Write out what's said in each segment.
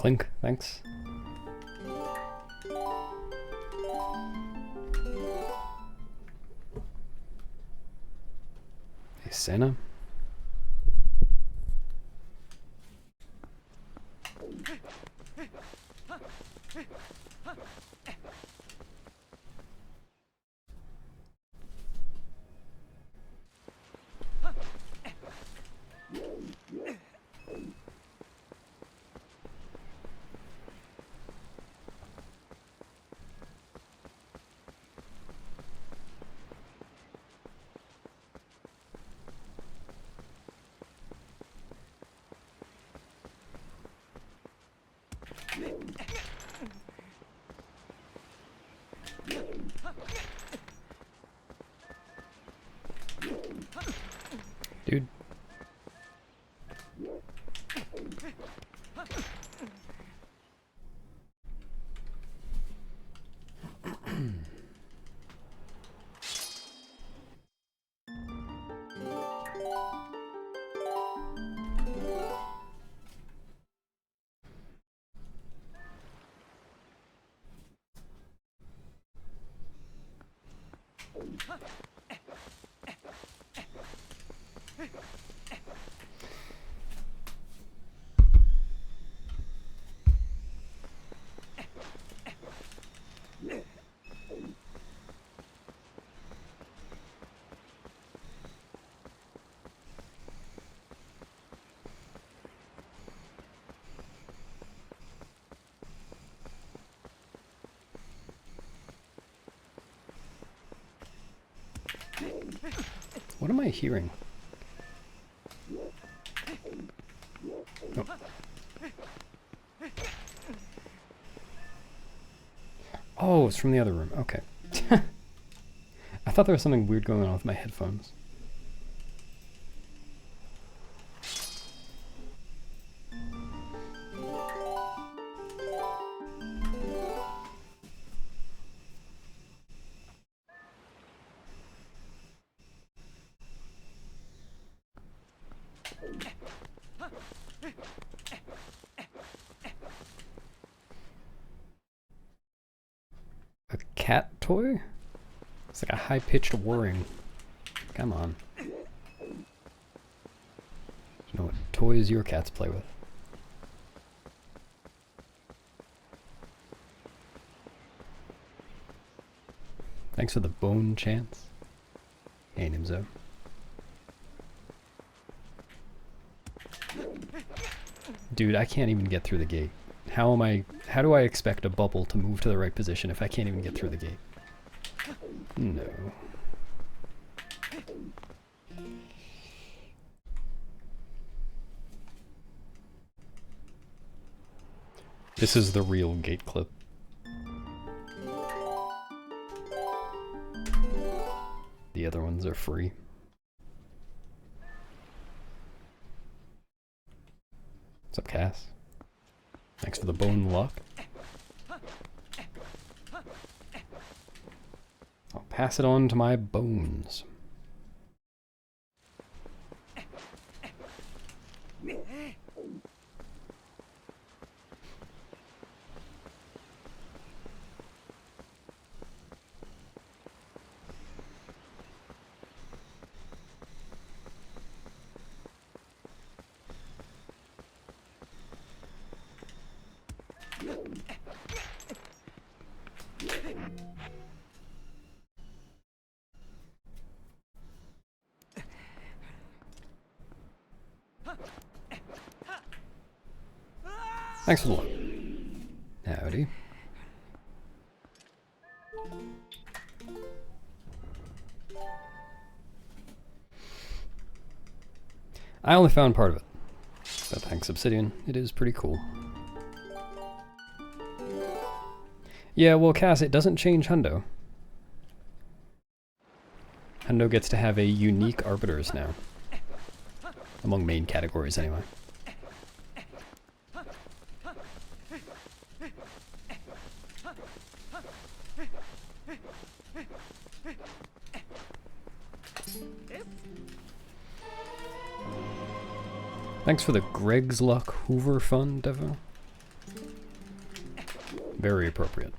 Clink, thanks. Hey, Santa. Dude. What am I hearing? Oh. Oh, it's from the other room. Okay. I thought there was something weird going on with my headphones. A cat toy? It's like a high-pitched whirring. Come on. You know what toys your cats play with. Thanks for the bone chance. Hey, Nimzo. Dude, I can't even get through the gate. How do I expect a bubble to move to the right position if I can't even get through the gate? No. This is the real gate clip. The other ones are free. What's up, Cass? Thanks for the bone luck. I'll pass it on to my bones. Thanks for the luck. Howdy. I only found part of it, but thanks Obsidian, it is pretty cool. Yeah, well Cass, it doesn't change Hundo. Hundo gets to have a unique arbiters now. Among main categories anyway. Thanks for the Greg's Luck Hoover Fund, Devo. Very appropriate.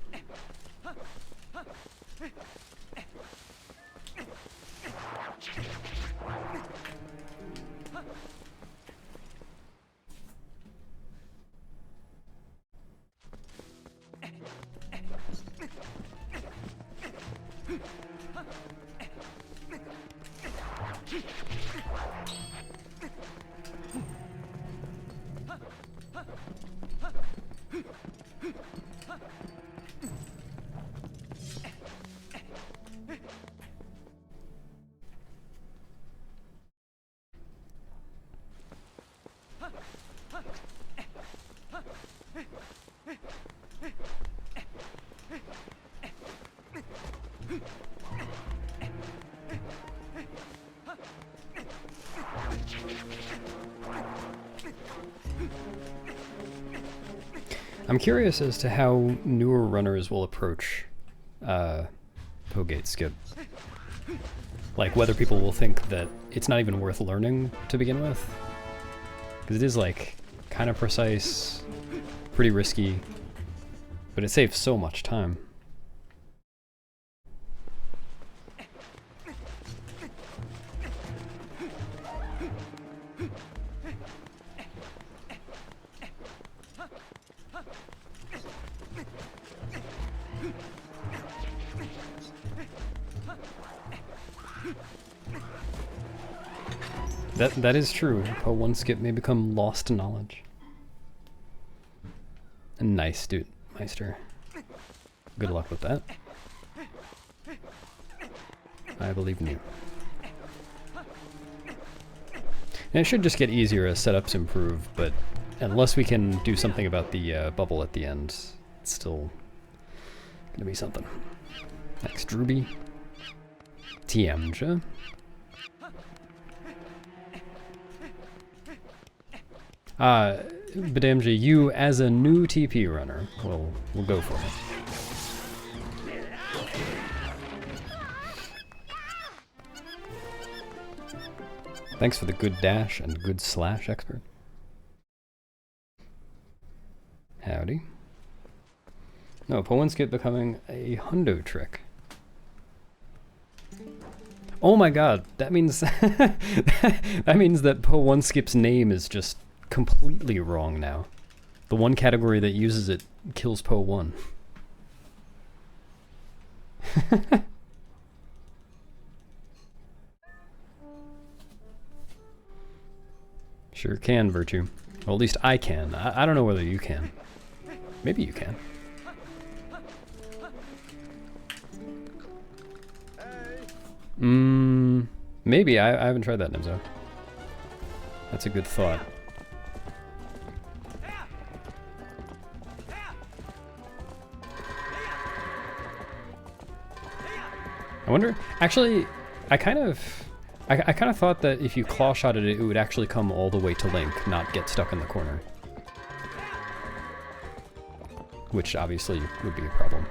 I'm curious as to how newer runners will approach Pogate skip. Like whether people will think that it's not even worth learning to begin with. Because it is like kind of precise, pretty risky, but it saves so much time. That is true. A one skip may become lost knowledge. Nice, dude, Meister. Good luck with that. I believe in you. And it should just get easier as setups improve, but unless we can do something about the bubble at the end, it's still gonna be something. Next, Ruby. TMJ. Badamji, you as a new TP runner, we'll go for it. Thanks for the good dash and good slash, expert. Howdy. No, Po1 skip becoming a hundo trick. Oh my god, that means that means that Po1 skip's name is just completely wrong now. The one category that uses it kills Po1. Sure can, Virtue. Well, at least I can. I don't know whether you can. Maybe you can. Maybe. I haven't tried that, Nimzo. That's a good thought. I wonder, actually, I kind of thought that if you claw shotted it, it would actually come all the way to Link, not get stuck in the corner. Which obviously would be a problem.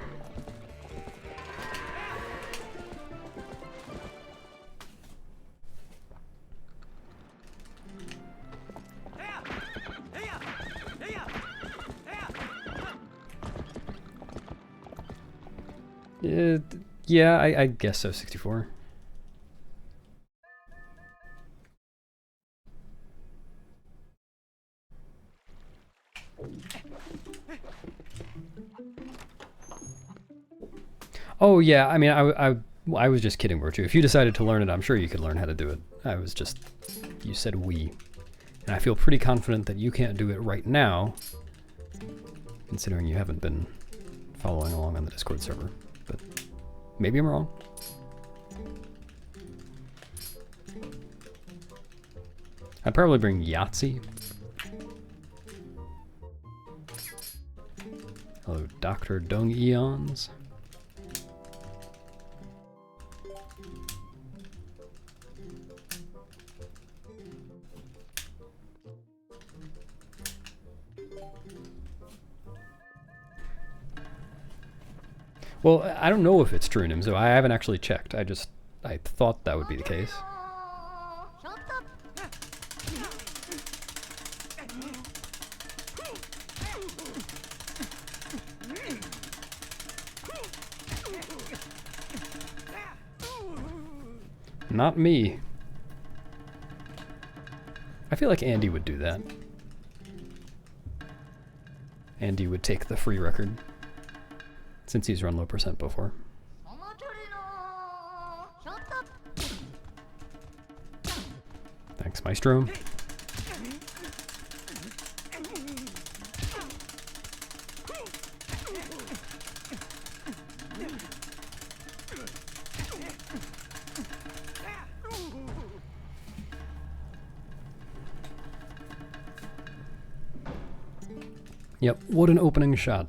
Yeah, I guess so, 64. Oh yeah, I mean, I was just kidding, Virtue. If you decided to learn it, I'm sure you could learn how to do it. I was just, you said we. And I feel pretty confident that you can't do it right now, considering you haven't been following along on the Discord server. But maybe I'm wrong. I'd probably bring Yahtzee. Hello, Dr. Dung Eons. Well, I don't know if it's true, Nimzo. I haven't actually checked. I thought that would be the case. Not me. I feel like Andy would do that. Andy would take the free record, since he's run low percent before. Thanks, Maestro. Yep, what an opening shot.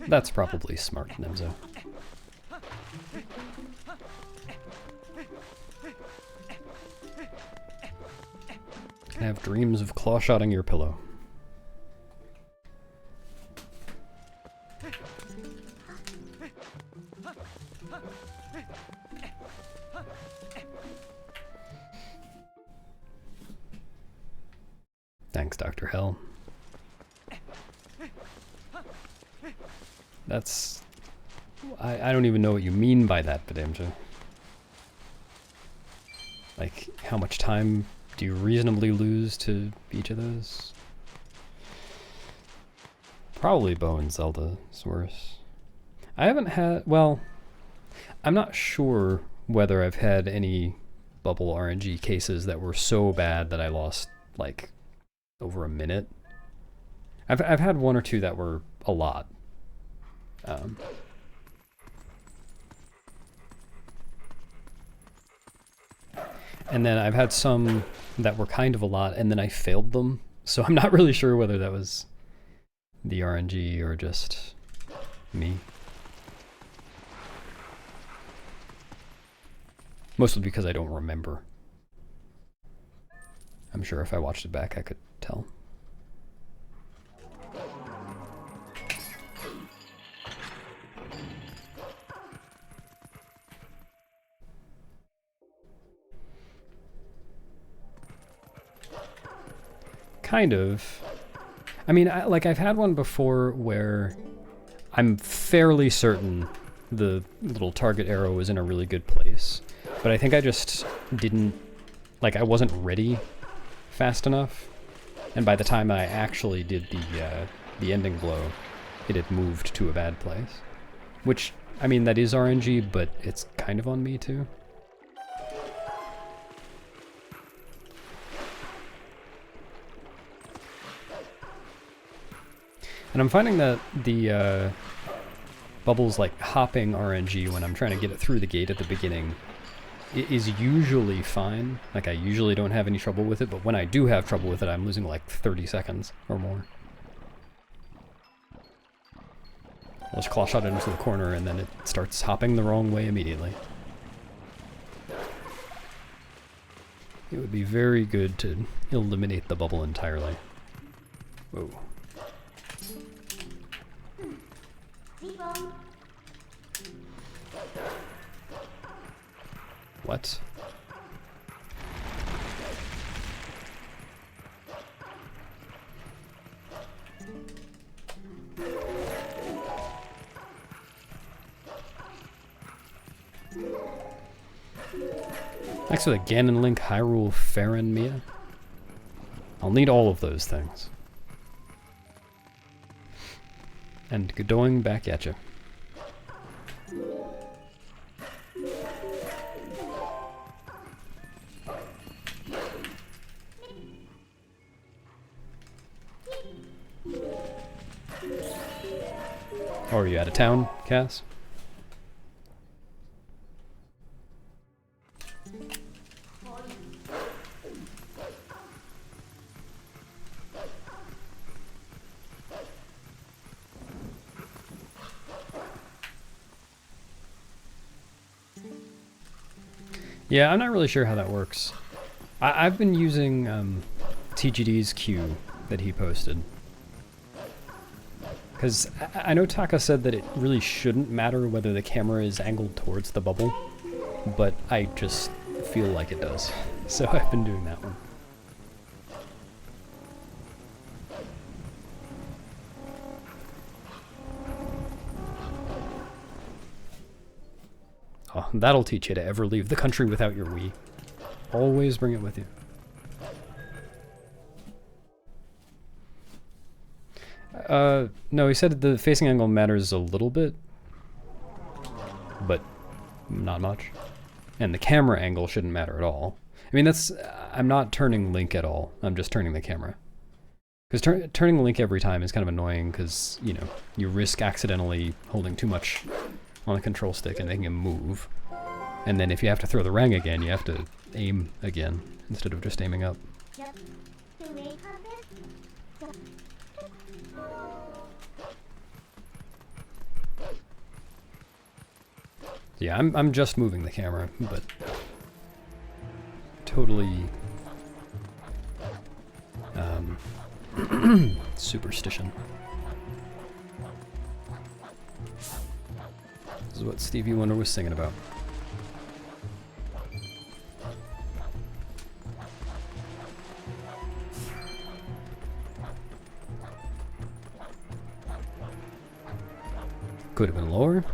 That's probably smart, Nemzo. Have dreams of claw-shotting your pillow. Thanks, Dr. Hell. That's... I don't even know what you mean by that, Badamja. Like, how much time do you reasonably lose to each of those? Probably Bow and Zelda is worse. I haven't had... well, I'm not sure whether I've had any bubble RNG cases that were so bad that I lost, like, over a minute. I've had one or two that were a lot. And then I've had some that were kind of a lot, and then I failed them. So I'm not really sure whether that was the RNG or just me. Mostly because I don't remember. I'm sure if I watched it back I could tell. Kind of. I mean, like, I've had one before where I'm fairly certain the little target arrow was in a really good place, but I think I just didn't, like, I wasn't ready fast enough, and by the time I actually did the ending blow, it had moved to a bad place. Which, I mean, that is RNG, but it's kind of on me too. And I'm finding that the bubbles, like, hopping RNG when I'm trying to get it through the gate at the beginning is usually fine. Like, I usually don't have any trouble with it, but when I do have trouble with it, I'm losing like 30 seconds or more. I'll just claw shot it into the corner and then it starts hopping the wrong way immediately. It would be very good to eliminate the bubble entirely. Whoa. What? Next with a Ganon Link, Hyrule, Farron, Mia. I'll need all of those things. And Godoing back at you. Oh, are you out of town, Cass? Yeah, I'm not really sure how that works. I've been using TGD's queue that he posted. Because I know Taka said that it really shouldn't matter whether the camera is angled towards the bubble, but I just feel like it does. So I've been doing that one. Oh, that'll teach you to ever leave the country without your Wii. Always bring it with you. No, he said the facing angle matters a little bit, but not much. And the camera angle shouldn't matter at all. I mean, I'm not turning Link at all. I'm just turning the camera. Because turning the Link every time is kind of annoying because, you know, you risk accidentally holding too much on the control stick and making him move. And then if you have to throw the rang again, you have to aim again instead of just aiming up. Yeah, I'm just moving the camera, but totally superstition. This is what Stevie Wonder was singing about. Could have been lower.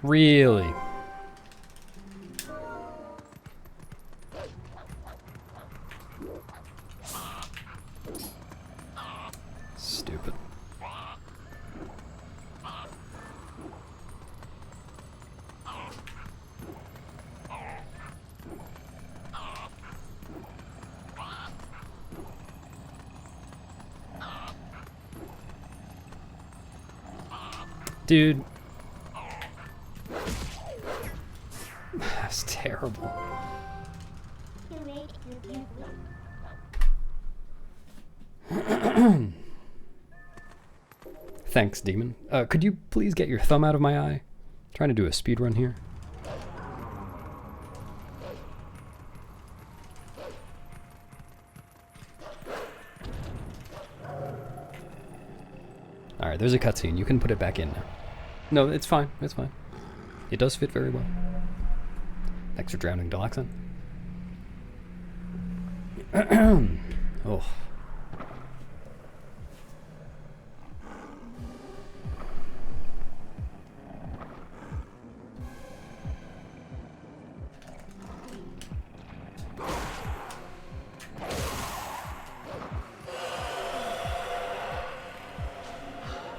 Really? Stupid. Dude. That's terrible. Thanks, Demon. Could you please get your thumb out of my eye? I'm trying to do a speedrun here. Alright, there's a cutscene. You can put it back in now. No, it's fine. It's fine. It does fit very well. Thanks for drowning, Delaxon. Oh.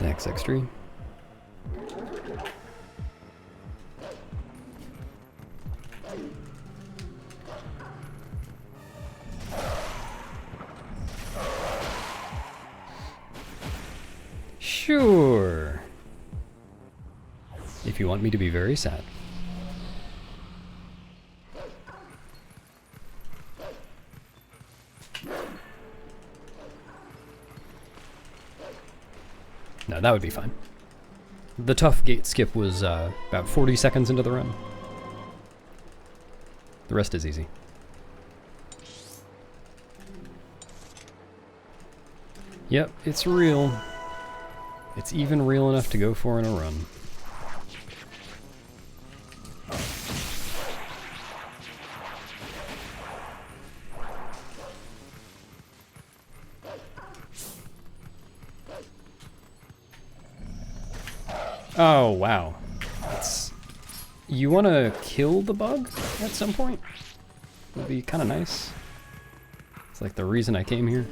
Thanks, X3. Sure. If you want me to be very sad. No, that would be fine. The tough gate skip was about 40 seconds into the run. The rest is easy. Yep, it's real. It's even real enough to go for in a run. Oh, wow. You want to kill the bug at some point? Would be kind of nice. It's like the reason I came here.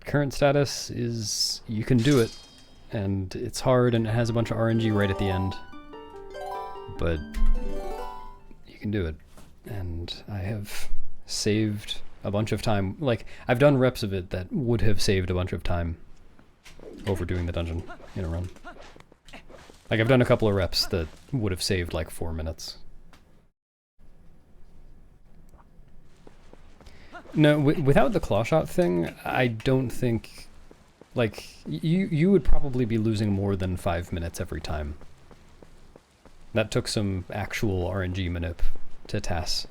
Current status is you can do it, and it's hard and it has a bunch of RNG right at the end, but you can do it. And I have saved a bunch of time. Like, I've done reps of it that would have saved a bunch of time overdoing the dungeon in a run. Like, I've done a couple of reps that would have saved like 4 minutes. No, without the claw shot thing, I don't think... Like, you would probably be losing more than 5 minutes every time. That took some actual RNG manip to TAS.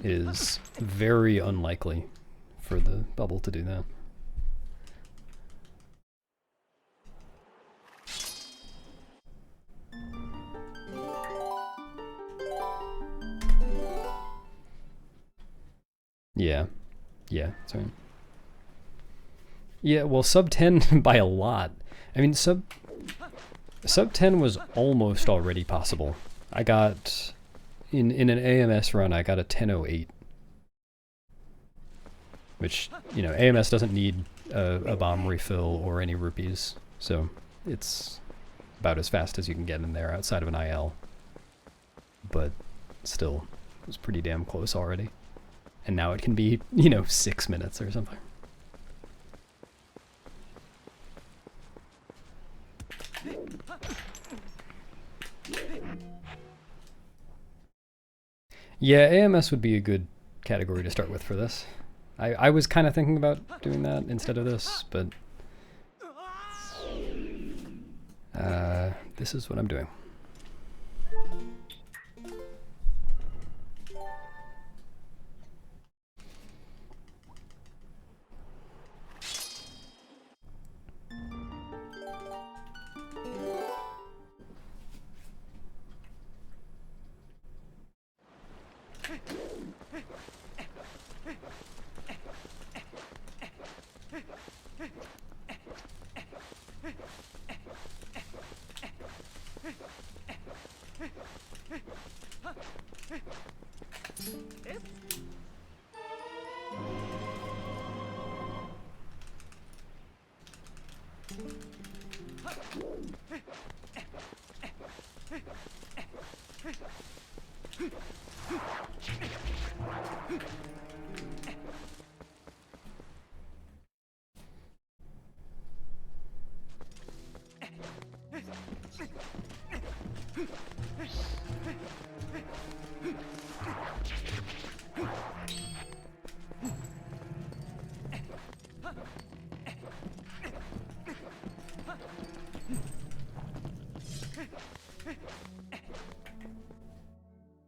It is very unlikely for the bubble to do that. Yeah. Yeah, sorry. Yeah, well, sub 10 by a lot. I mean, sub 10 was almost already possible. I got... In an AMS run, I got a 10:08. Which, you know, AMS doesn't need a bomb refill or any rupees, so it's about as fast as you can get in there outside of an IL. But still, it was pretty damn close already. And now it can be, you know, 6 minutes or something. Yeah, AMS would be a good category to start with for this. I was kind of thinking about doing that instead of this, but this is what I'm doing.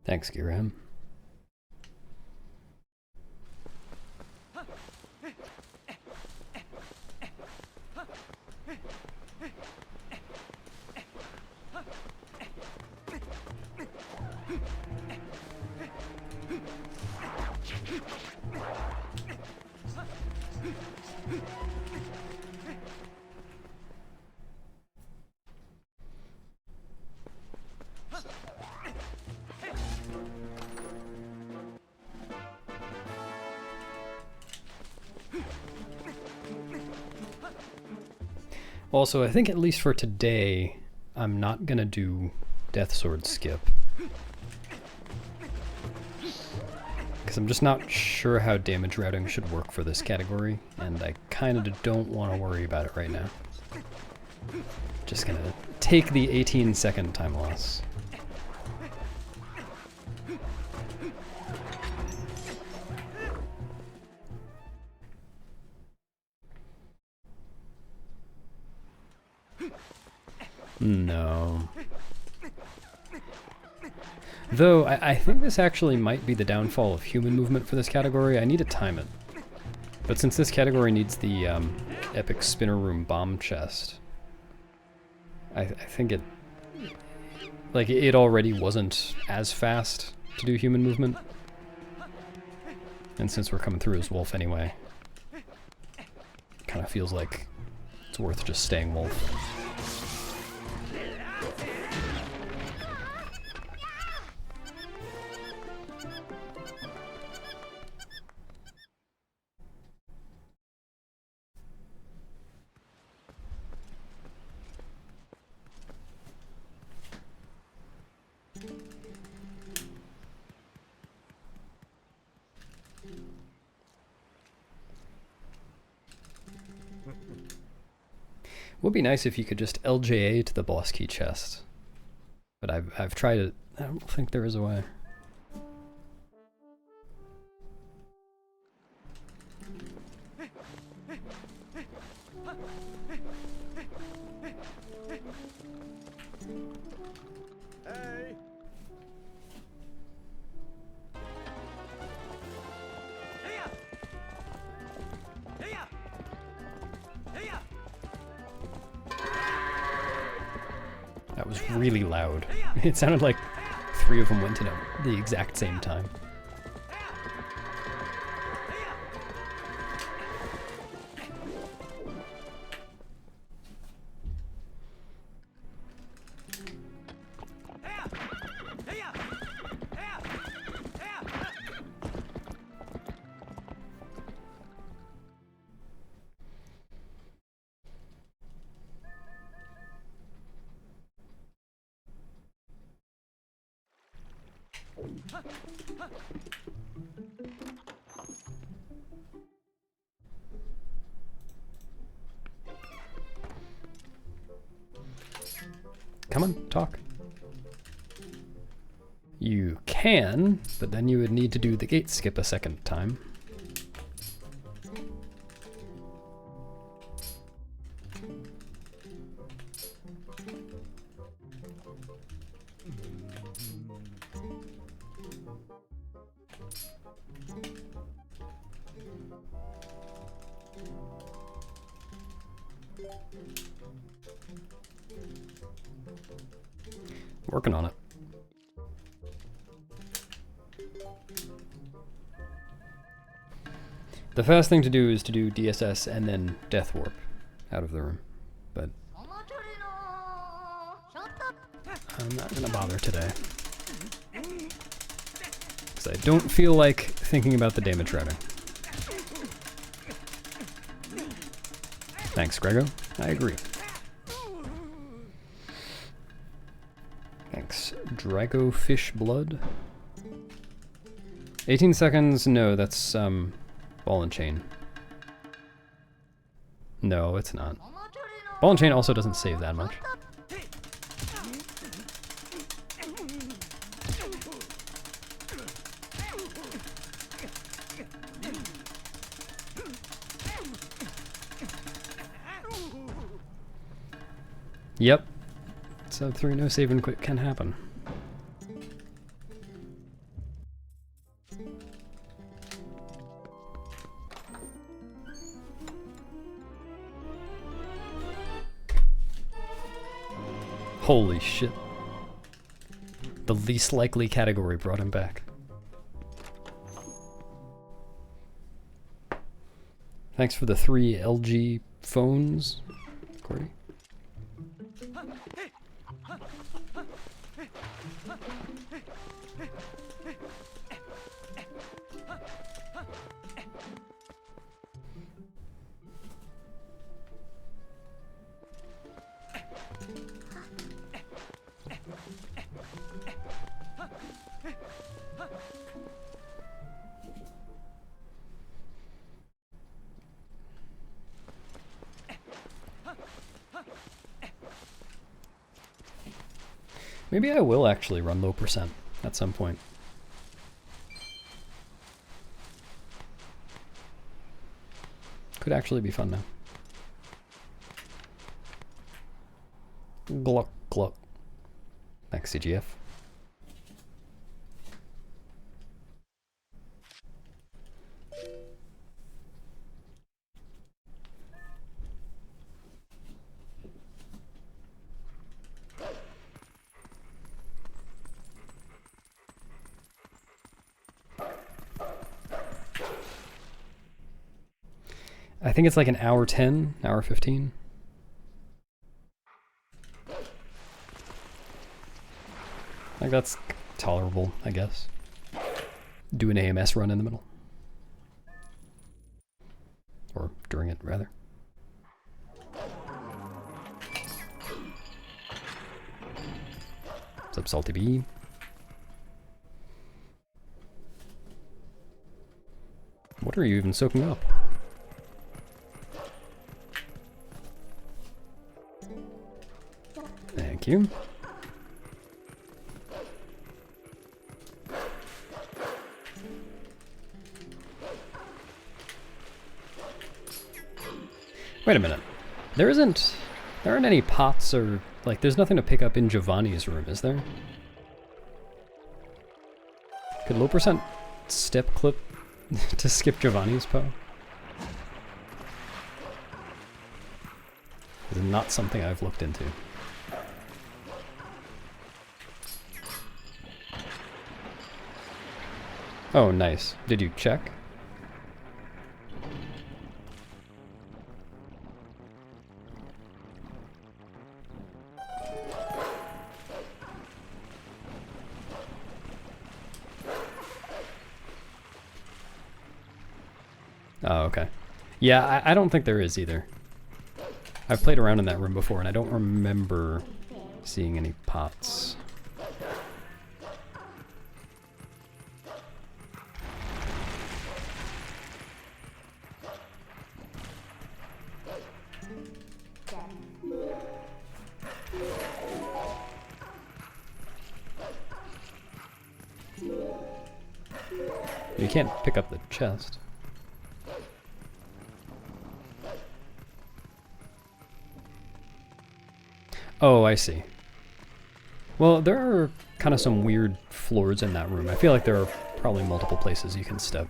Thanks, Girahim. Also, I think at least for today, I'm not gonna do Death Sword skip. Because I'm just not sure how damage routing should work for this category, and I kind of don't want to worry about it right now. Just gonna take the 18-second time loss. No. Though, I think this actually might be the downfall of human movement for this category. I need to time it. But since this category needs the epic spinner room bomb chest, I think it... Like, it already wasn't as fast to do human movement. And since we're coming through as wolf anyway, it kind of feels like it's worth just staying wolf. Would be nice if you could just LJA to the boss key chest. But I've tried it. I don't think there is a way. That was really loud. It sounded like 3 of them went in at the exact same time. Come on, talk. You can, but then you would need to do the gate skip a second time. Working on it. The first thing to do is to do DSS and then Death Warp out of the room, but I'm not gonna bother today. Because I don't feel like thinking about the damage routing. Thanks, Grego. I agree. Thanks. Drago Fish Blood. 18 seconds? No, that's ball and chain. No, it's not. Ball and chain also doesn't save that much. Yep. So 3 no save and quit can happen. Holy shit. The least likely category brought him back. Thanks for the 3 LG phones, Cordy. Maybe I will actually run low percent at some point. Could actually be fun now. Gluck, gluck. Thanks, CGF. I think it's like an hour 10, hour 15. Like that's tolerable, I guess. Do an AMS run in the middle. Or during it, rather. What's up, Salty B? What are you even soaking up? Thank you. Wait a minute. There aren't any pots or, like, there's nothing to pick up in Giovanni's room, is there? Could low percent step clip to skip Giovanni's Poe? This is not something I've looked into. Oh, nice. Did you check? Oh, okay. Yeah, I don't think there is either. I've played around in that room before, and I don't remember seeing any pots. You can't pick up the chest. Oh, I see. Well, there are kind of some weird floors in that room. I feel like there are probably multiple places you can step.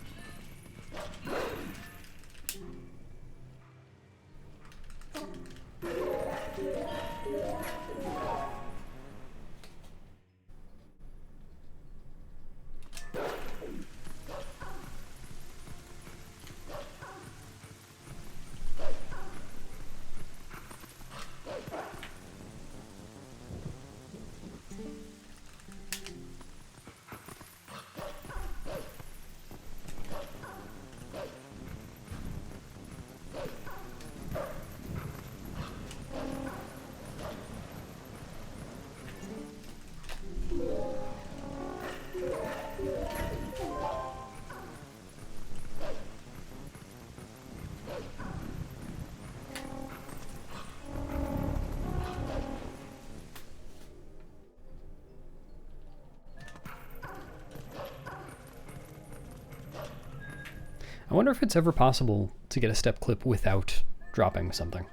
I wonder if it's ever possible to get a step clip without dropping something.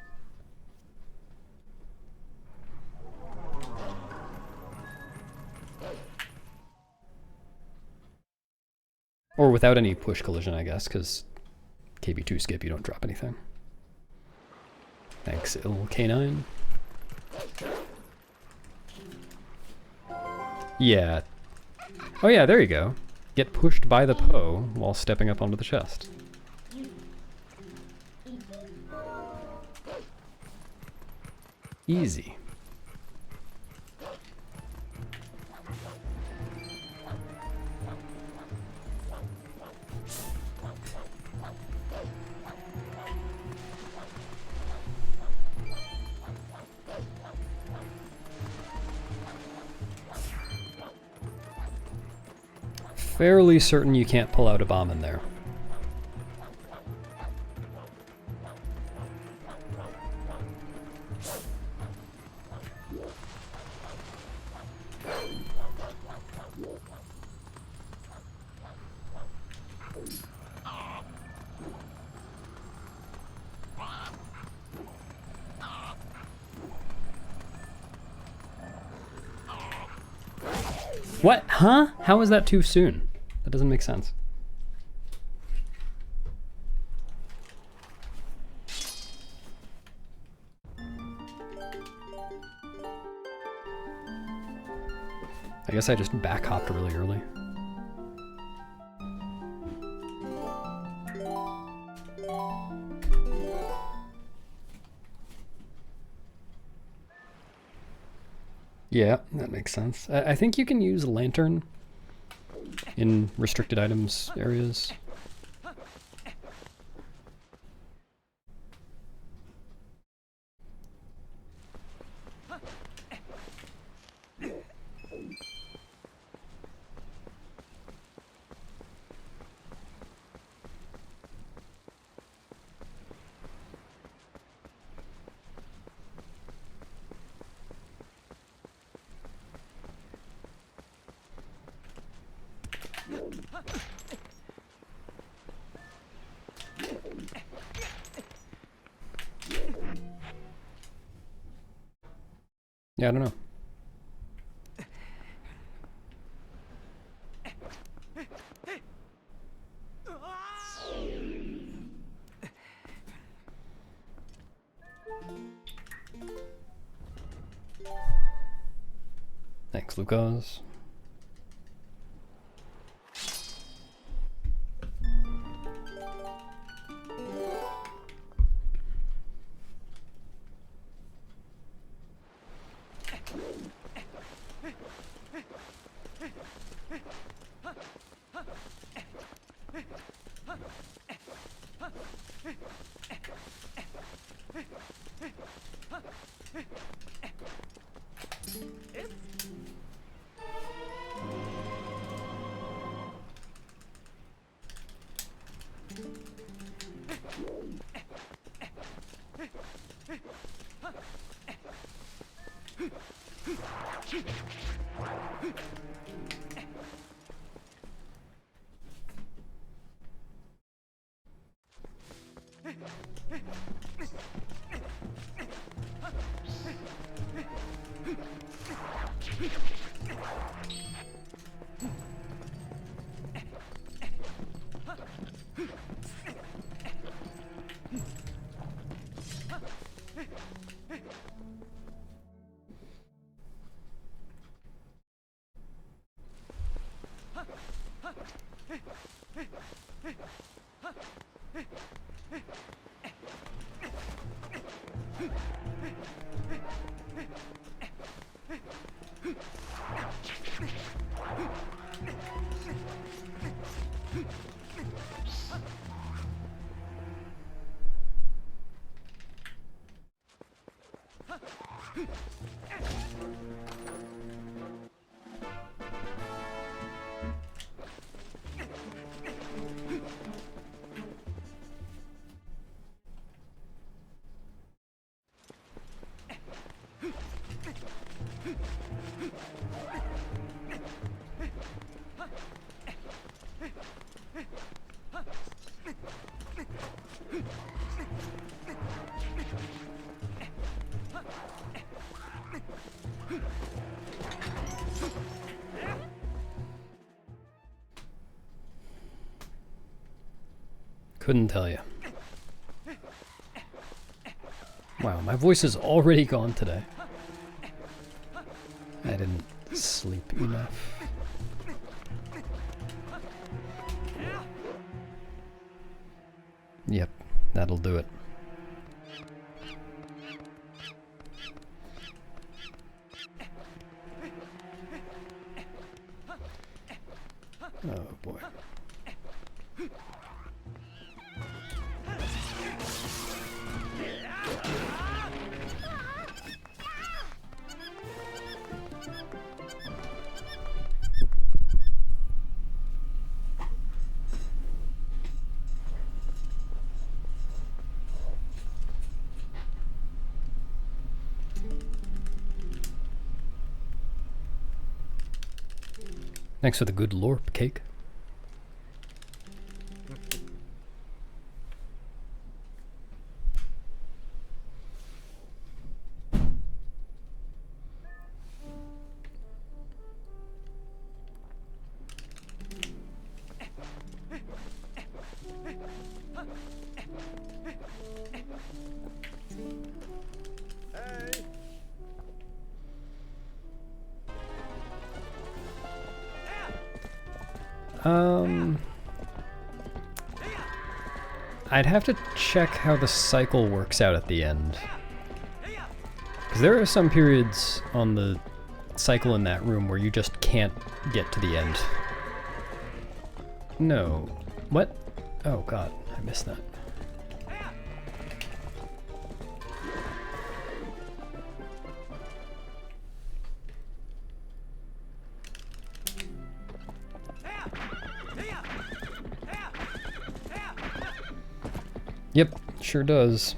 Or without any push collision, I guess, because KB2 skip, you don't drop anything. Thanks, K9. Yeah. Oh yeah, there you go. Get pushed by the Poe while stepping up onto the chest. Easy. Fairly certain you can't pull out a bomb in there. What? Huh? How is that too soon? That doesn't make sense. I guess I just back hopped really early. Yeah, that makes sense. I think you can use lantern in restricted items areas. Yeah, I don't know. Thanks, Lucas. Couldn't tell you. Wow, my voice is already gone today. I didn't sleep enough. Yep, that'll do it. Oh boy. Thanks for the good lorp cake. I'd have to check how the cycle works out at the end. Because there are some periods on the cycle in that room where you just can't get to the end. No. What? Oh god, I missed that. Yep, sure does.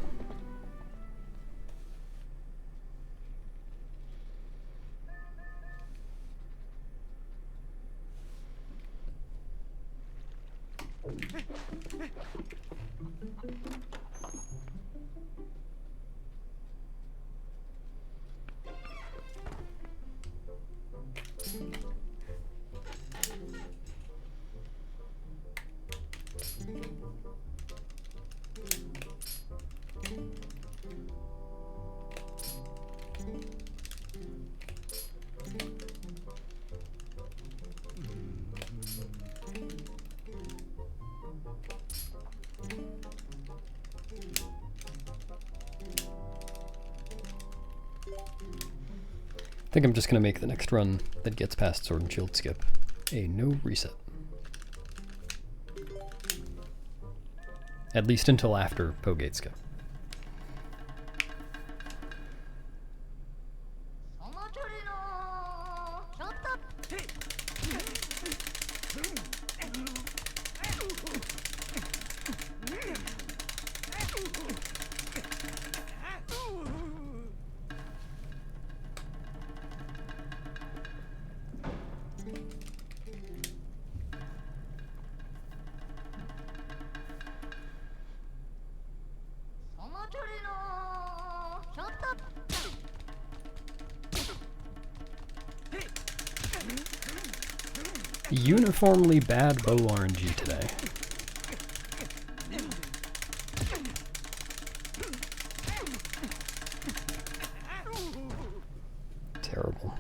I think I'm just going to make the next run that gets past Sword and Shield skip a no reset. At least until after Pogate skip. Uniformly bad bow RNG today. Terrible.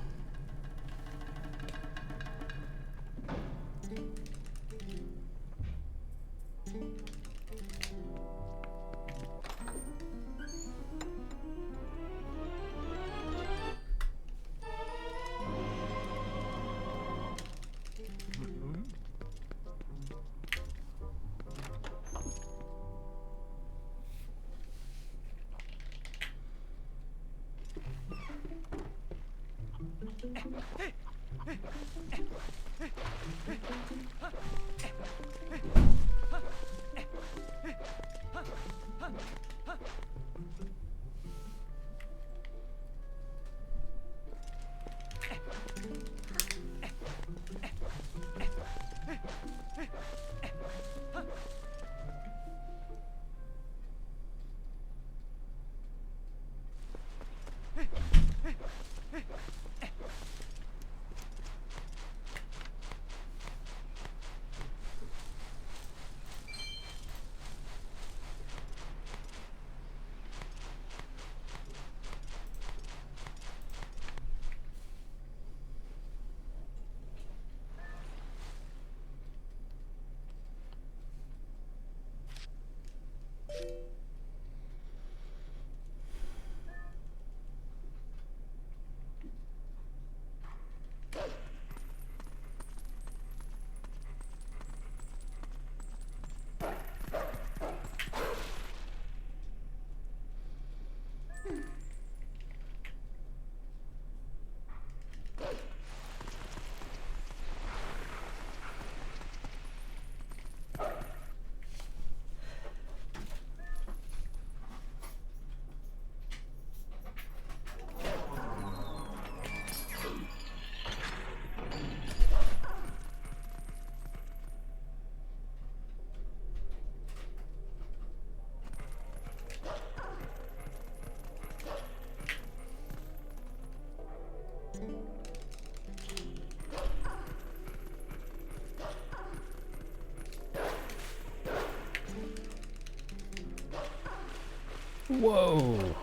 Whoa,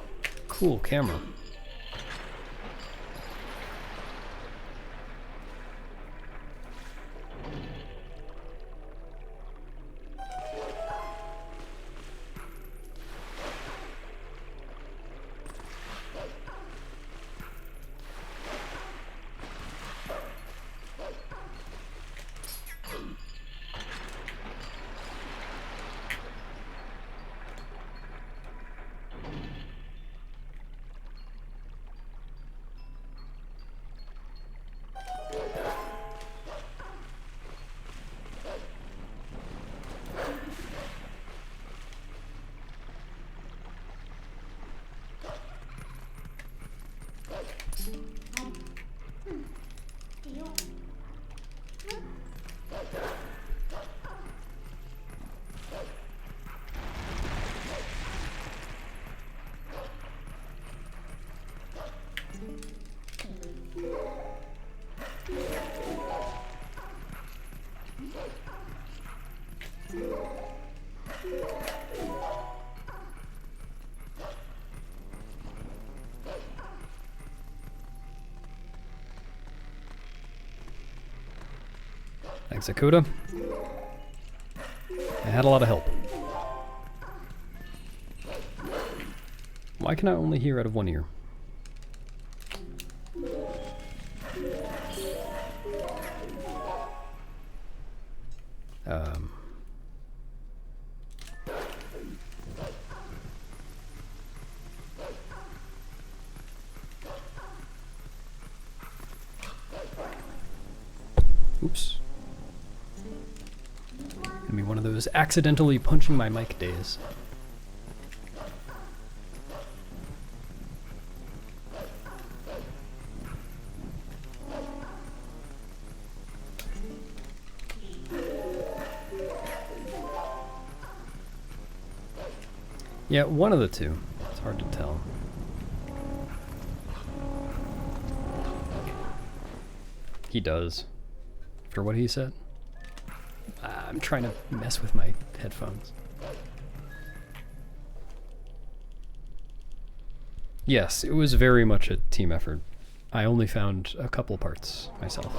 cool camera. Thanks, Akuda. I had a lot of help. Why can I only hear out of one ear? Oops. Gonna be one of those accidentally punching my mic days. Yeah, one of the two. It's hard to tell. He does. For what he said. I'm trying to mess with my headphones. Yes, it was very much a team effort. I only found a couple parts myself.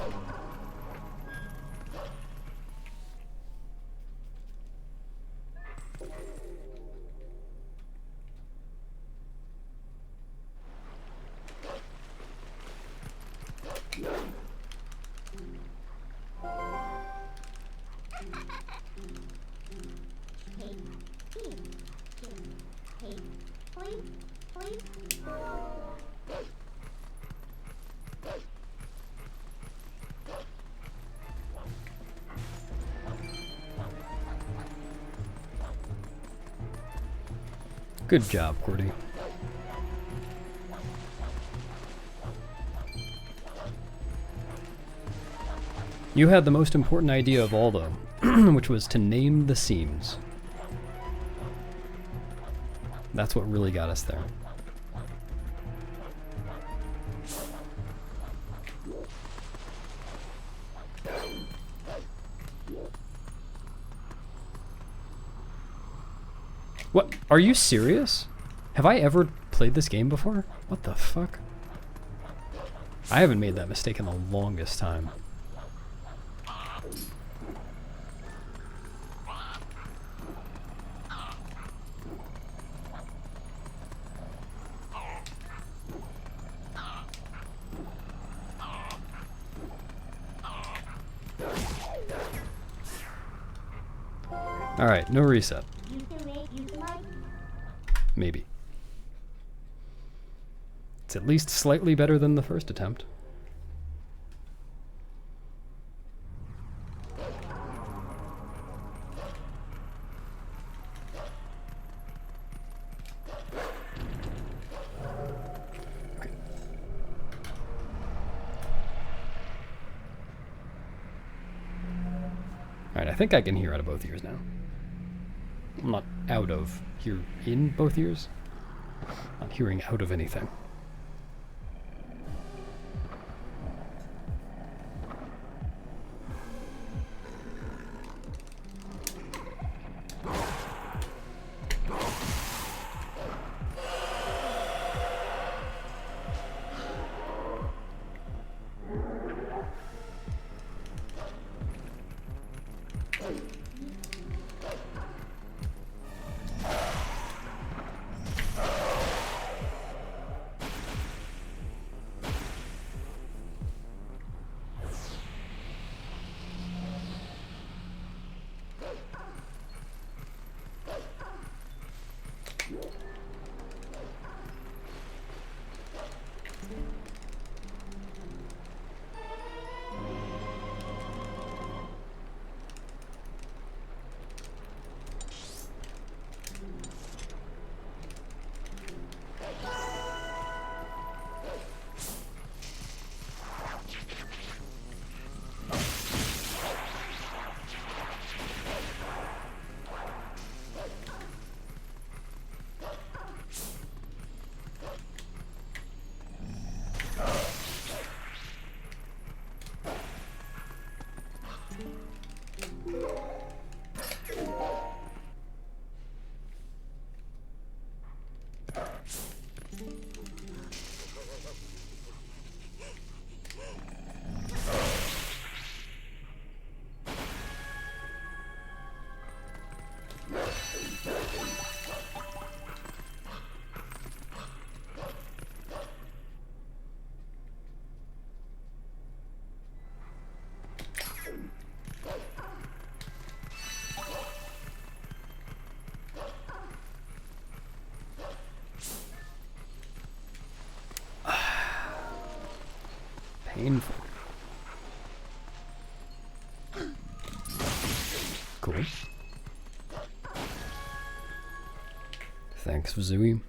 Good job, Cordy. You had the most important idea of all, though, which was to name the seams. That's what really got us there. What? Are you serious? Have I ever played this game before? What the fuck? I haven't made that mistake in the longest time. Alright, no reset. Maybe. It's at least slightly better than the first attempt. Okay. Alright, I think I can hear out of both ears now. I'm not out of, hear in both ears. I'm hearing out of anything. painful. Cool. Thanks, Zooey.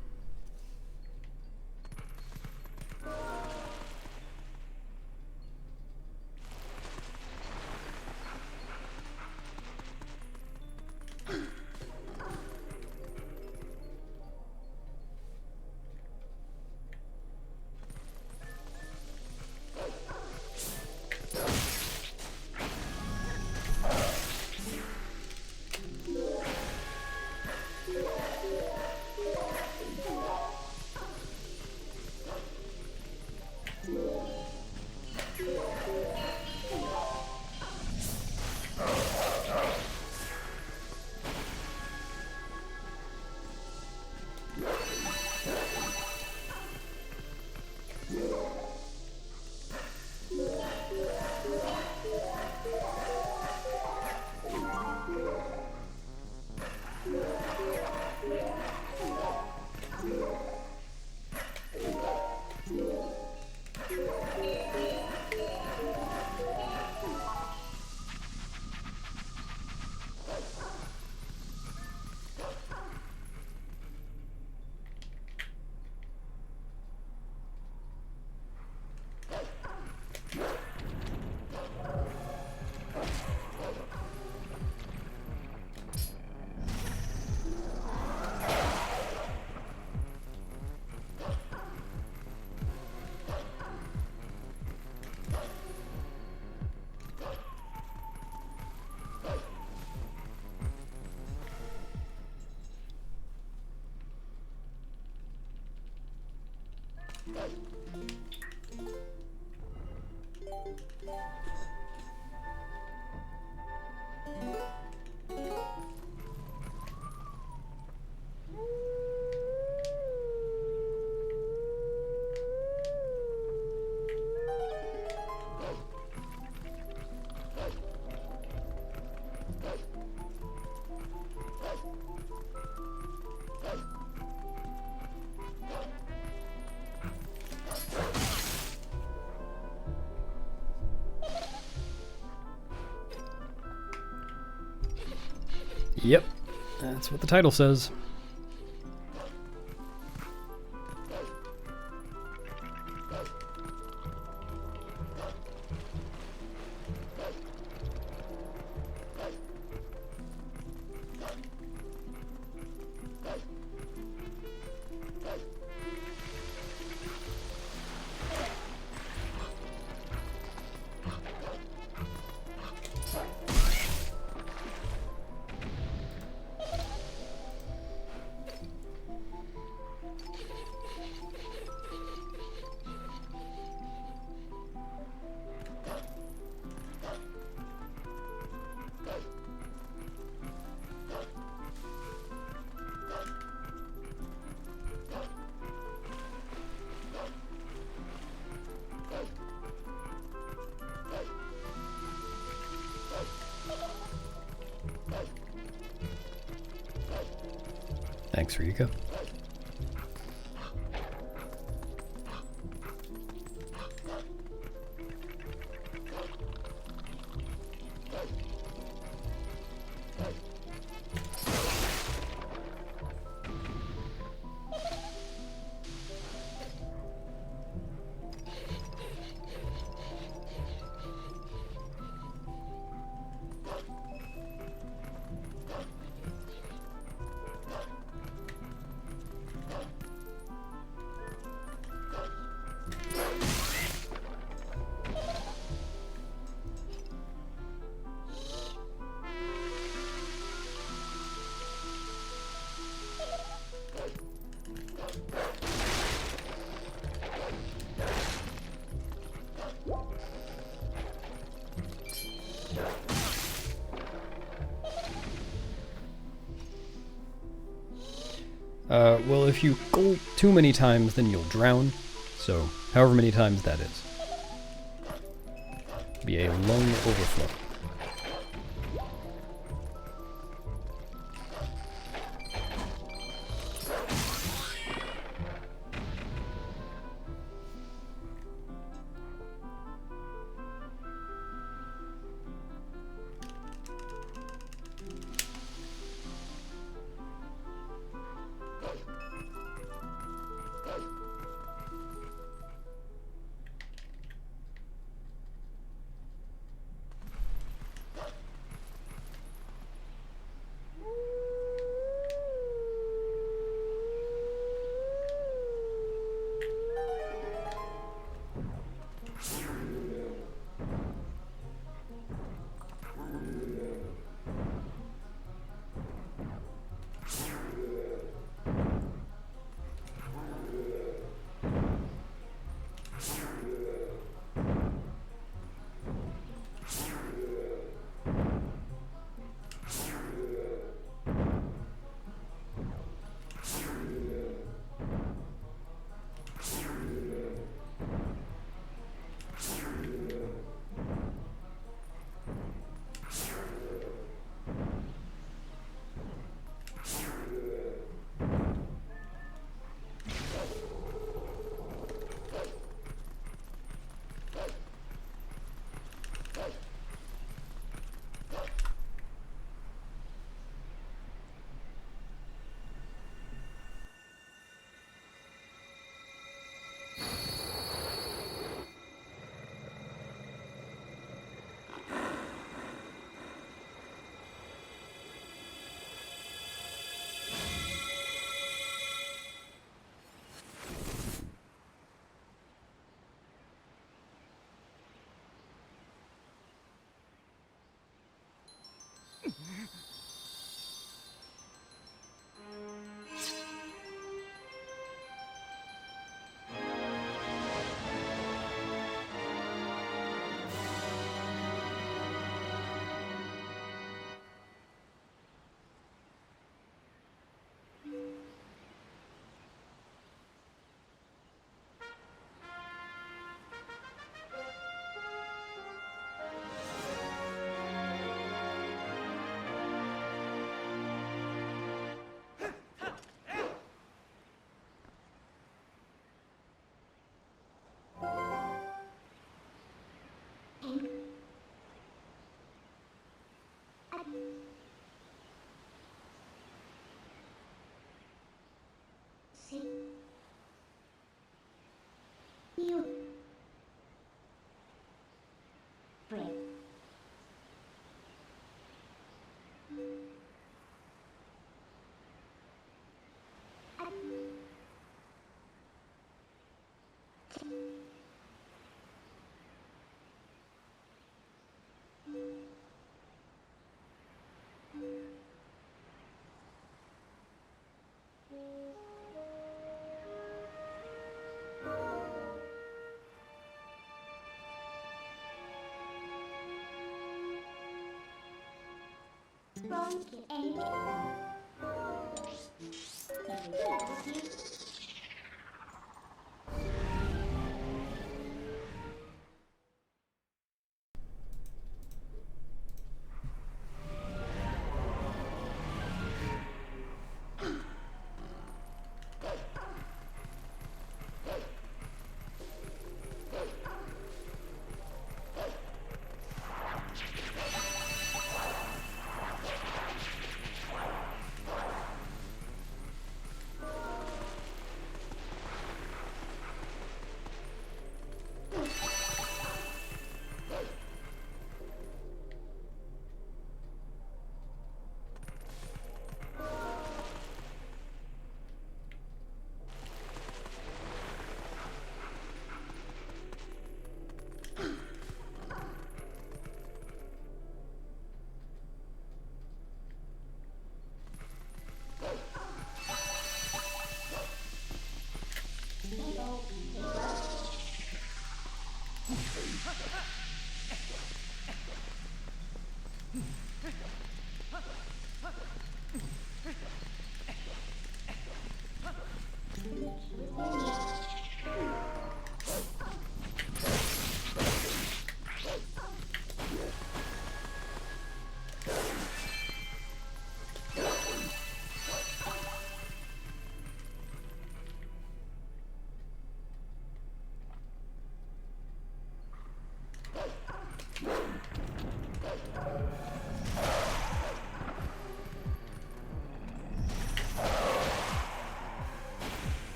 Yep, that's what the title says. Thanks, Ryuka. Well, if you gulp too many times, then you'll drown. So, however many times that is. Be a lung overflow.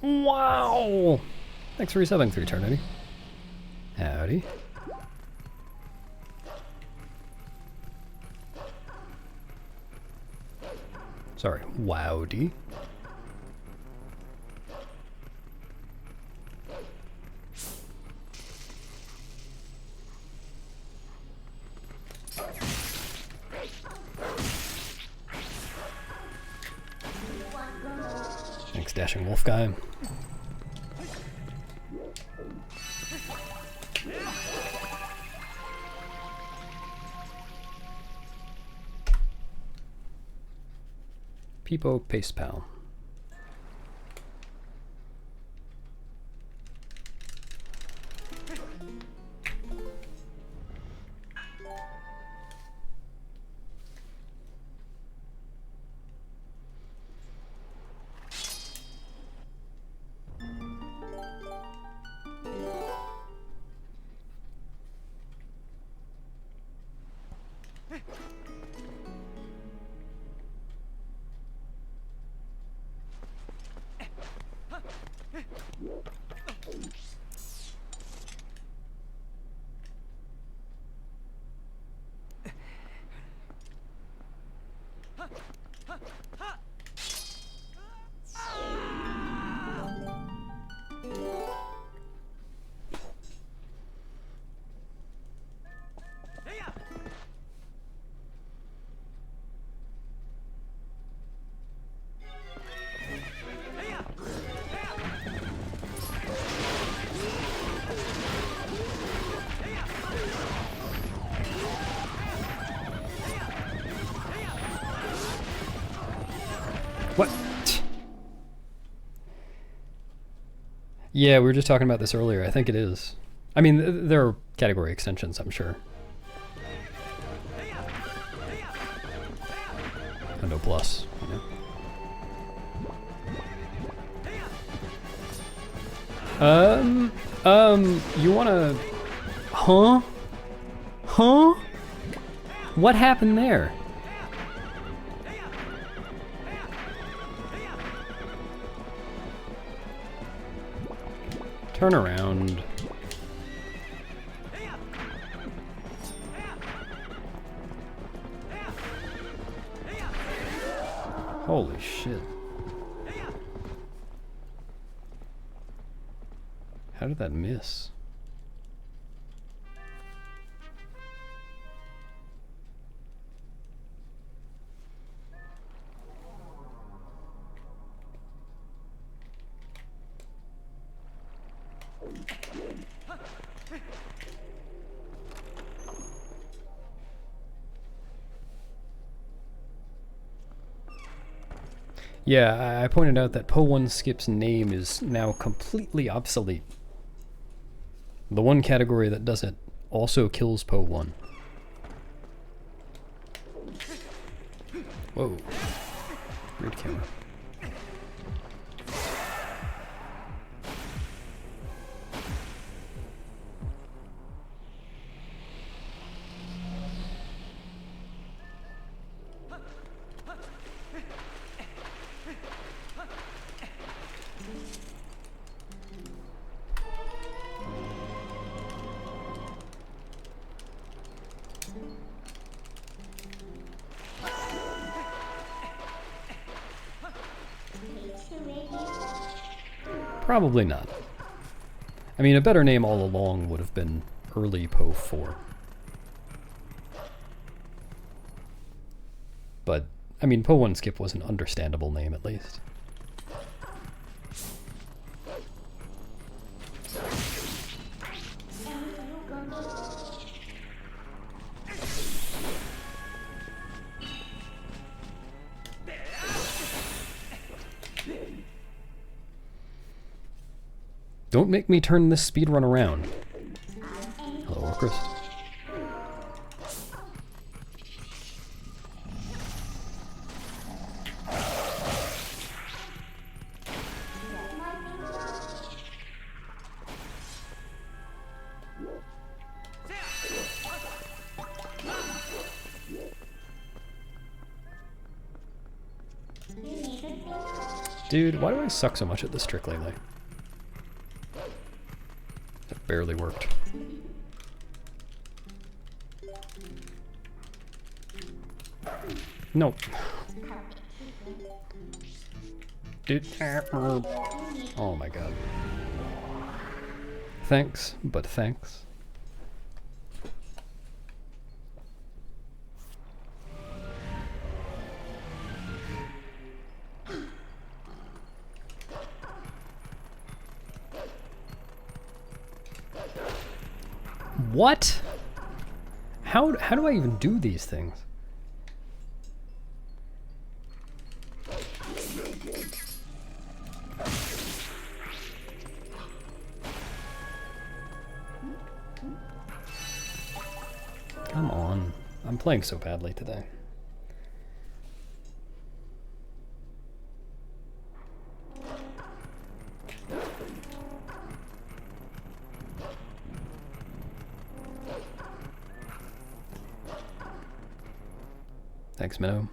Wow! Thanks for resubbing through eternity. Howdy. Sorry, wowdy. Thanks, dashing wolf guy. Peepo Paste Pal. What? Yeah, we were just talking about this earlier. I think it is. I mean, there are category extensions, I'm sure. Hundo Plus, you know. You wanna... Huh? Huh? What happened there? Turn around. Holy shit. How did that miss? Yeah, I pointed out that Po1 Skip's name is now completely obsolete. The one category that does it also kills Po1. Whoa. Weird camera. Probably not. I mean, a better name all along would have been early Po 4. But, I mean, Po 1 Skip was an understandable name at least. Don't make me turn this speedrun around. Hello, workers. Dude, why do I suck so much at this trick lately? That barely worked. No. Dude. Oh my god. Thanks, but thanks. What? How do I even do these things? Come on. I'm playing so badly today. Thanks, Minnow.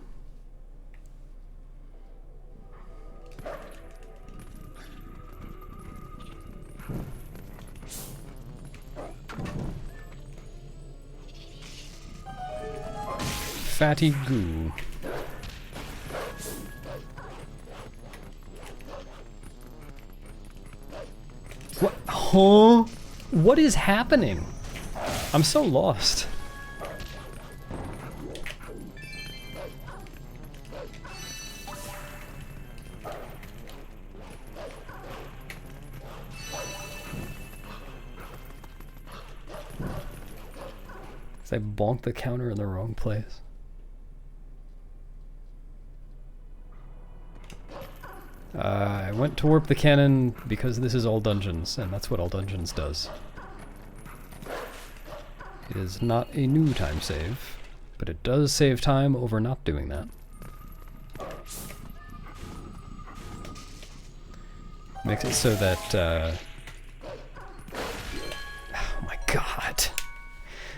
Fatty goo. What? Huh? What is happening? I'm so lost. I bonked the counter in the wrong place. I went to warp the cannon because this is all dungeons, and that's what all dungeons does. It is not a new time save, but it does save time over not doing that. Makes it so that, oh my god.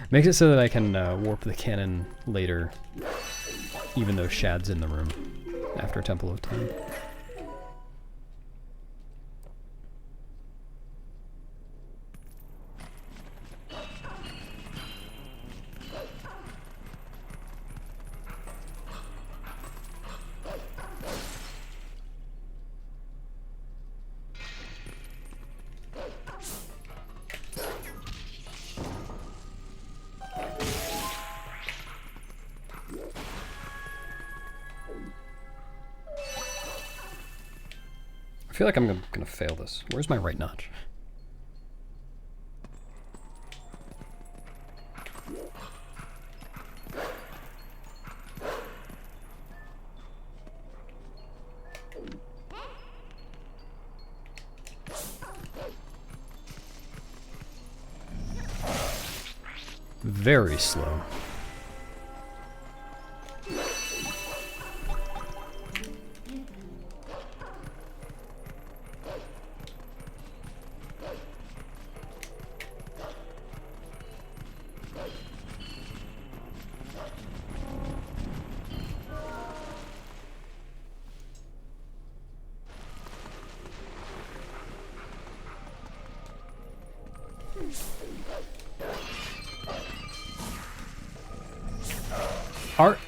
Makes it so that I can warp the cannon later, even though Shad's in the room after Temple of Time. feel like I'm gonna fail this. Where's my right notch? Very slow. Art.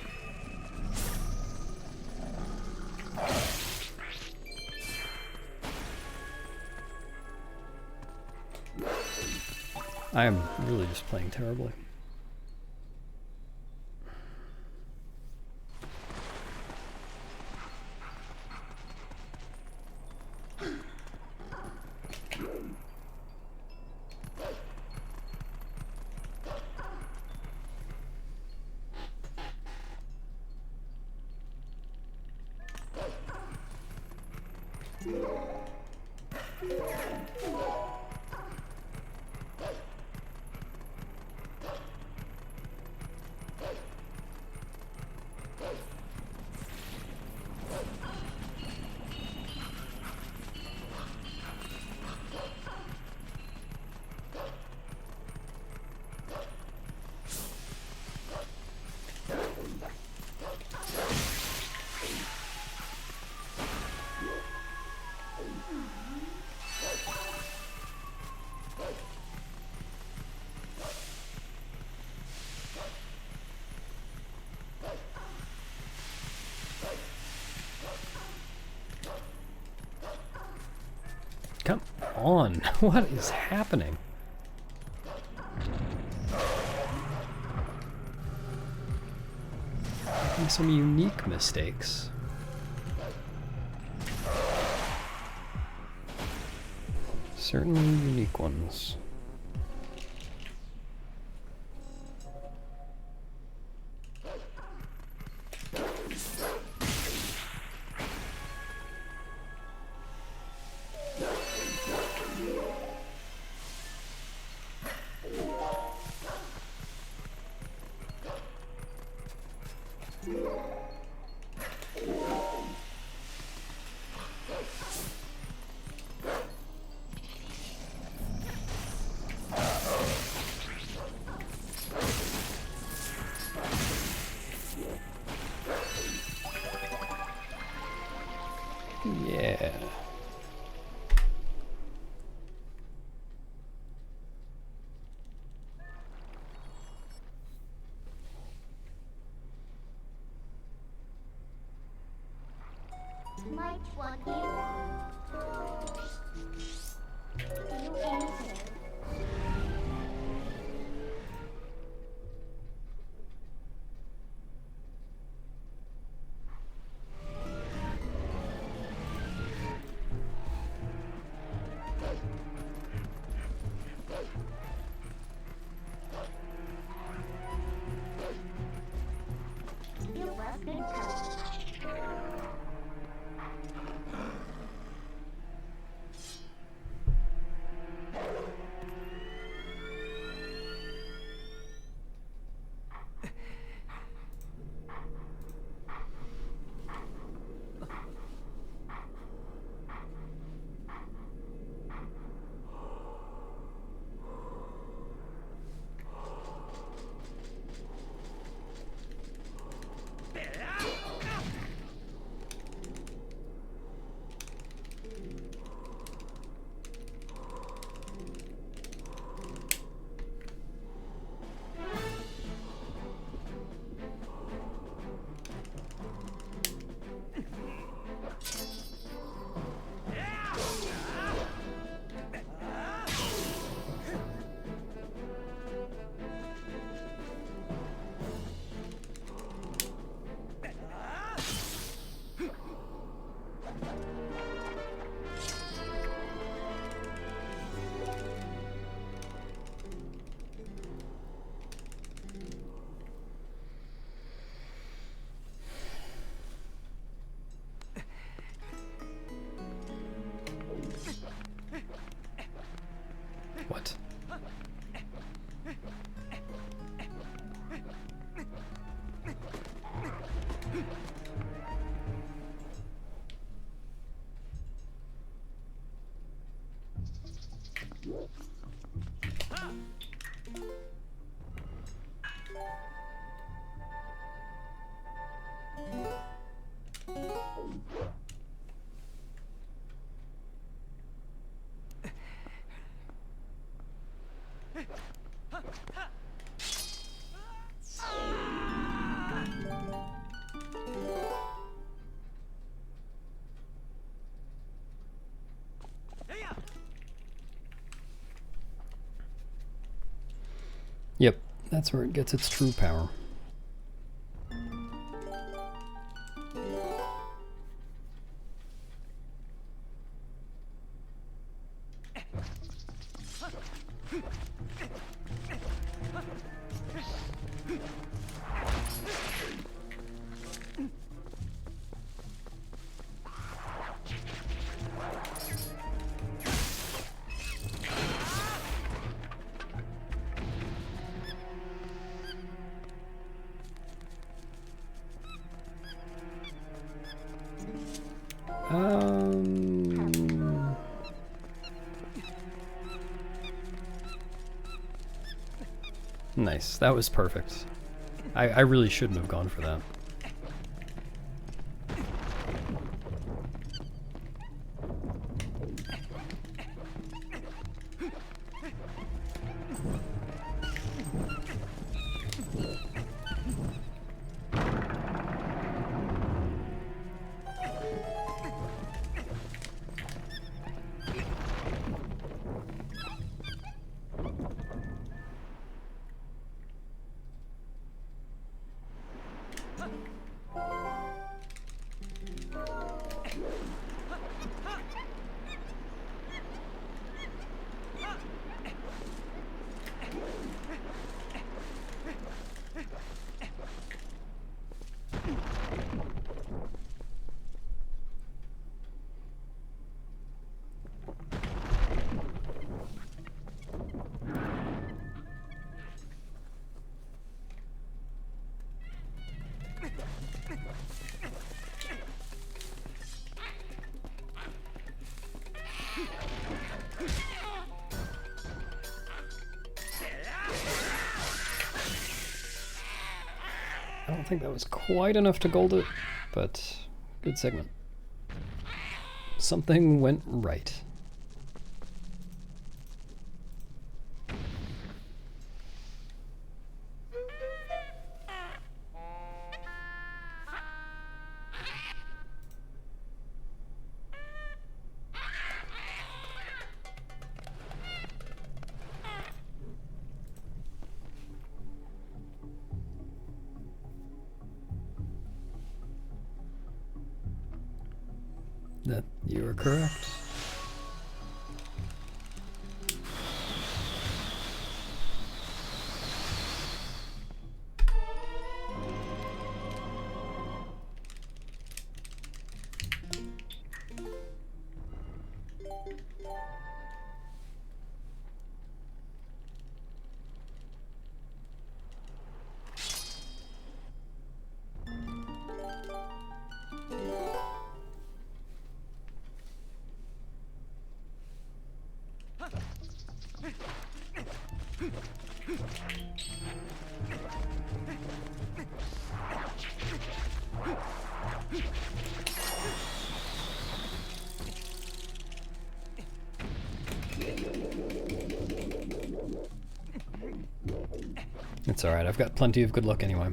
I am really just playing terribly. Come on, what is happening? Making some unique mistakes. Certainly unique ones. Yeah. Might want you. You answer. You must be tough. Yep, that's where it gets its true power. Nice, that was perfect. I really shouldn't have gone for that. I don't think that was quite enough to gold it, but good segment. Something went right. That you are correct. It's alright, I've got plenty of good luck anyway.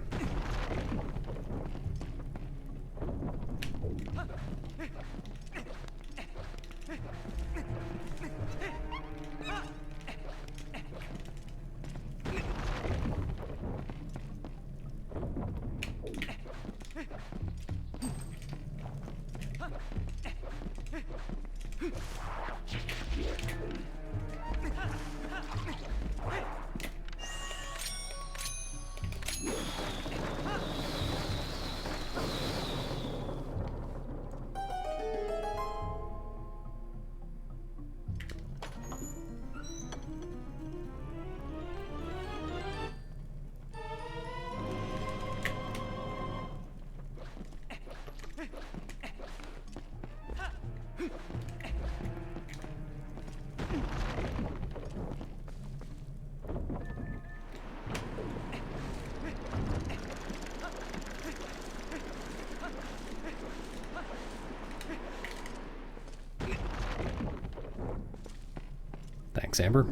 Thanks, Amber.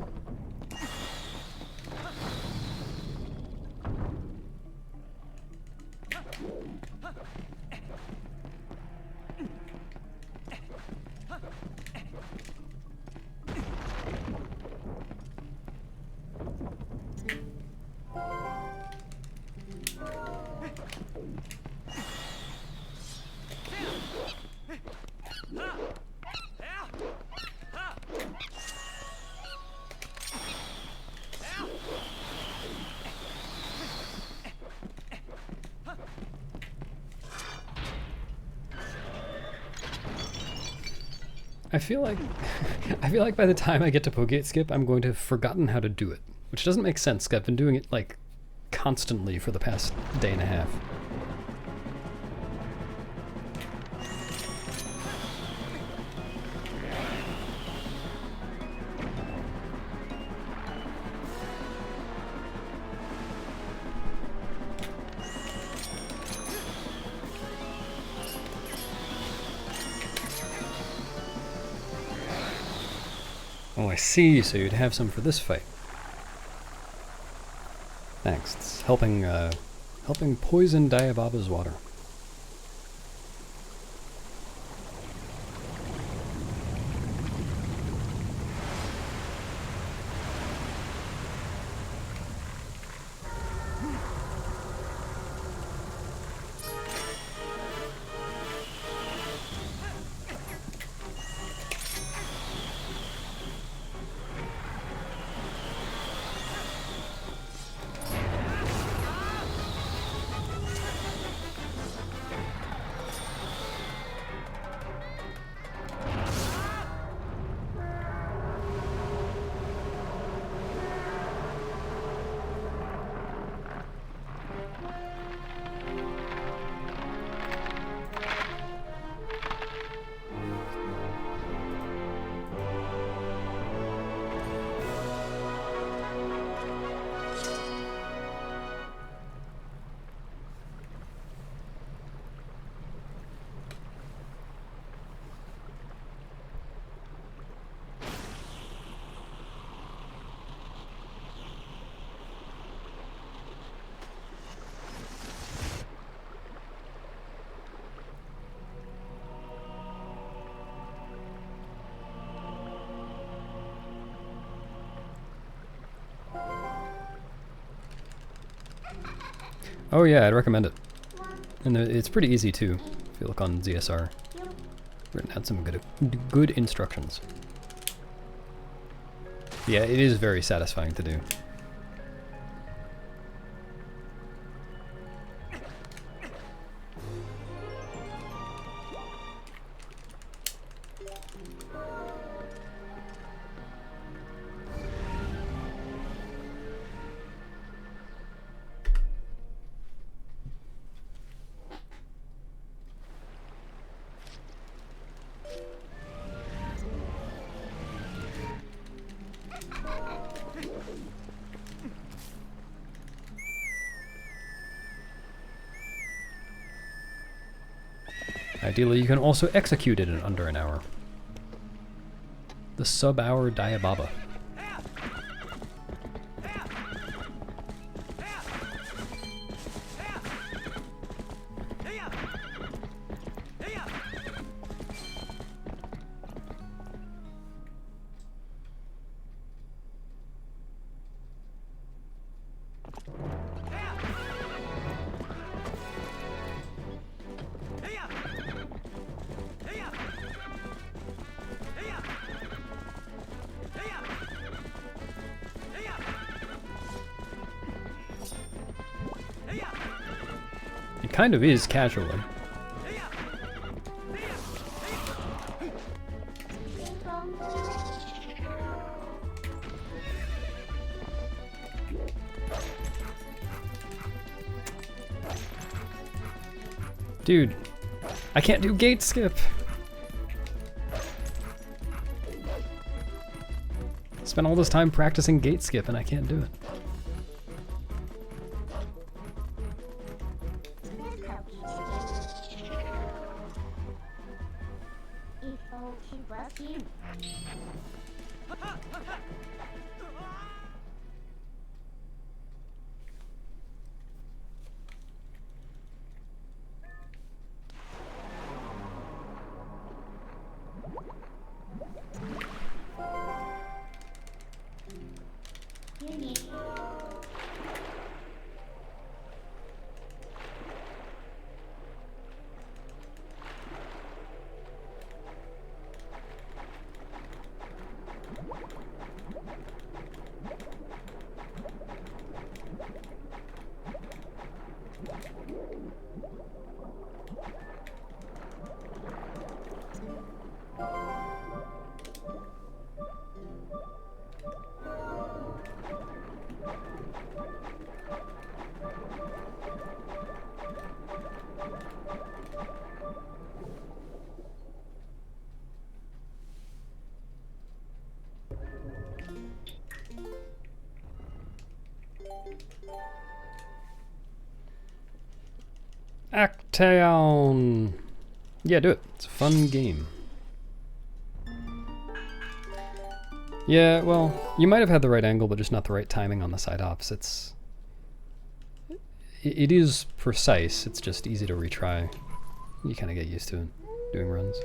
I feel like I feel like by the time I get to Pogate Skip, I'm going to have forgotten how to do it, which doesn't make sense. 'Cause I've been doing it like constantly for the past day and a half. Oh, I see, so you'd have some for this fight. Thanks. It's helping poison Diababa's water. Oh yeah, I'd recommend it. And it's pretty easy too, if you look on ZSR. Written out some good instructions. Yeah, it is very satisfying to do. Ideally, you can also execute it in under an hour. The sub-hour Diababa. It kind of is casually. Dude, I can't do gate skip. Spent all this time practicing gate skip and I can't do it. You need Actaeon! Yeah, do it. It's a fun game. Yeah, well, you might have had the right angle, but just not the right timing on the side hops. It is precise, it's just easy to retry. You kind of get used to it, doing runs.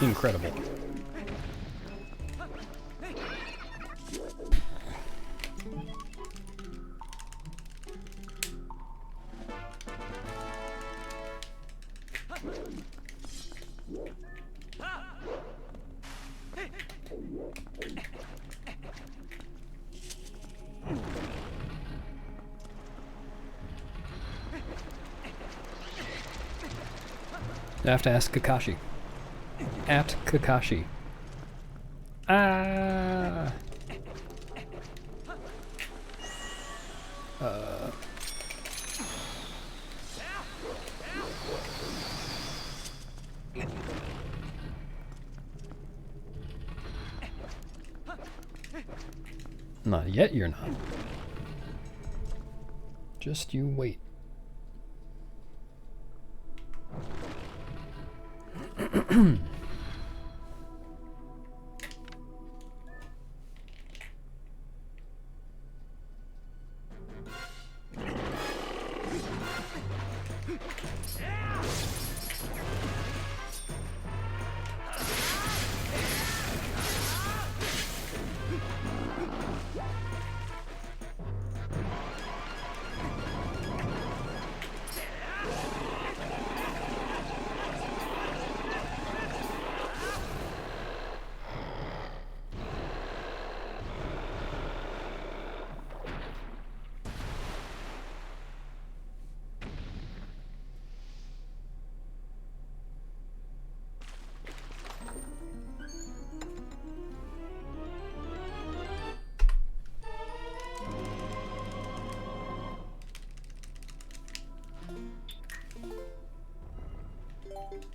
Incredible. I have to ask Kakashi. At Kakashi. Ah. Not yet, you're not. Just you wait.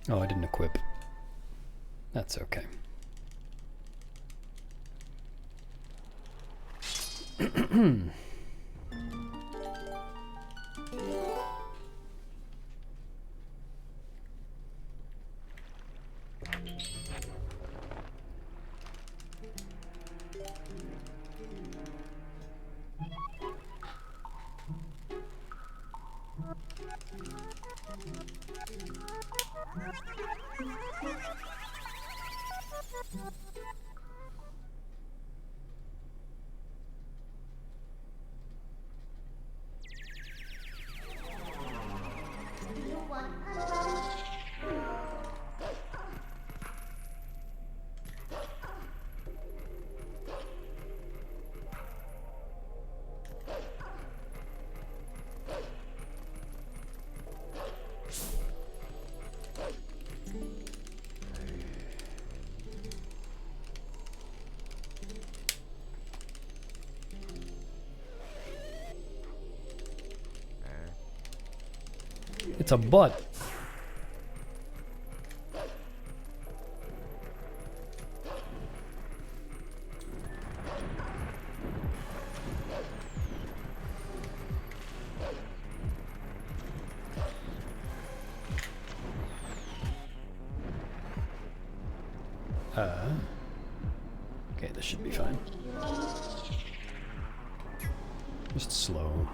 Oh, I didn't equip. That's okay. You want punch? It's a butt. Okay, this should be fine. Just slow.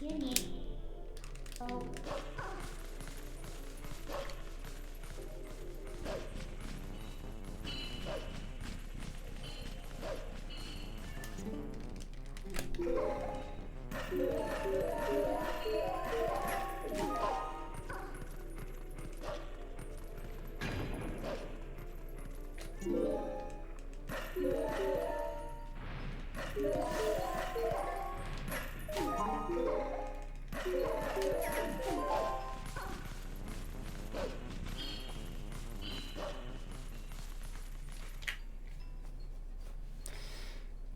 You need. Oh.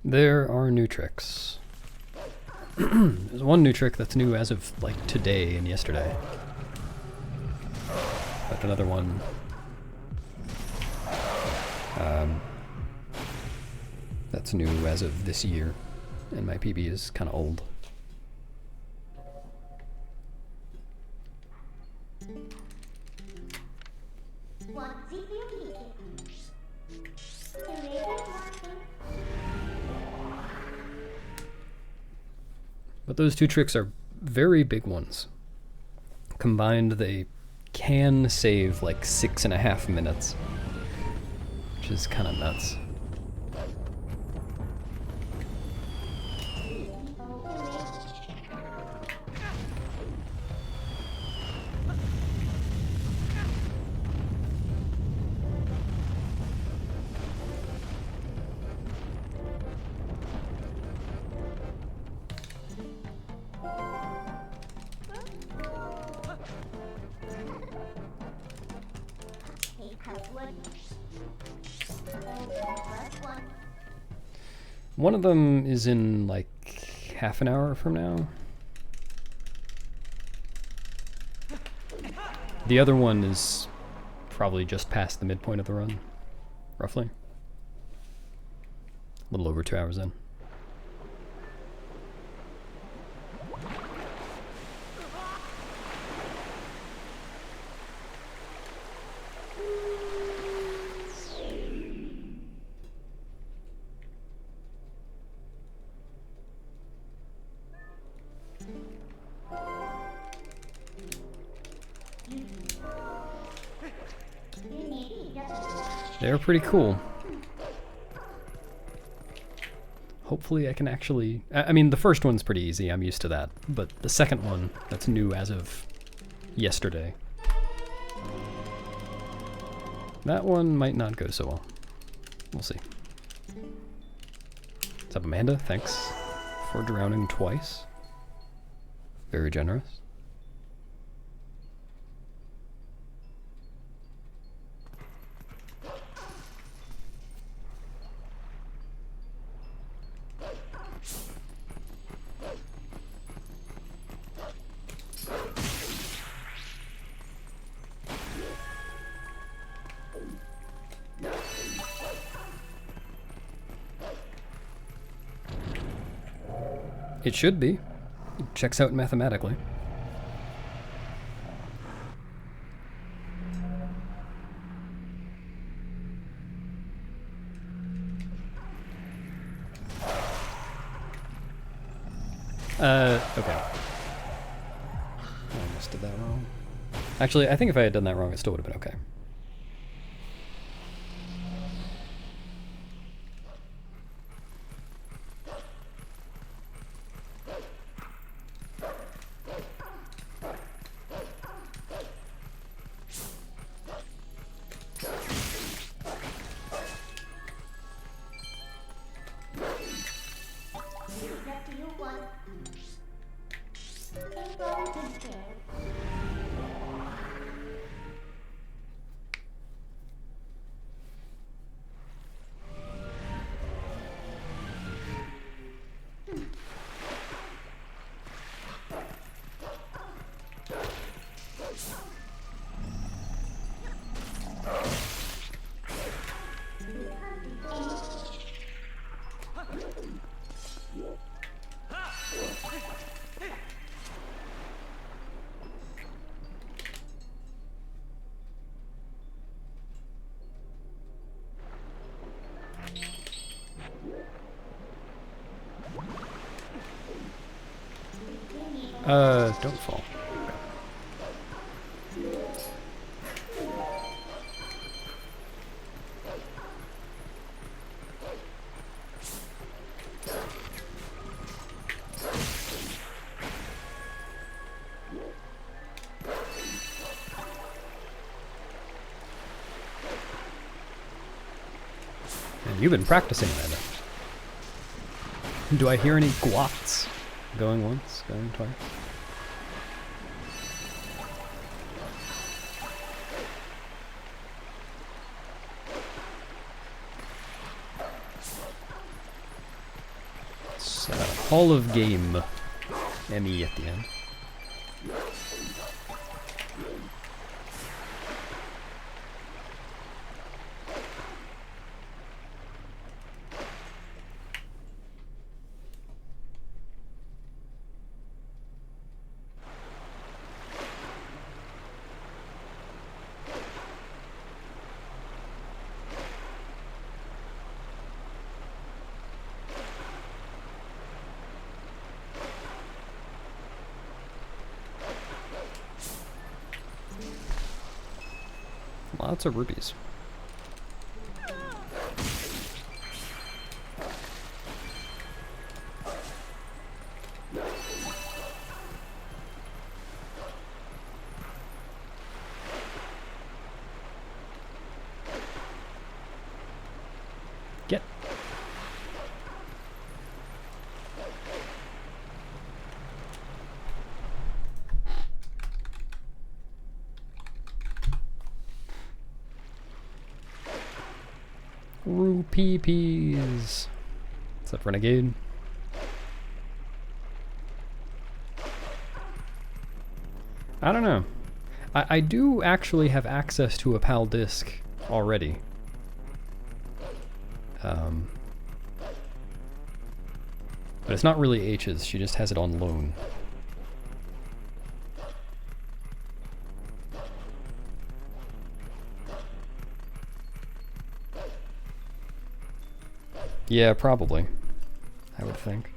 There are new tricks. There's one new trick that's new as of like today and yesterday. But another one that's new as of this year, and my PB is kind of old. Want CPU working. But those two tricks are very big ones. Combined, they can save like 6.5 minutes, which is kind of nuts. One of them is in like half an hour from now. The other one is probably just past the midpoint of the run, roughly. A little over 2 hours in. They're pretty cool. Hopefully I can actually... I mean, the first one's pretty easy, I'm used to that. But the second one, that's new as of yesterday. That one might not go so well. We'll see. What's up, Amanda? Thanks for drowning twice. Very generous. It should be. It checks out mathematically. Okay. I almost did that wrong. Actually, I think if I had done that wrong, it still would have been okay. Don't fall. And you've been practicing that. Do I hear any guats? Going once, going twice. It's Hall of Game. ME at the end. Lots of rupees. Get. Rupees. What's that Renegade? I don't know. I do actually have access to a PAL disk already. But it's not really H's, she just has it on loan. Yeah, probably. I would think.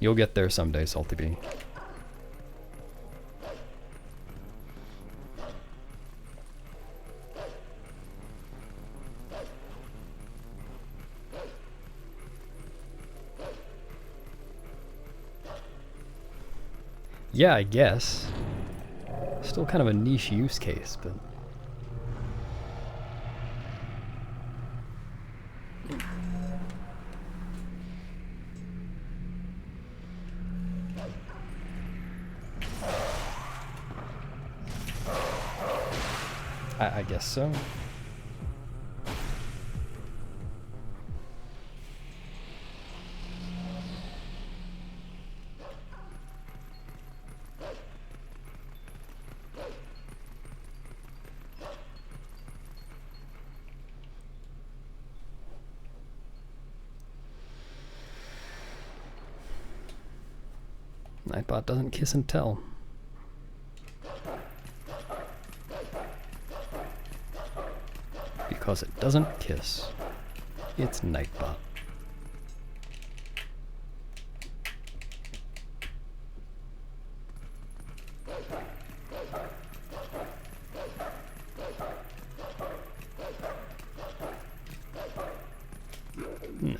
You'll get there someday, Salty Bee. Yeah, I guess. Still kind of a niche use case, but... I guess so. Nightbot doesn't kiss and tell. Because it doesn't kiss. It's Nightbot. No.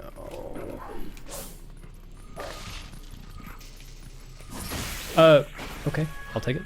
Okay, I'll take it.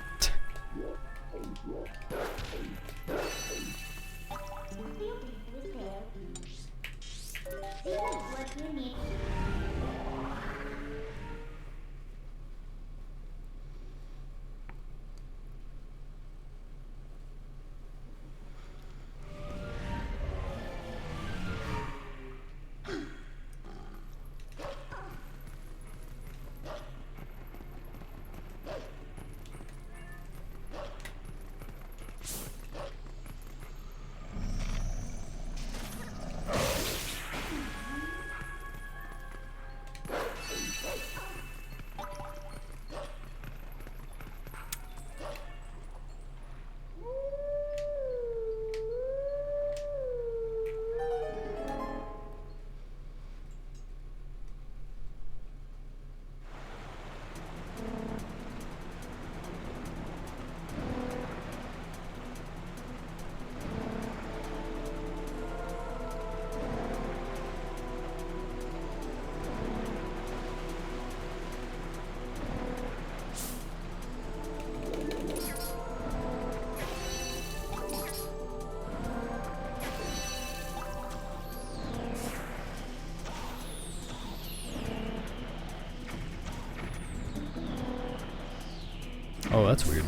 Oh, that's weird.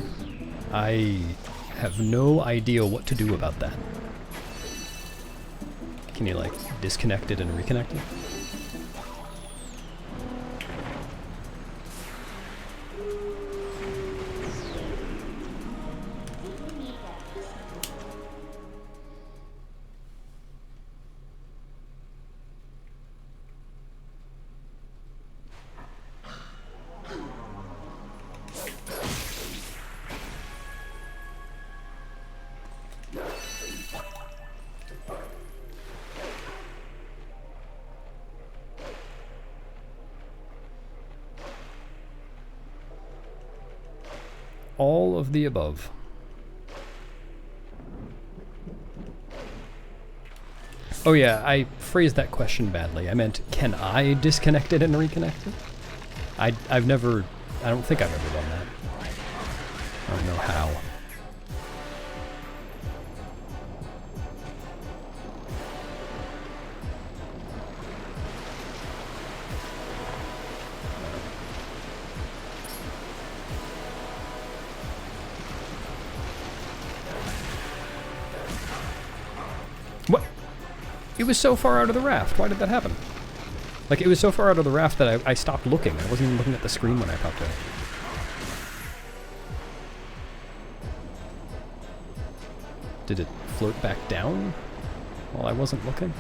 I have no idea what to do about that. Can you, like, disconnect it and reconnect it? All of the above. Oh yeah, I phrased that question badly. I meant, can I disconnect it and reconnect it? I don't think I've ever done that. I don't know how. What? It was so far out of the raft. Why did that happen? Like, it was so far out of the raft that I stopped looking. I wasn't even looking at the screen when I popped out. Did it float back down while I wasn't looking?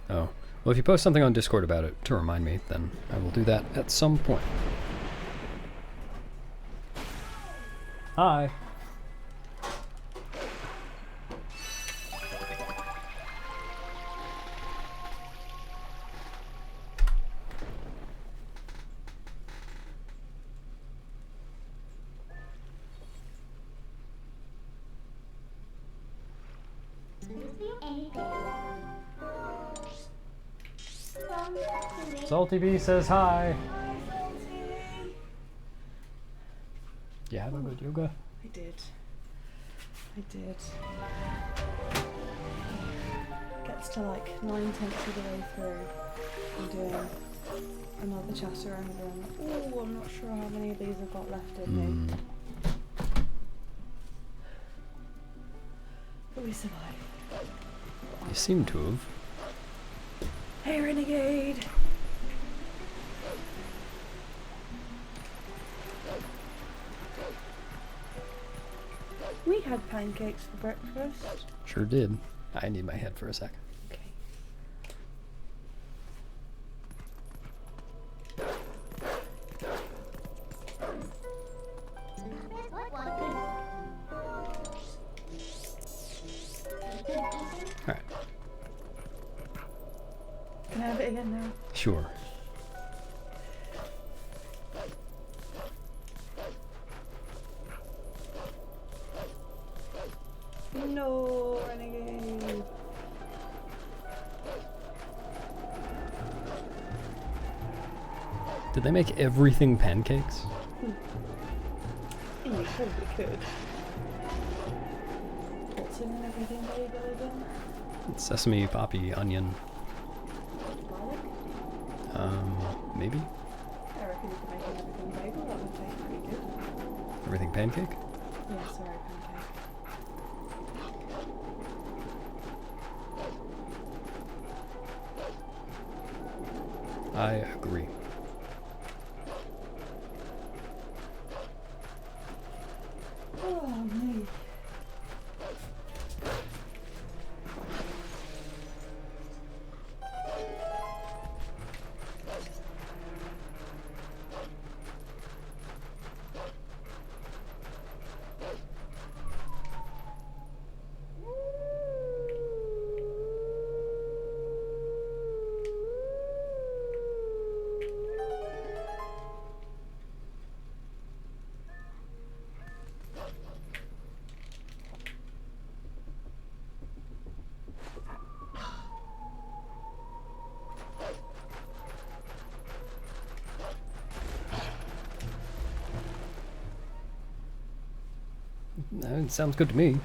Oh. Well, if you post something on Discord about it to remind me, then I will do that at some point. Hi. Salty B says hi. You have a good yoga? I did. Gets to like 9/10 of the way through. I'm doing another chatter and I'm I'm not sure how many of these I've got left in me. But we survived. You seem to have. Hey, Renegade! We had pancakes for breakfast. Sure did. I need my head for a sec. Okay. Alright. Can I have it again now? Sure. No, Renegade! Did they make everything pancakes? You probably could. What's in everything bagel again? Sesame, poppy, onion. Garlic? Maybe? I reckon you could make an everything bagel, that would taste pretty good. Everything pancake? Yeah, sorry, pancake. I agree. Oh, me. It sounds good to me.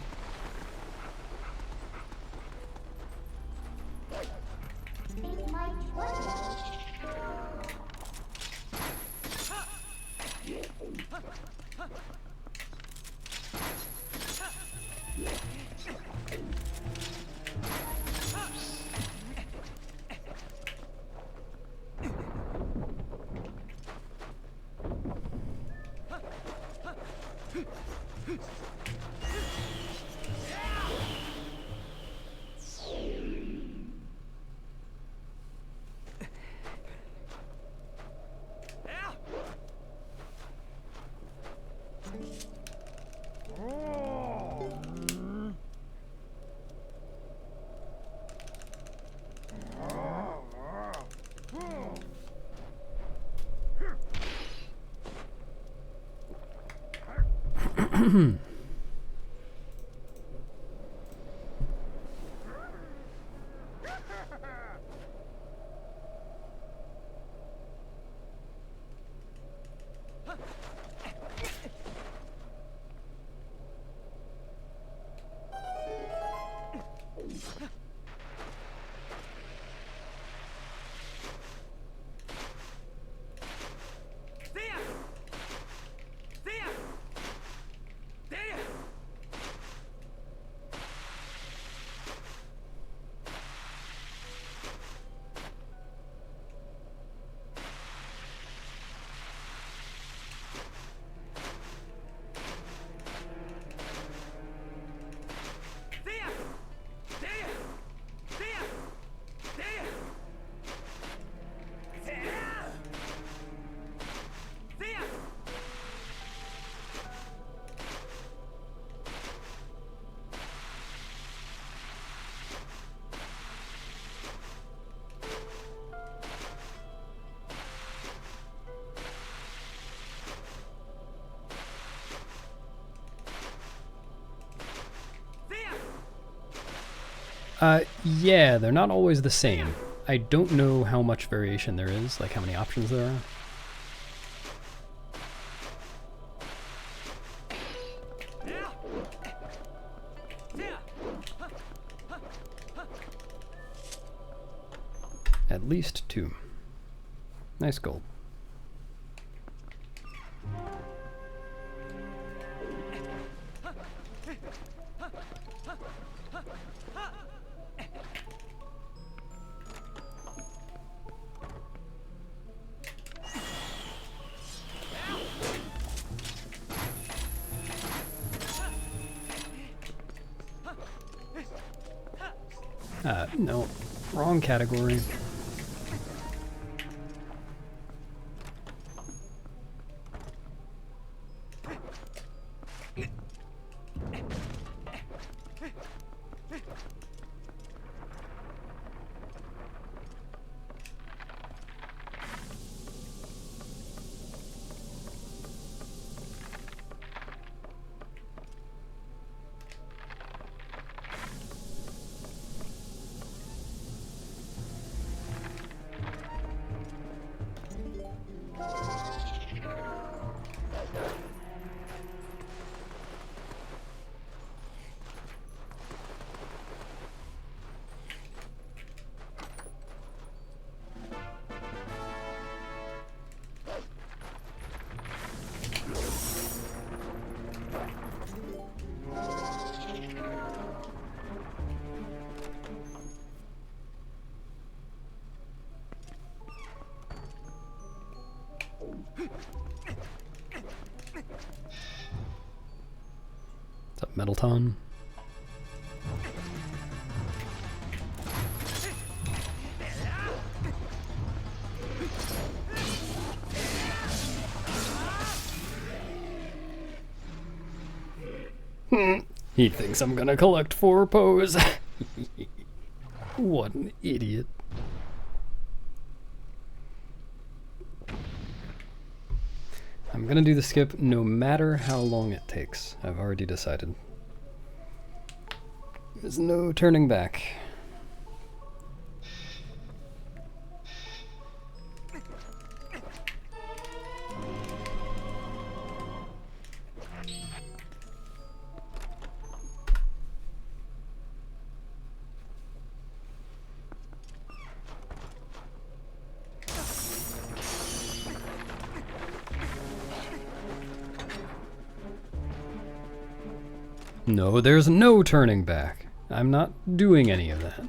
Yeah, they're not always the same. I don't know how much variation there is, like how many options there are. At least 2. Nice gold. No, wrong category. What's up, Metalton? He thinks I'm gonna collect 4 Poes. What an idiot. I'm gonna do the skip no matter how long it takes. I've already decided. There's no turning back. No, there's no turning back. I'm not doing any of that.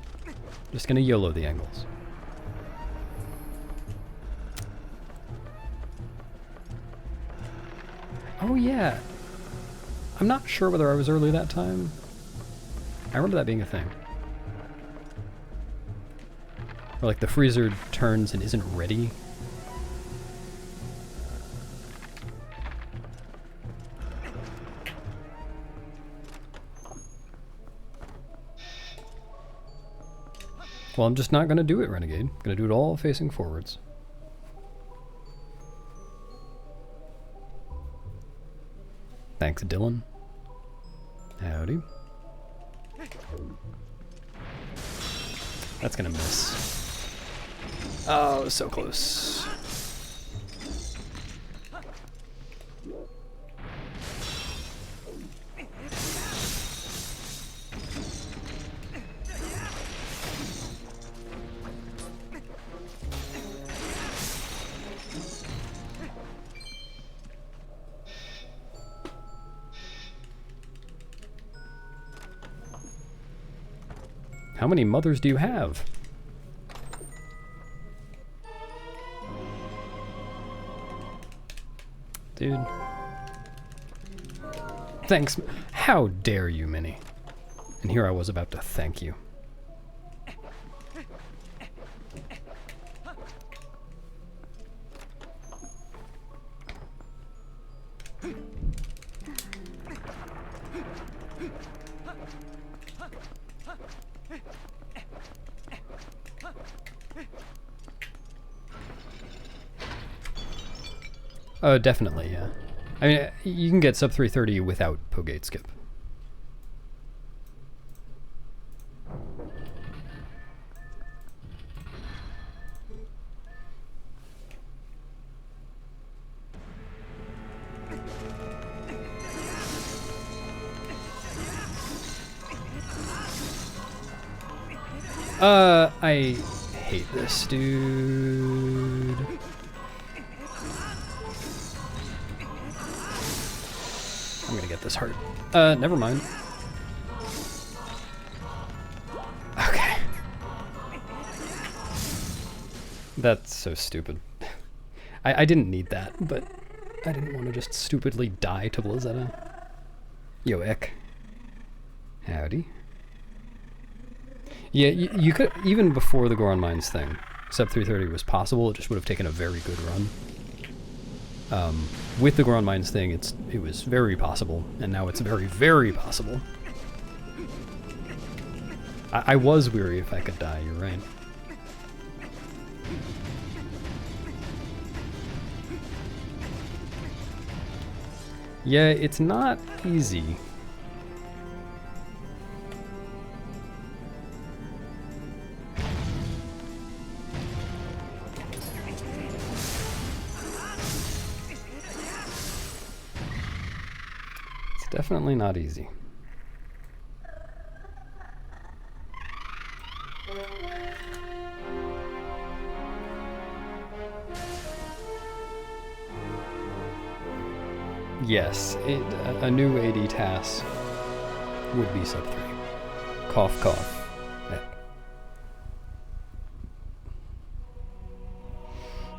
Just gonna YOLO the angles. Oh yeah. I'm not sure whether I was early that time. I remember that being a thing. Or like the freezer turns and isn't ready. Well, I'm just not going to do it, Renegade. I'm going to do it all facing forwards. Thanks, Dylan. Howdy. That's going to miss. Oh, so close. How many mothers do you have? Dude. Thanks. How dare you, Minnie? And here I was about to thank you. Oh, definitely, yeah. I mean, you can get sub 330 without Pogate skip. I hate this dude. I'm gonna get this heart. Never mind. Okay. That's so stupid. I didn't need that, but I didn't want to just stupidly die to Blizzetta. Yo, Ek. Howdy. Yeah, you could, even before the Goron Mines thing, Sub 330 was possible, it just would have taken a very good run. With the Goron Mines thing, it was very possible, and now it's very, very possible. I was weary if I could die, you're right. Yeah, it's not easy. It's definitely not easy. Yes, a new AD task would be sub 3. Cough, cough. Yeah.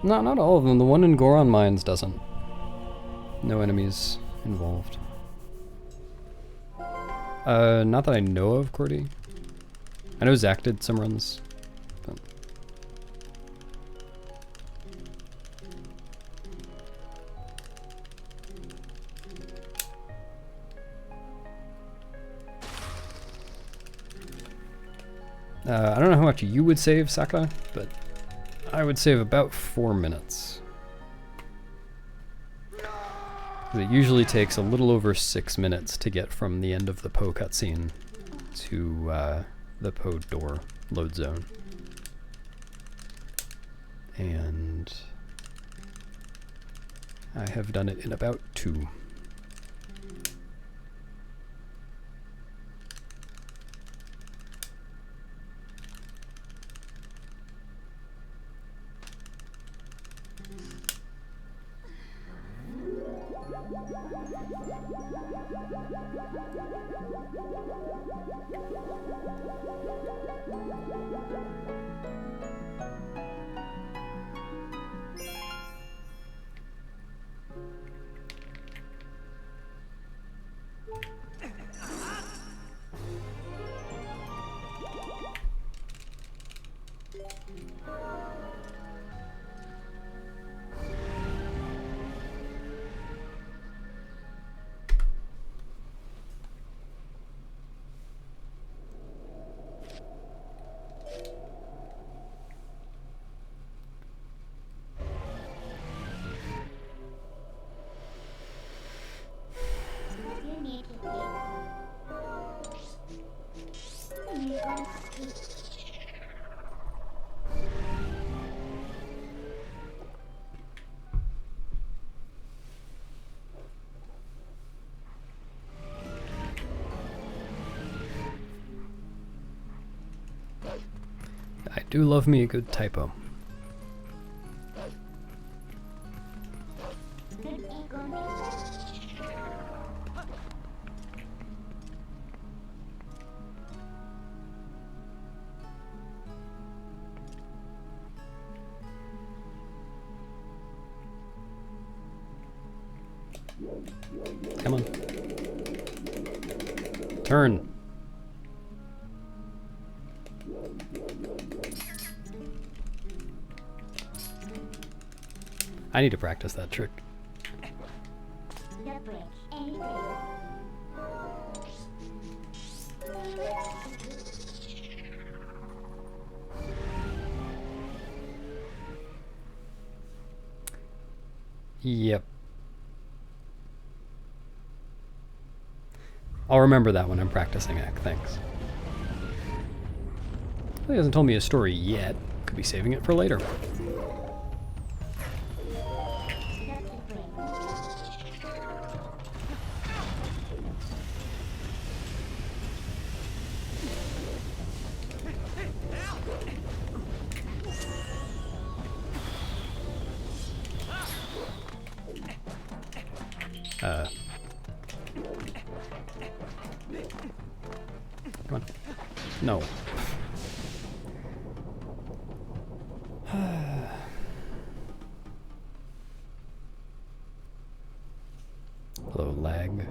Not all of them. The one in Goron Mines doesn't. No enemies involved. Not that I know of, Cordy. I know Zach did some runs. But I don't know how much you would save, Saka, but I would save about 4 minutes. It usually takes a little over 6 minutes to get from the end of the Poe cutscene to the Poe door load zone. And I have done it in about 2. I do love me a good typo. Come on. Turn. I need to practice that trick. The bridge. Any day. Yep. I'll remember that when I'm practicing it. Thanks. He hasn't told me a story yet. Could be saving it for later. Come on. No. Hello, lag.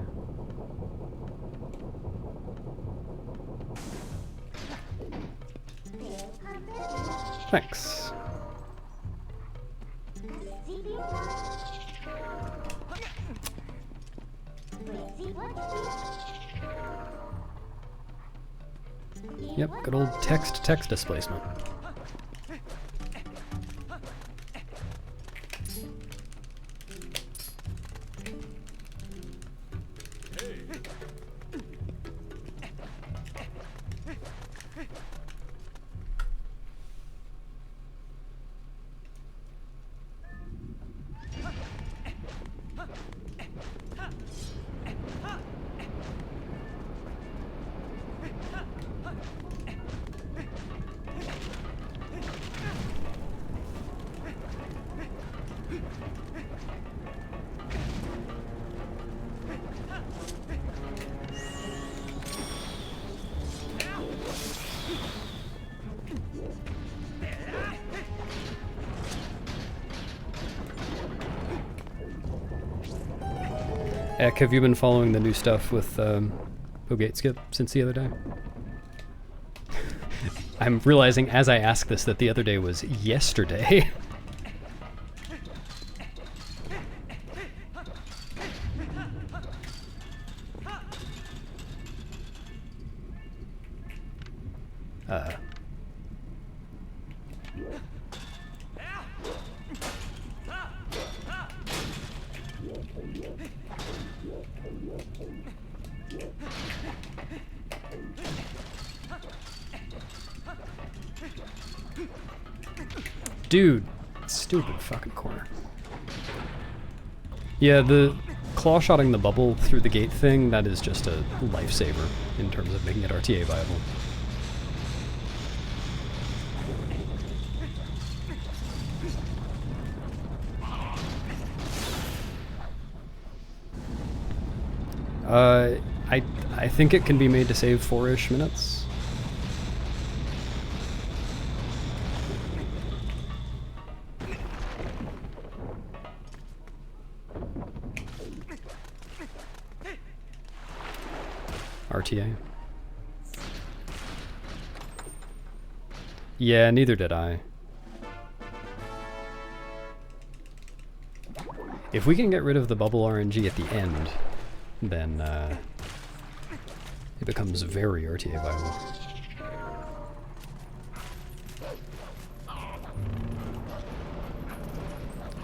Thanks. Yep, good old text-to-text displacement. Eck, have you been following the new stuff with Pogate Skip since the other day? I'm realizing as I ask this that the other day was yesterday. Dude, stupid fucking corner. Yeah, the claw-shotting the bubble through the gate thing, that is just a lifesaver in terms of making it RTA viable. I think it can be made to save 4-ish minutes. RTA. Yeah, neither did I. If we can get rid of the bubble RNG at the end, then it becomes very RTA viable.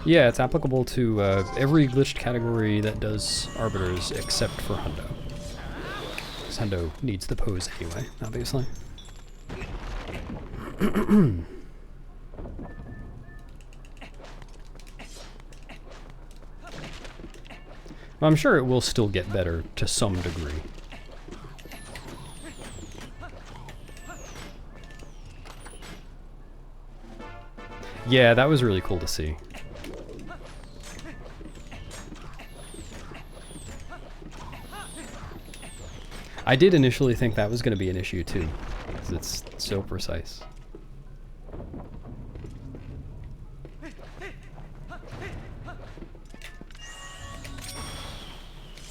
Yeah, it's applicable to every glitched category that does arbiters except for Hundo. Because Hundo needs the pose anyway, obviously. Well, I'm sure it will still get better to some degree. Yeah, that was really cool to see. I did initially think that was going to be an issue too, because it's so precise.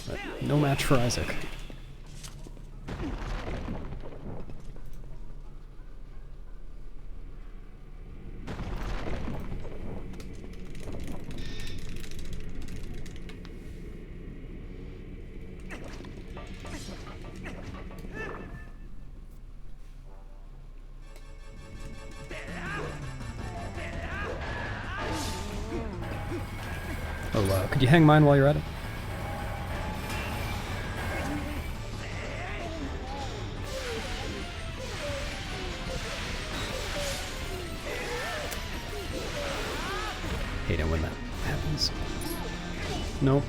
But no match for Isaac. Oh, could you hang mine while you're at it? Hate it when that happens. Nope.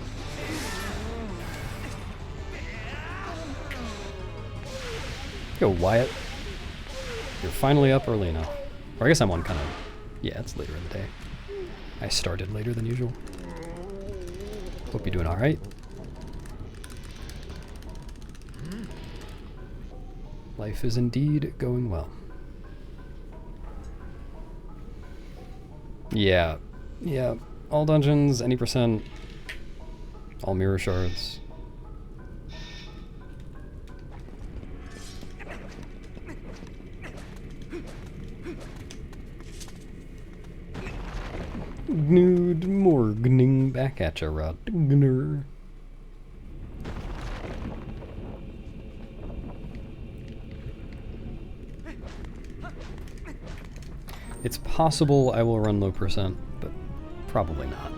Go, Wyatt. You're finally up early now. Or I guess I'm on kind of... Yeah, it's later in the day. I started later than usual. Hope you're doing alright. Life is indeed going well. Yeah. Yeah. All dungeons, any percent. All mirror shards. Good morning, back at ya, Rodgner. It's possible I will run low percent, but probably not.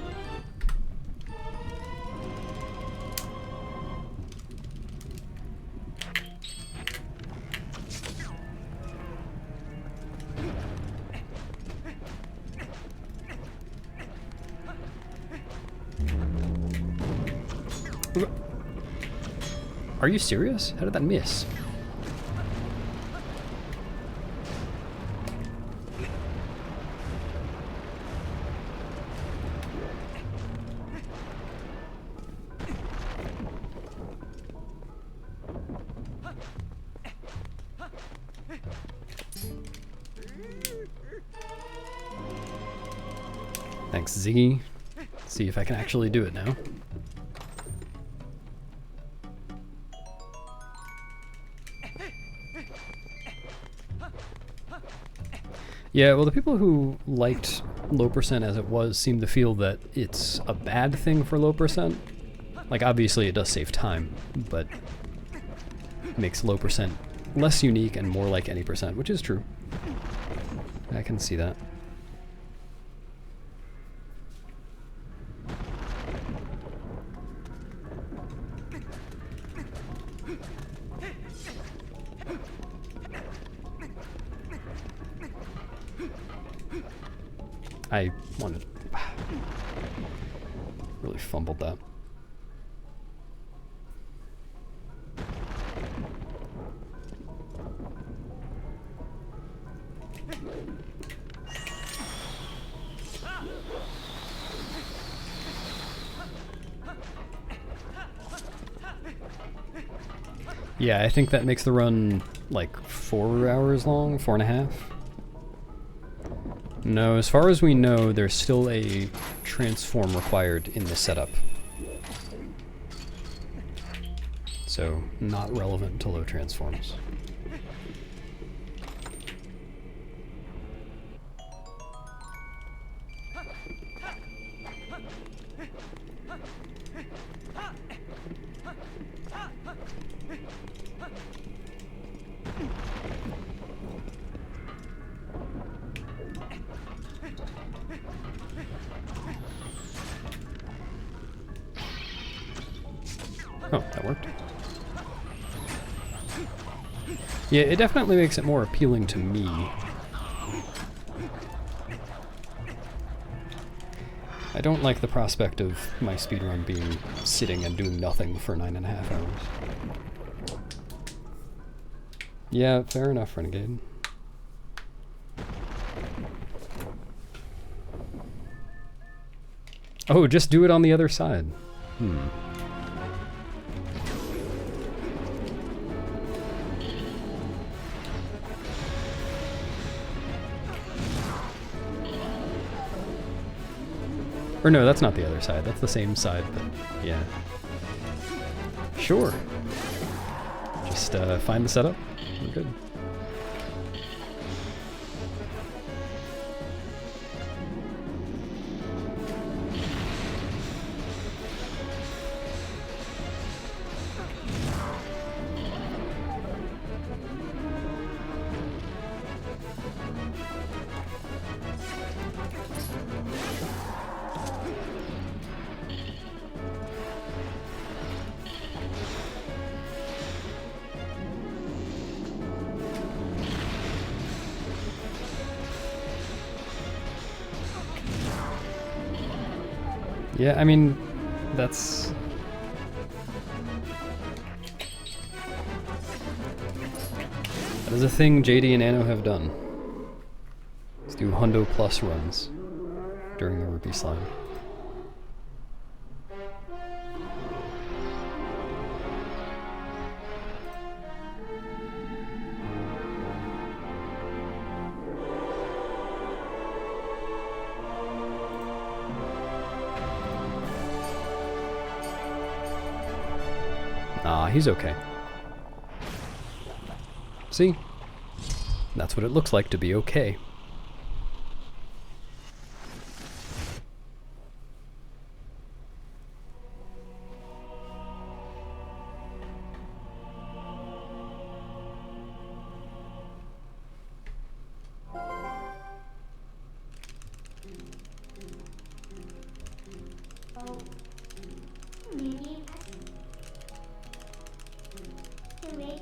Are you serious? How did that miss? Thanks, Ziggy. See if I can actually do it now. Yeah, well, the people who liked low percent as it was seem to feel that it's a bad thing for low percent. Like, obviously it does save time, but makes low percent less unique and more like any percent, which is true. I can see that. I wanted... really fumbled that. Yeah, I think that makes the run like 4 hours long, 4.5. No, as far as we know, there's still a transform required in the setup. So, not relevant to low transforms. Oh, that worked. Yeah, it definitely makes it more appealing to me. I don't like the prospect of my speedrun being sitting and doing nothing for 9.5 hours. Yeah, fair enough, Renegade. Oh, just do it on the other side. Or no, that's not the other side. That's the same side, but yeah. Sure. Just find the setup. We're good. Yeah, I mean, that's... that is a thing JD and Anno have done. Let's do Hundo Plus runs during the Rupee Slime. Ah, he's okay. See? That's what it looks like to be okay. Oh, maybe too late.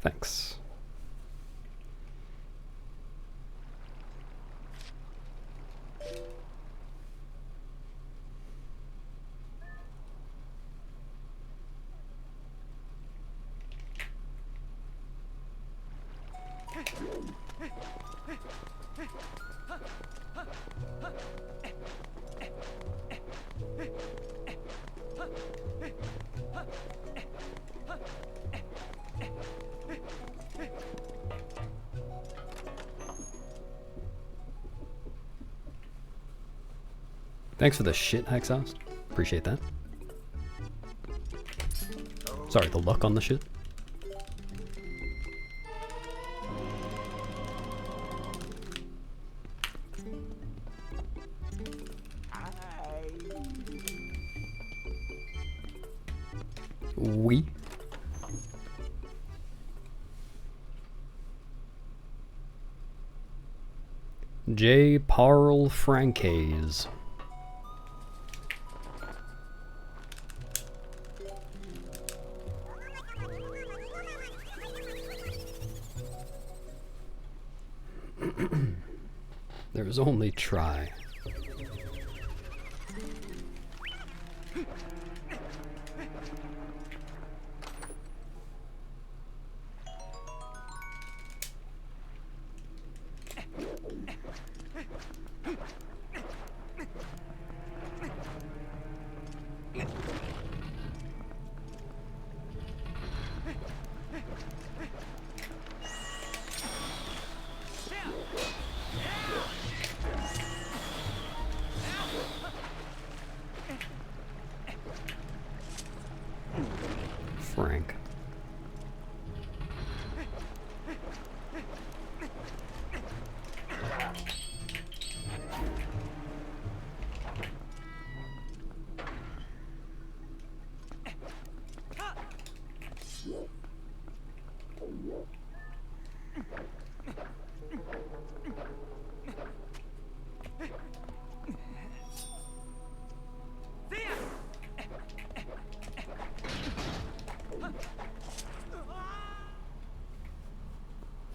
Thanks. Thanks for the shit, Hexhaust. Appreciate that. Sorry, the luck on the shit. Oui. J. Parl Francaise. There was only try. Frank.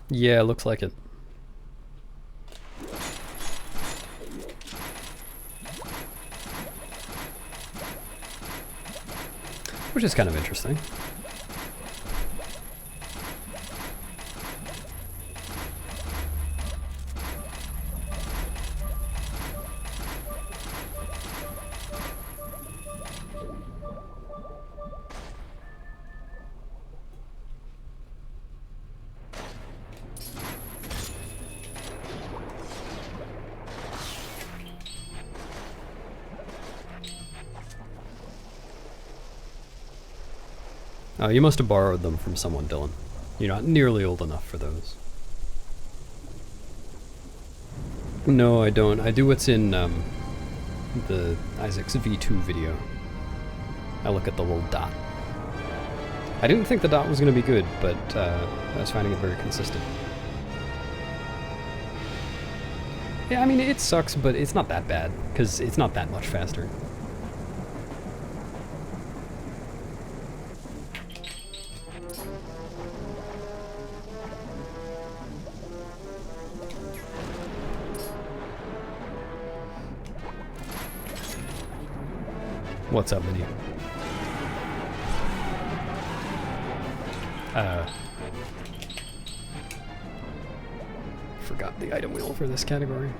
Yeah, looks like it. Which is kind of interesting. Oh, you must have borrowed them from someone, Dylan. You're not nearly old enough for those. No, I don't. I do what's in the Isaac's V2 video. I look at the little dot. I didn't think the dot was going to be good, but I was finding it very consistent. Yeah, I mean, it sucks, but it's not that bad, because it's not that much faster. What's up, Minnie? Forgot the item wheel for this category.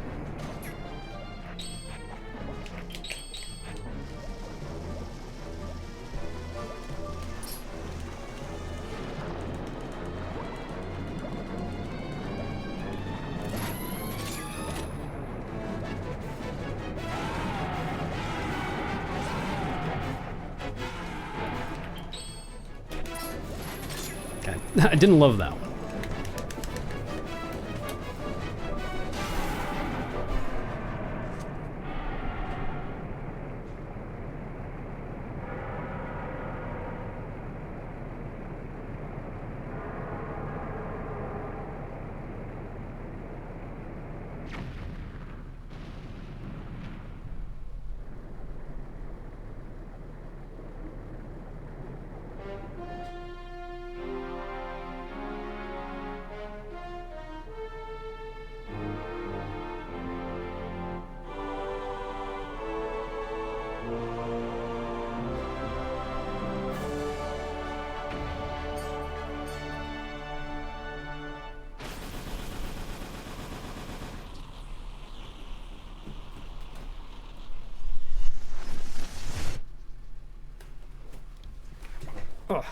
Okay, I didn't love that one. Oh.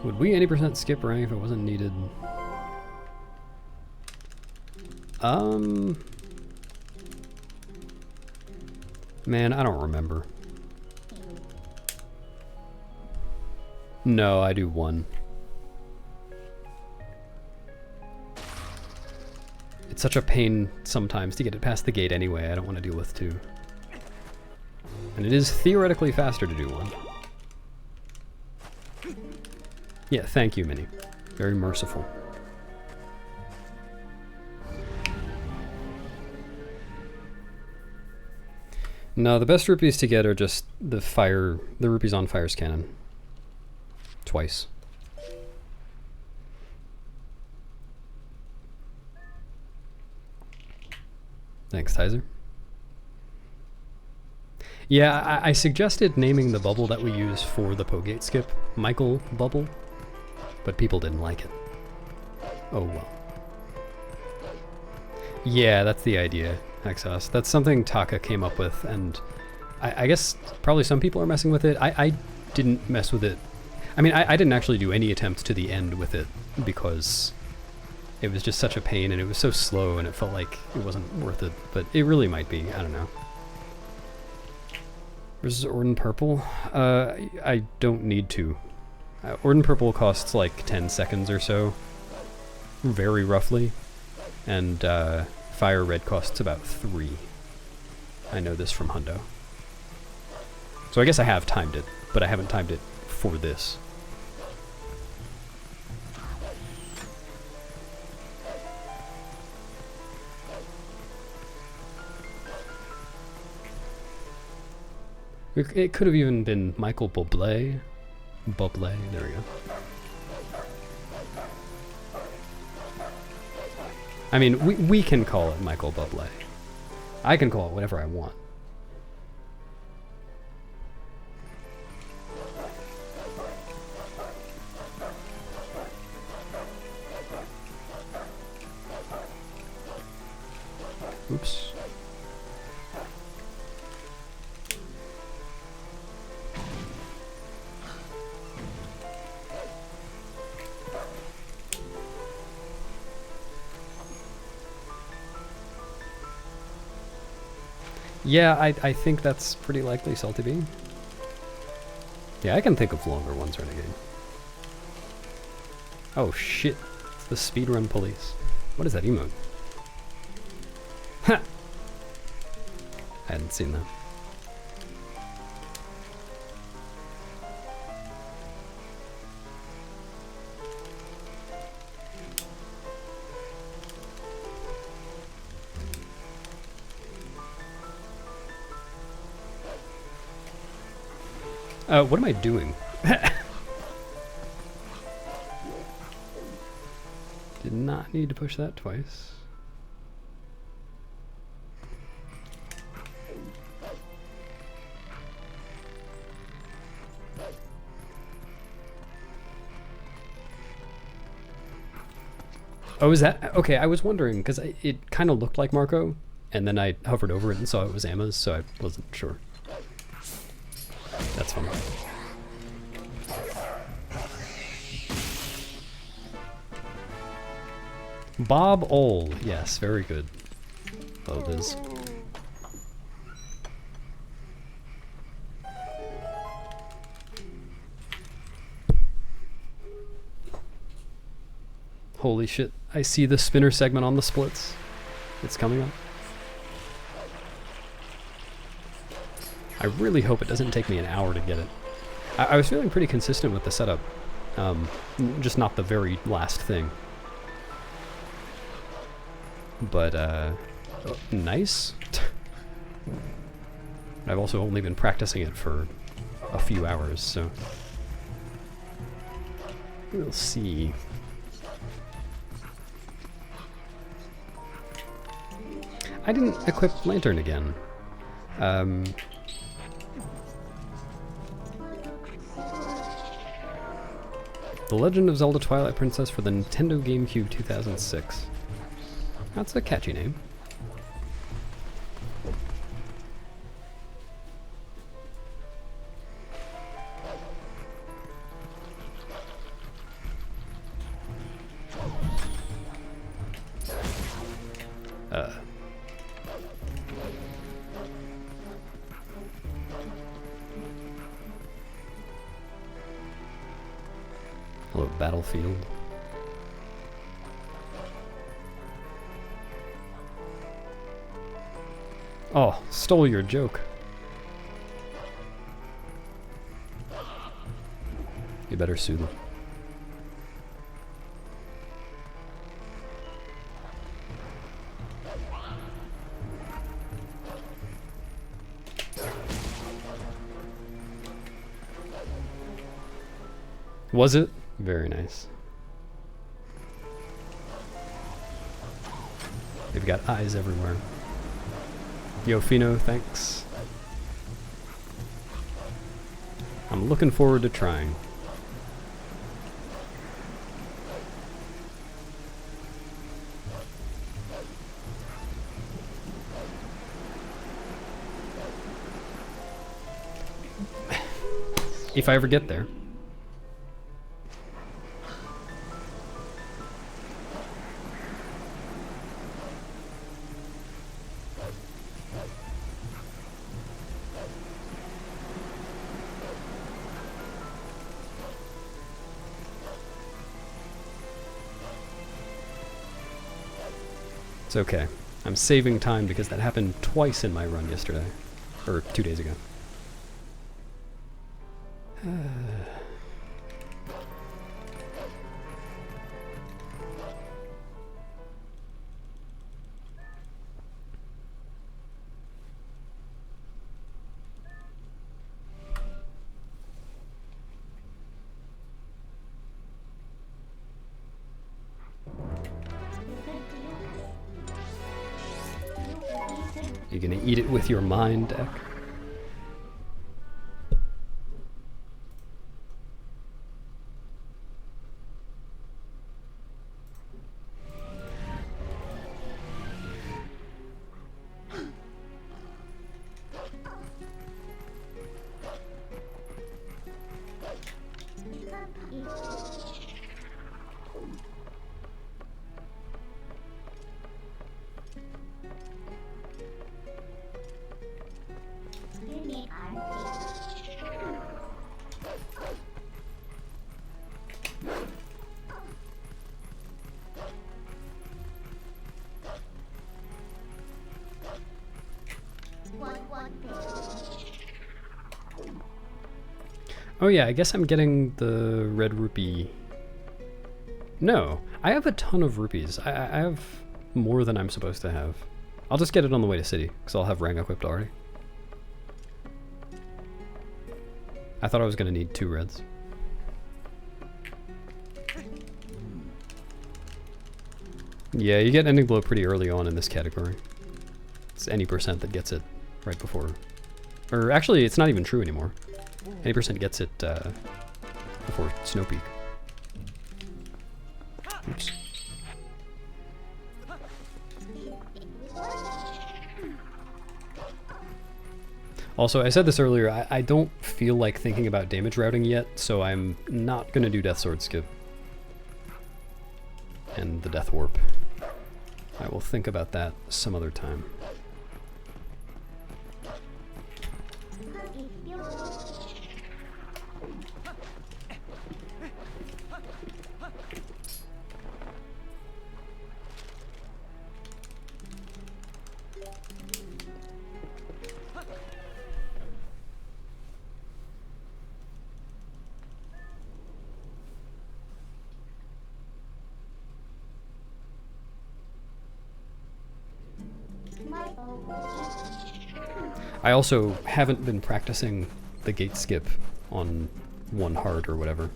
Would we 80% skip rank if it wasn't needed? Man, I don't remember. No, I do 1. It's such a pain sometimes to get it past the gate anyway. I don't want to deal with 2. And it is theoretically faster to do 1. Yeah, thank you, Minnie. Very merciful. No, the best rupees to get are just the rupees on Fire's cannon. Twice. Thanks, Tizer. Yeah, I suggested naming the bubble that we use for the Pogate skip Michael Bubble, but people didn't like it. Oh well. Yeah, that's the idea, Exos. That's something Taka came up with, and I guess probably some people are messing with it. I didn't mess with it. I mean, I didn't actually do any attempts to the end with it because it was just such a pain and it was so slow and it felt like it wasn't worth it, but it really might be. I don't know. Versus Orden Purple? I don't need to. Orden Purple costs like 10 seconds or so, very roughly, and Fire Red costs about 3. I know this from Hundo. So I guess I have timed it, but I haven't timed it for this. It could have even been Michael Bublé. Bublé, there we go. I mean, we can call it Michael Bublé. I can call it whatever I want. Oops. Yeah, I think that's pretty likely Salty Bean. Yeah, I can think of longer ones, Renegade. Oh shit, it's the speedrun police. What is that emote? Ha! I hadn't seen that. What am I doing? Did not need to push that twice. Oh, is that okay? I was wondering because it kind of looked like Marco, and then I hovered over it and saw it was Emma's, so I wasn't sure. That's funny. Bob Ole, yes, very good. Oh, it is. Holy shit, I see the spinner segment on the splits. It's coming up. I really hope it doesn't take me an hour to get it. I was feeling pretty consistent with the setup. Just not the very last thing. But, nice. I've also only been practicing it for a few hours, so... We'll see. I didn't equip Lantern again. The Legend of Zelda Twilight Princess for the Nintendo GameCube 2006. That's a catchy name. Hello, Battlefield. Oh, stole your joke. You better sue them. Was it? Very nice. They've got eyes everywhere. Yo, Fino, thanks. I'm looking forward to trying. If I ever get there. It's okay. I'm saving time because that happened twice in my run yesterday. Or 2 days ago. You gonna eat it with your mind, Deck? Oh yeah, I guess I'm getting the red rupee. No, I have a ton of rupees. I have more than I'm supposed to have. I'll just get it on the way to city, because I'll have Rang equipped already. I thought I was going to need 2 reds. Yeah, you get ending blow pretty early on in this category. It's any percent that gets it right before. Or actually, it's not even true anymore. Any percent gets it before Snow Peak. Oops. Also, I said this earlier, I don't feel like thinking about damage routing yet, so I'm not gonna do Death Sword skip. And the Death Warp. I will think about that some other time. I also haven't been practicing the gate skip on one hard or whatever.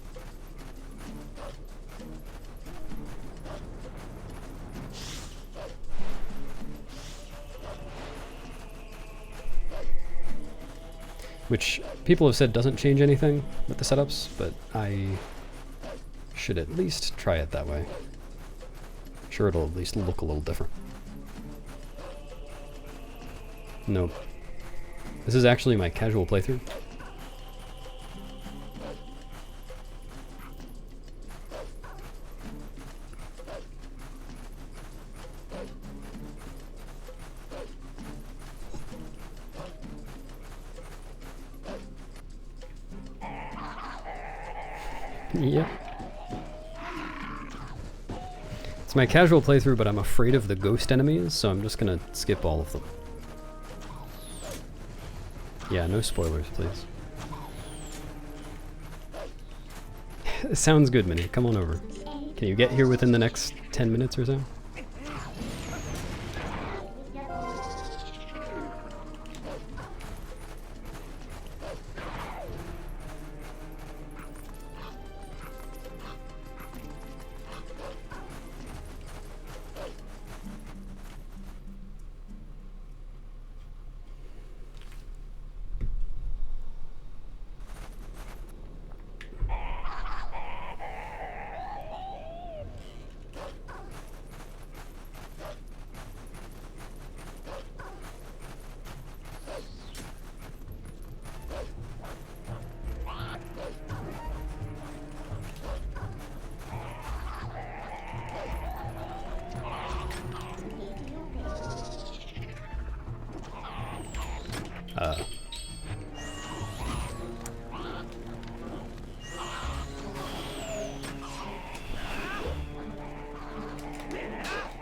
Which people have said doesn't change anything with the setups, but I should at least try it that way. Sure, it'll at least look a little different. Nope. This is actually my casual playthrough. Yep. It's my casual playthrough, but I'm afraid of the ghost enemies, so I'm just gonna skip all of them. Yeah, no spoilers, please. Sounds good, Minnie. Come on over. Can you get here within the next 10 minutes or so?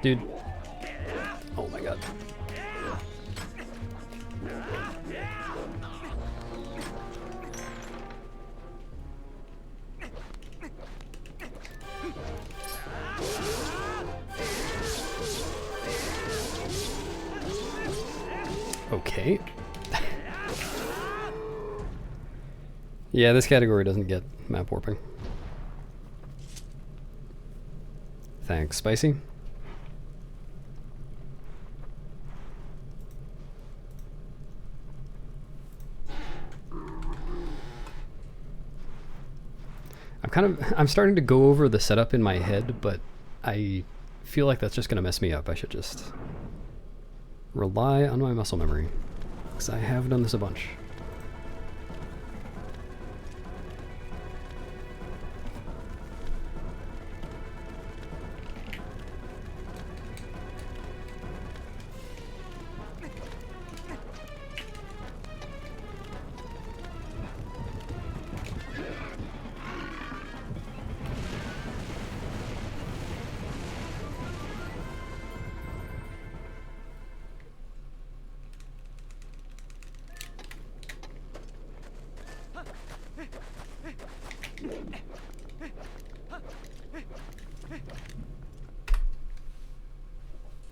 Dude. Oh my god. Okay. Yeah, this category doesn't get map warping. Thanks, Spicy. I'm starting to go over the setup in my head, but I feel like that's just gonna mess me up. I should just rely on my muscle memory, because I have done this a bunch.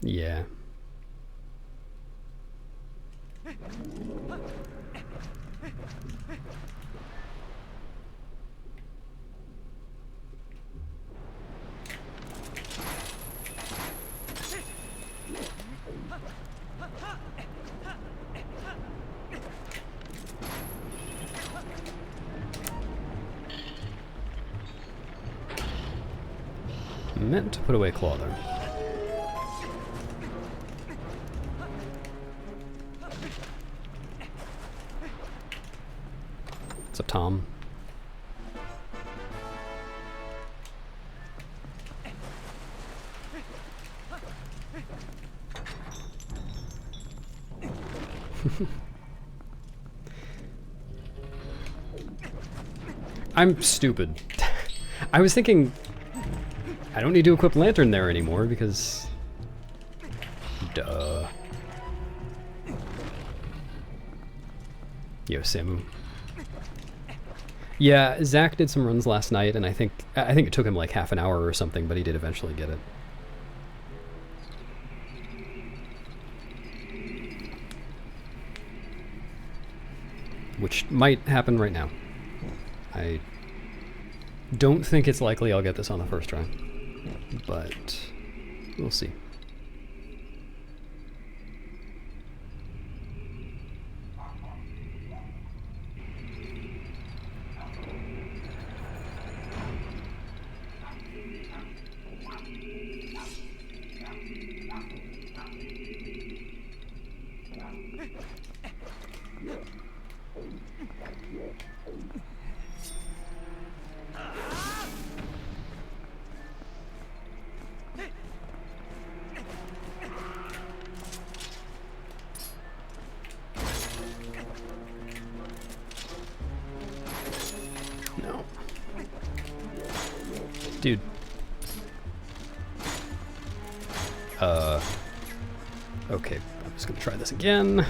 Yeah. Meant to put away Claw there. What's up, Tom? I'm stupid. I was thinking I don't need to equip Lantern there anymore because... Duh. Yo, Samu. Yeah, Zach did some runs last night, and I think it took him like half an hour or something, but he did eventually get it. Which might happen right now. I don't think it's likely I'll get this on the first try, but we'll see. Dude. Okay, I'm just gonna try this again.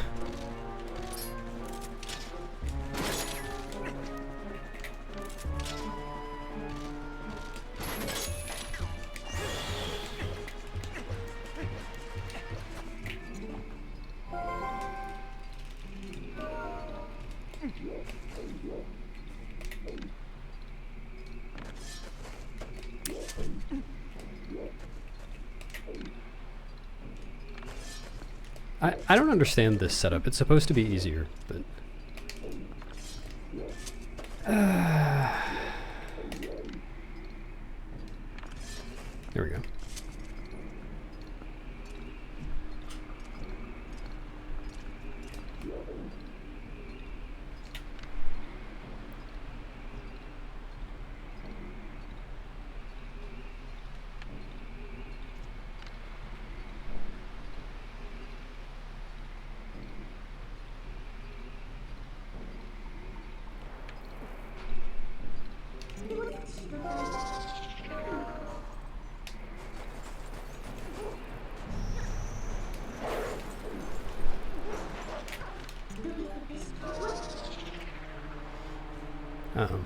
I don't understand this setup. It's supposed to be easier, but... There we go. Uh-oh.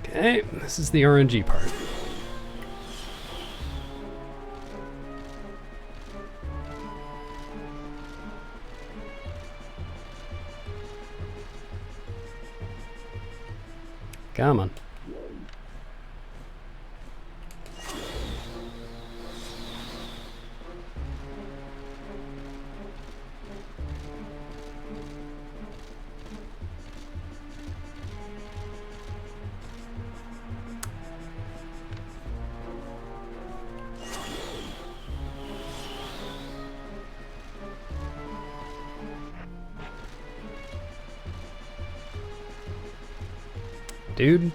Okay, this is the RNG part. Come on. Dude.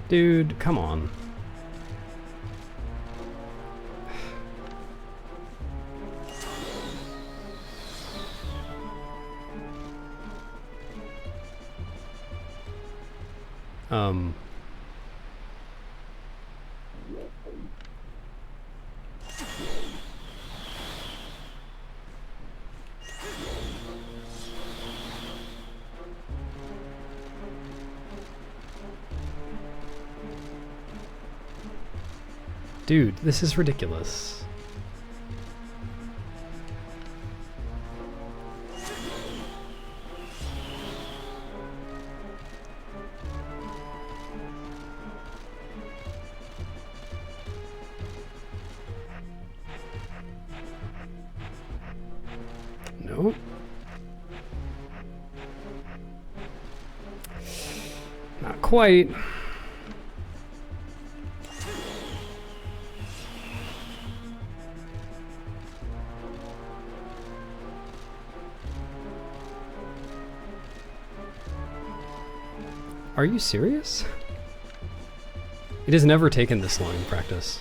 Dude, come on. Dude, this is ridiculous. quite. Are you serious? It has never taken this long in practice.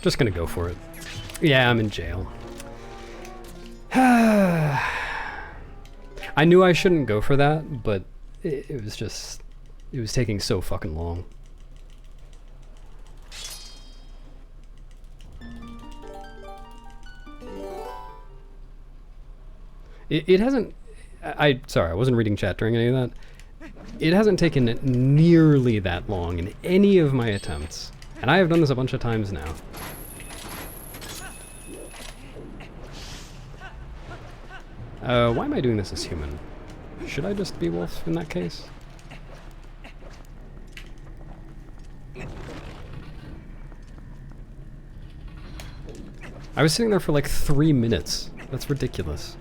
Just gonna go for it. Yeah, I'm in jail. I knew I shouldn't go for that, but it was just... It was taking so fucking long. It hasn't... Sorry, I wasn't reading chat during any of that. It hasn't taken nearly that long in any of my attempts. And I have done this a bunch of times now. Why am I doing this as human? Should I just be wolf in that case? I was sitting there for like 3 minutes. That's ridiculous.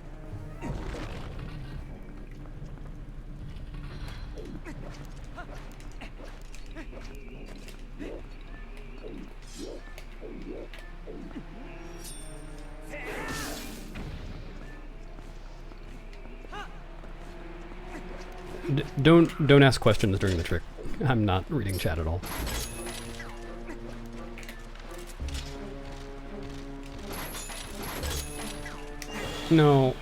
Don't ask questions during the trick. I'm not reading chat at all. No.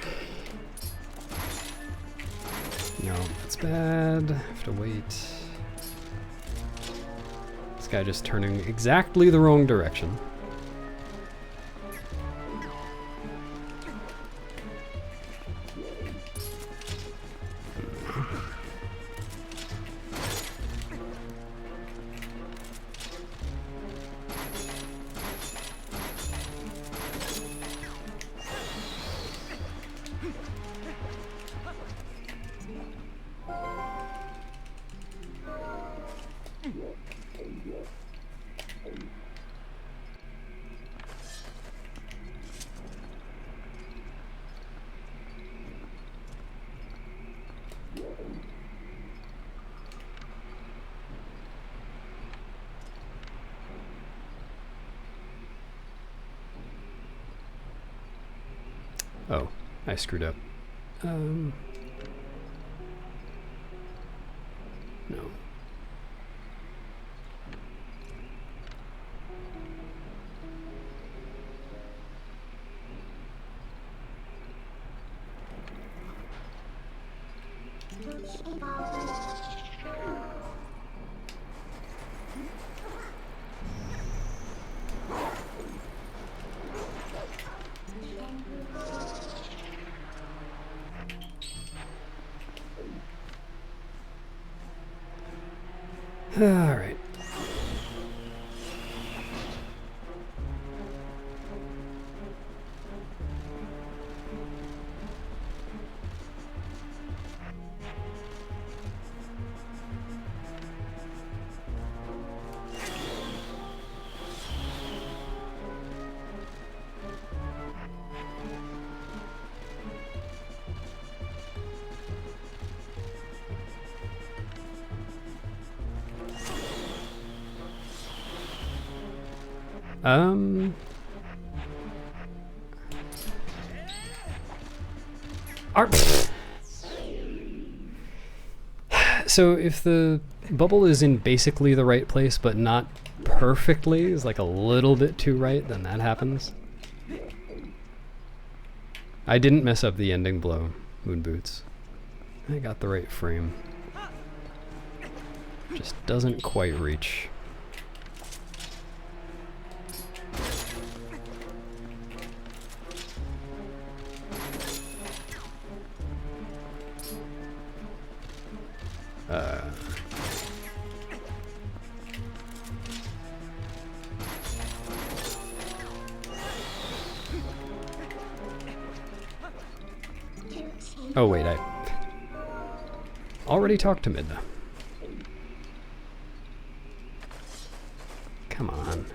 No, that's bad. I have to wait. This guy just turning exactly the wrong direction. Oh, I screwed up. No. All right. So if the bubble is in basically the right place, but not perfectly, is like a little bit too right, then that happens. I didn't mess up the ending blow, Moon Boots. I got the right frame. Just doesn't quite reach. Oh wait, I already talked to Midna. Come on.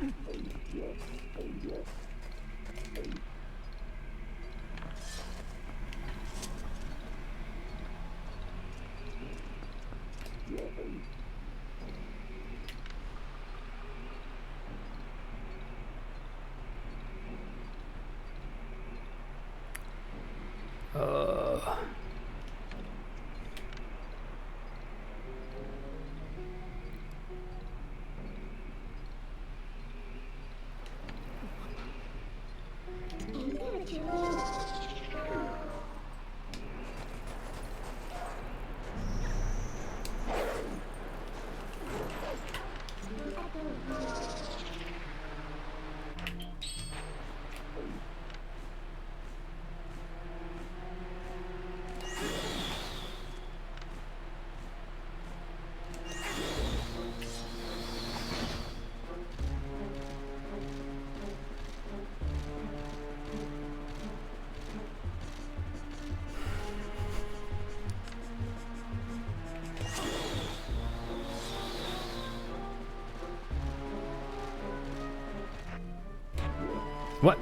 What?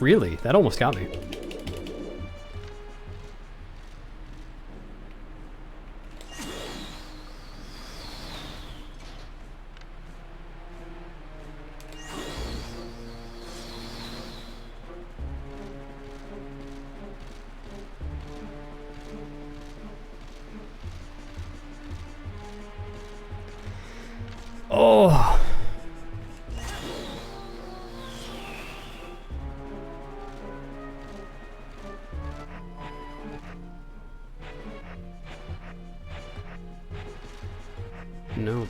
Really? That almost got me. Oh! No.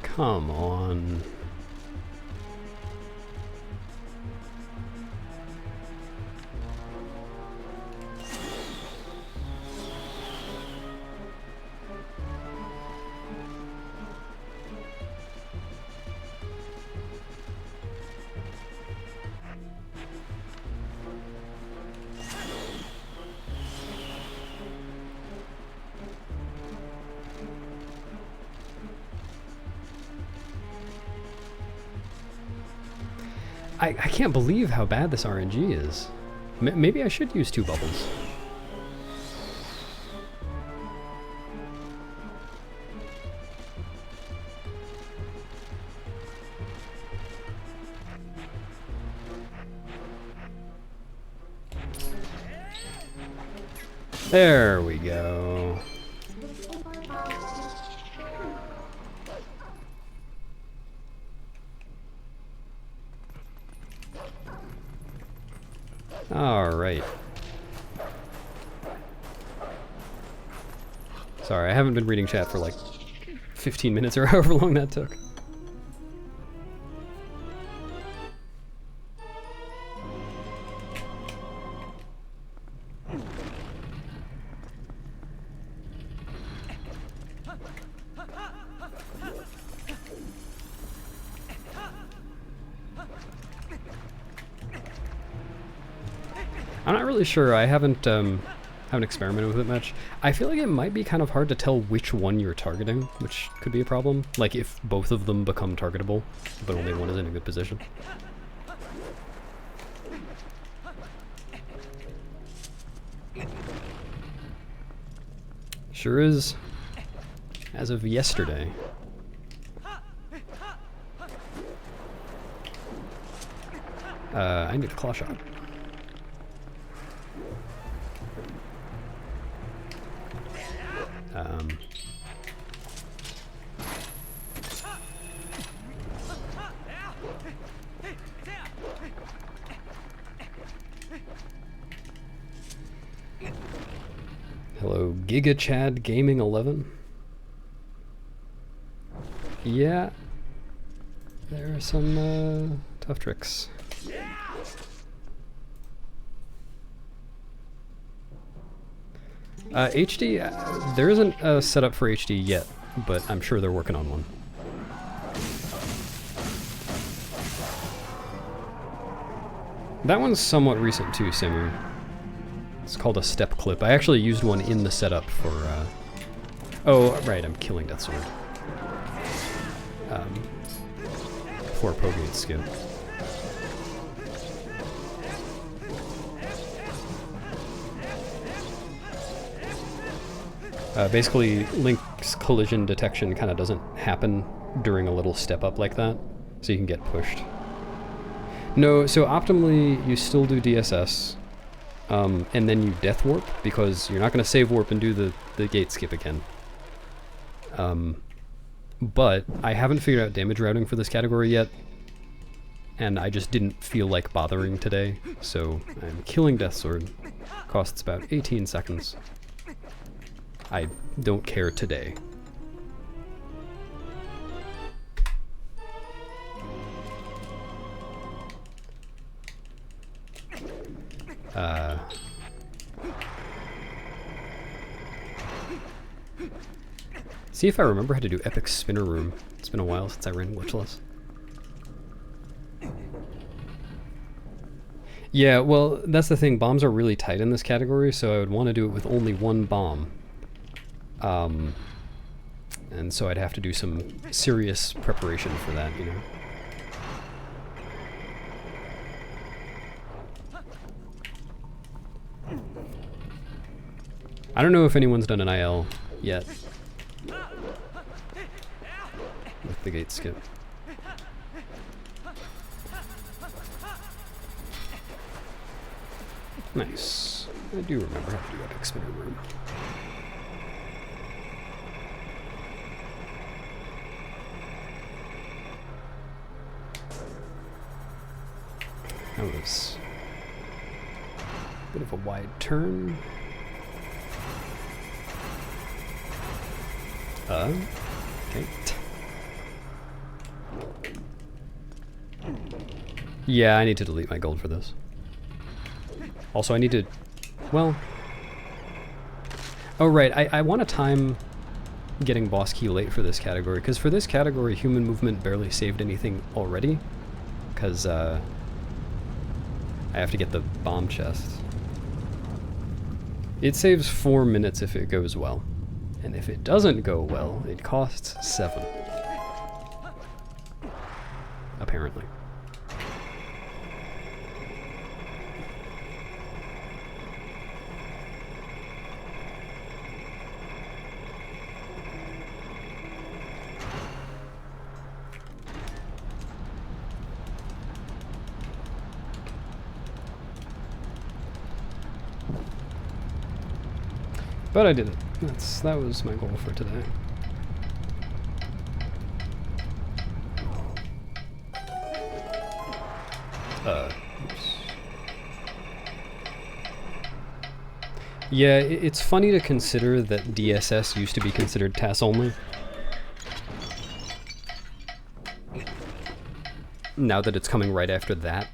Come on. I can't believe how bad this RNG is. Maybe I should use 2 bubbles. There we go. All right. Sorry, I haven't been reading chat for like 15 minutes or however long that took. I'm not really sure. I haven't experimented with it much. I feel like it might be kind of hard to tell which one you're targeting, which could be a problem. Like if both of them become targetable, but only one is in a good position. Sure is. As of yesterday. I need a claw shot. Giga Chad Gaming 11. Yeah. There are some tough tricks. HD, there isn't a setup for HD yet, but I'm sure they're working on one. That one's somewhat recent too, Samu. It's called a step clip. I actually used one in the setup for, oh, right, I'm killing Death Sword. For Pogate skip. Basically, Link's collision detection kind of doesn't happen during a little step up like that, so you can get pushed. No, so optimally, you still do DSS, and then you death warp, because you're not going to save warp and do the gate skip again. But I haven't figured out damage routing for this category yet, and I just didn't feel like bothering today, so I'm killing Death Sword. Costs about 18 seconds. I don't care today. See if I remember how to do Epic Spinner Room. It's been a while since I ran Glitchless. Yeah, well, that's the thing. Bombs are really tight in this category, so I would want to do it with only one bomb. And so I'd have to do some serious preparation for that, you know. I don't know if anyone's done an IL yet with the gate skip. Nice. I do remember how to do Epic Spinner Room. That was a bit of a wide turn. Okay. Yeah, I need to delete my gold for this. Also, I need to... Well... Oh, right. I want to time getting boss key late for this category, because for this category, human movement barely saved anything already, because, I have to get the bomb chest. It saves 4 minutes if it goes well. And if it doesn't go well, it costs 7. Apparently. But I did it. That was my goal for today. Oops. Yeah, it's funny to consider that DSS used to be considered TAS only. Now that it's coming right after that.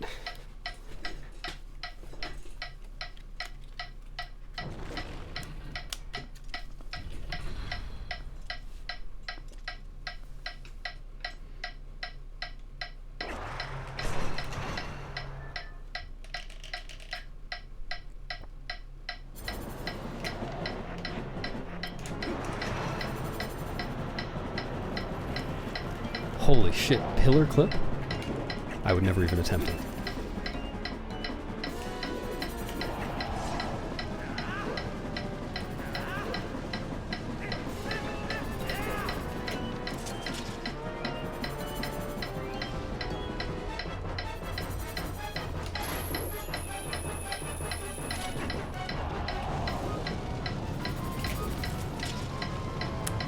Holy shit, pillar clip? I would never even attempt it.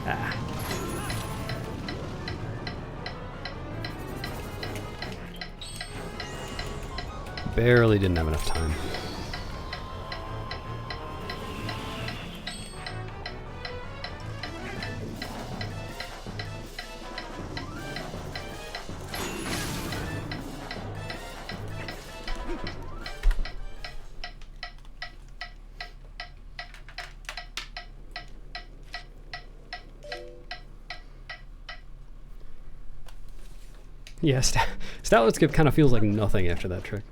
Ah. Barely didn't have enough time. Yeah, Statlet skip kind of feels like nothing after that trick.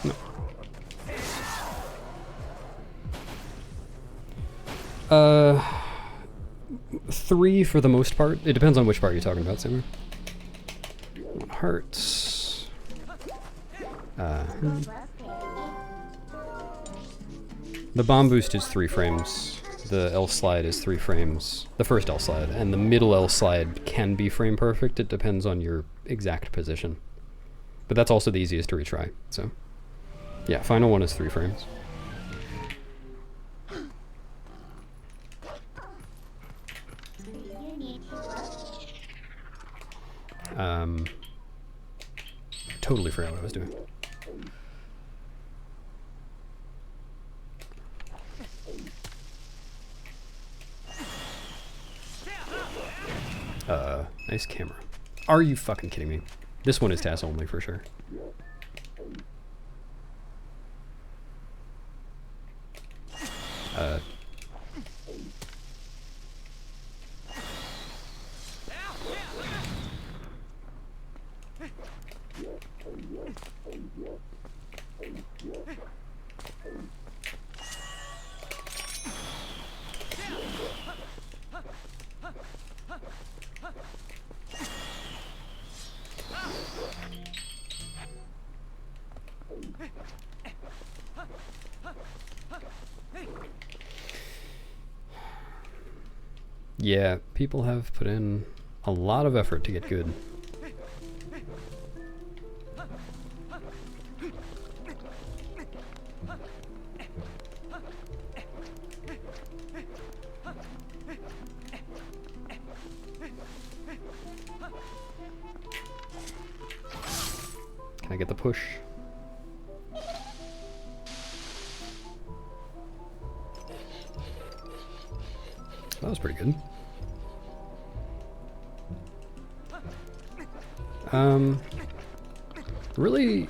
No. 3 for the most part. It depends on which part you're talking about, Simmer. 1 hearts. The bomb boost is 3 frames. The L slide is 3 frames. The first L slide. And the middle L slide can be frame perfect. It depends on your exact position. But that's also the easiest to retry. So, yeah, final one is 3 frames. Totally forgot what I was doing. Nice camera. Are you fucking kidding me? This one is TAS only for sure. Yeah, people have put in a lot of effort to get good. Can I get the push? That was pretty good. Really,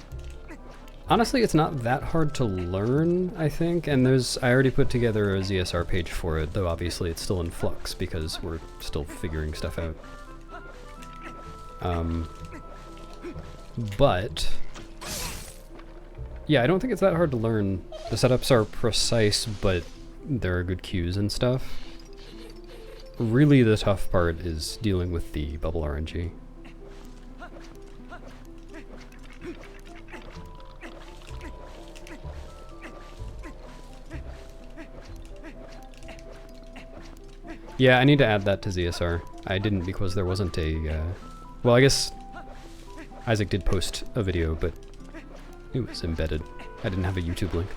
honestly, it's not that hard to learn, I think, and I already put together a ZSR page for it, though obviously it's still in flux because we're still figuring stuff out. But, yeah, I don't think it's that hard to learn. The setups are precise, but there are good cues and stuff. Really, the tough part is dealing with the bubble RNG. Yeah, I need to add that to ZSR. I didn't because there wasn't a, well, I guess Isaac did post a video, but it was embedded. I didn't have a YouTube link.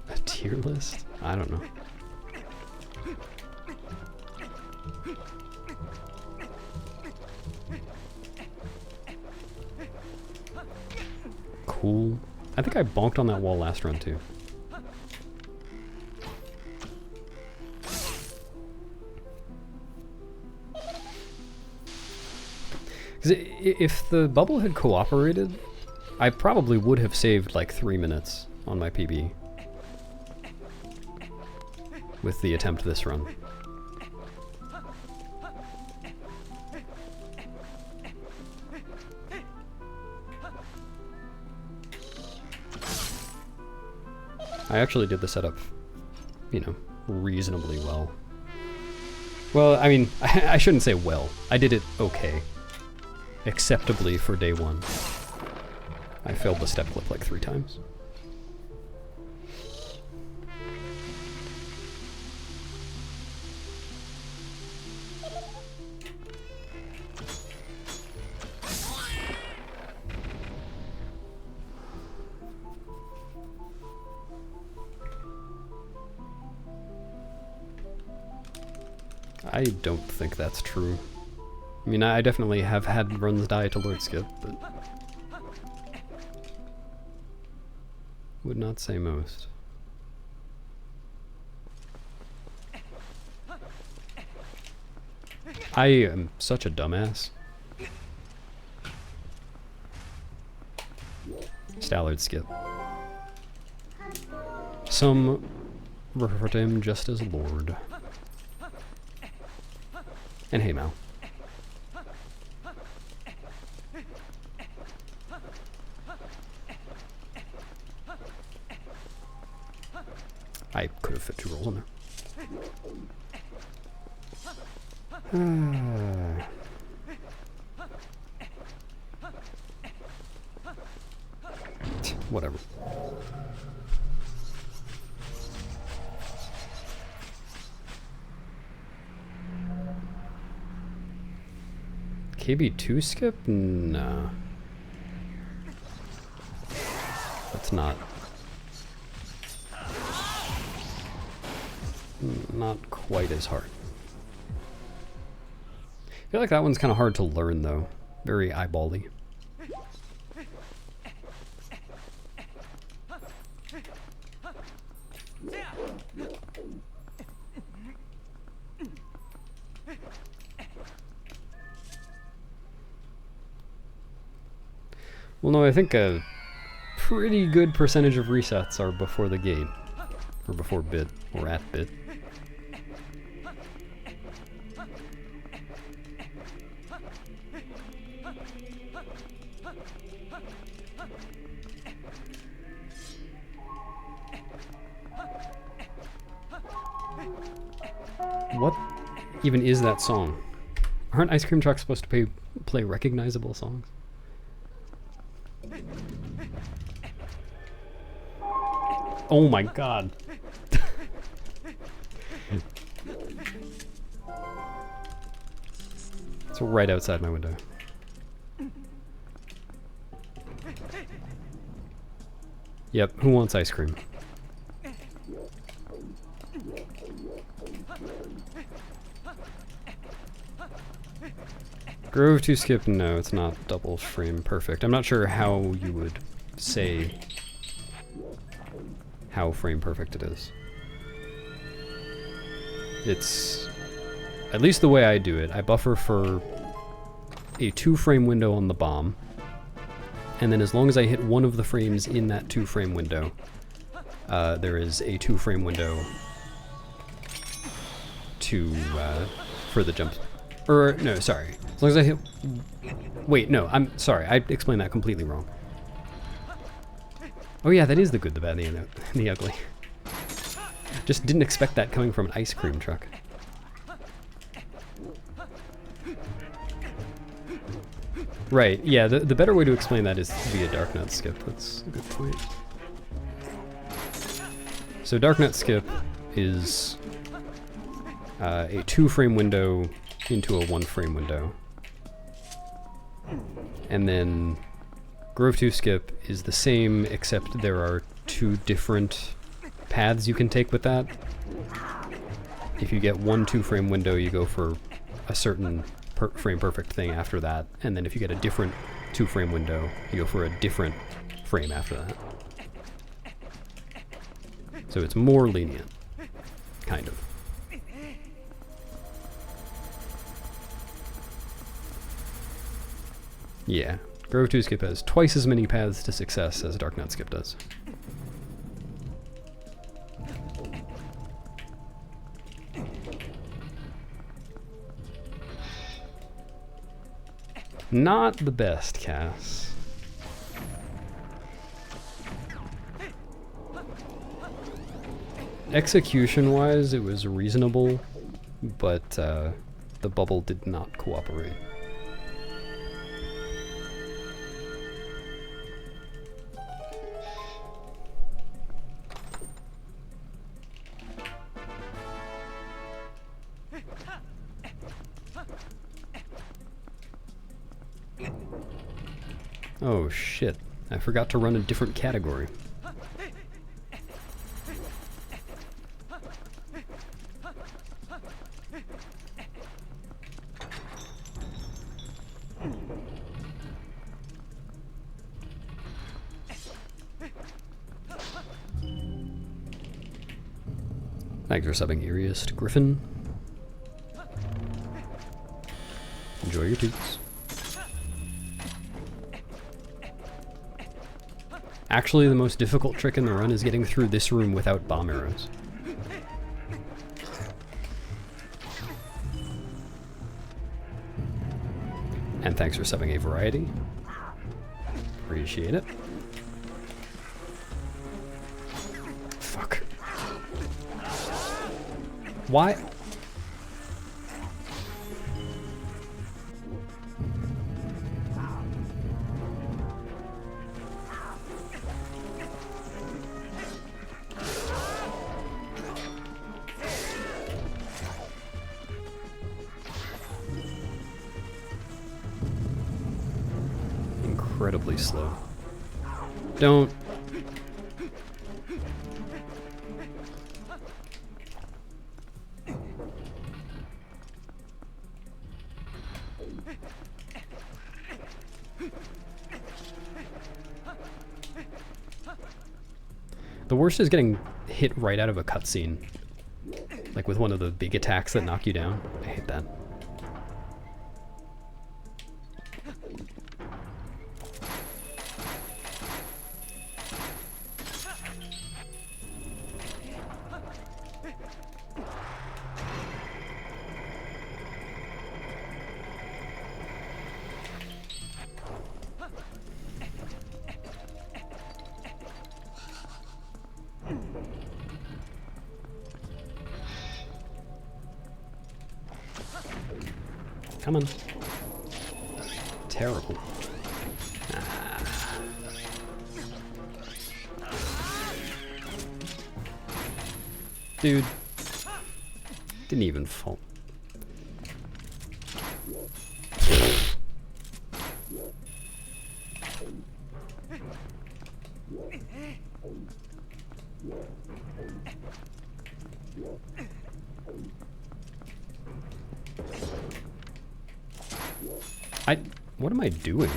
A tier list? I don't know. Cool. I think I bonked on that wall last run too. Because if the bubble had cooperated, I probably would have saved like 3 minutes on my PB with the attempt this run. I actually did the setup, you know, reasonably well. Well, I mean, I shouldn't say well. I did it okay. Acceptably for day 1. I failed the step clip like 3 times. I don't think that's true. I mean, I definitely have had runs die to Lord Skip, but would not say most. I am such a dumbass. Stallard Skip. Some refer to him just as Lord. And hey, Mal. I could have fit 2 rolls in there. Whatever. KB2 skip? Nah. That's not quite as hard. I feel like that one's kind of hard to learn though. Very eyeball-y. Well, no, I think a pretty good percentage of resets are before the gate. Or before bit, or at bit. What even is that song? Aren't Ice Cream Trucks supposed to play recognizable songs? Oh my god. It's right outside my window. Yep, who wants ice cream? Grove 2 skip? No, it's not double frame perfect. I'm not sure how you would say how frame perfect it is. It's, at least the way I do it, I buffer for a 2-frame window on the bomb, and then as long as I hit one of the frames in that 2-frame window, there is a 2-frame window to, for the jump. Or, no, sorry. As long as I hit... Wait, no, I'm sorry. I explained that completely wrong. Oh yeah, that is the good, the bad, and the ugly. Just didn't expect that coming from an ice cream truck. Right, yeah, the better way to explain that is via Darknut skip. That's a good point. So Darknut skip is a 2-frame window into a 1-frame window. And then Grove 2 skip is the same, except there are 2 different paths you can take with that. If you get one 2-frame window, you go for a certain frame perfect thing after that, and then if you get a different 2-frame window, you go for a different frame after that. So it's more lenient, kind of. Yeah, Grove 2 skip has twice as many paths to success as Darknut skip does. Not the best, Cass. Execution-wise, it was reasonable, but the bubble did not cooperate. Oh shit, I forgot to run a different category. Thanks for subbing, Eeriest Griffin. Enjoy your toots. Actually, the most difficult trick in the run is getting through this room without bomb arrows. And thanks for subbing, a variety. Appreciate it. Fuck. Why? Incredibly slow. Don't. The worst is getting hit right out of a cutscene. Like with one of the big attacks that knock you down. I hate that. Come on. Terrible. Ah. Dude. Didn't even fall. What am I doing?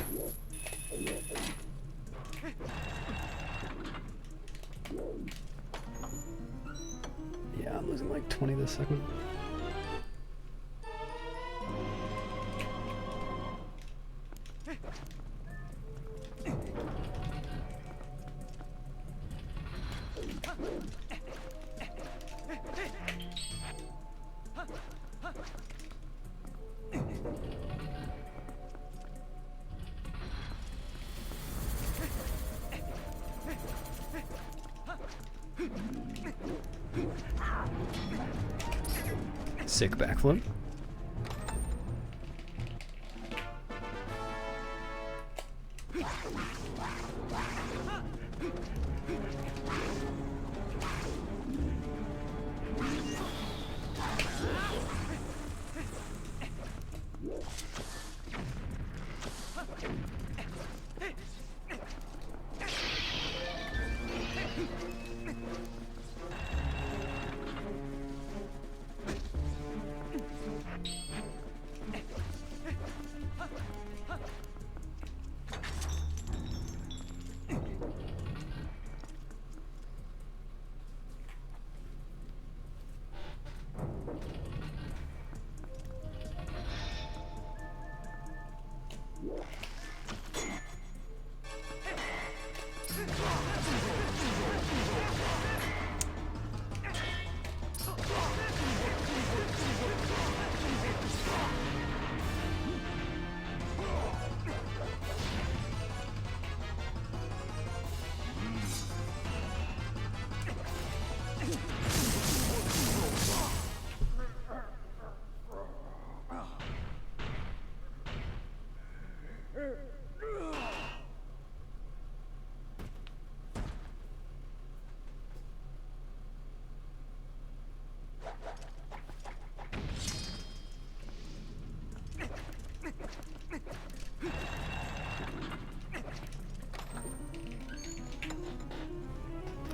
Yeah, I'm losing like 20 this segment. Sick backflip.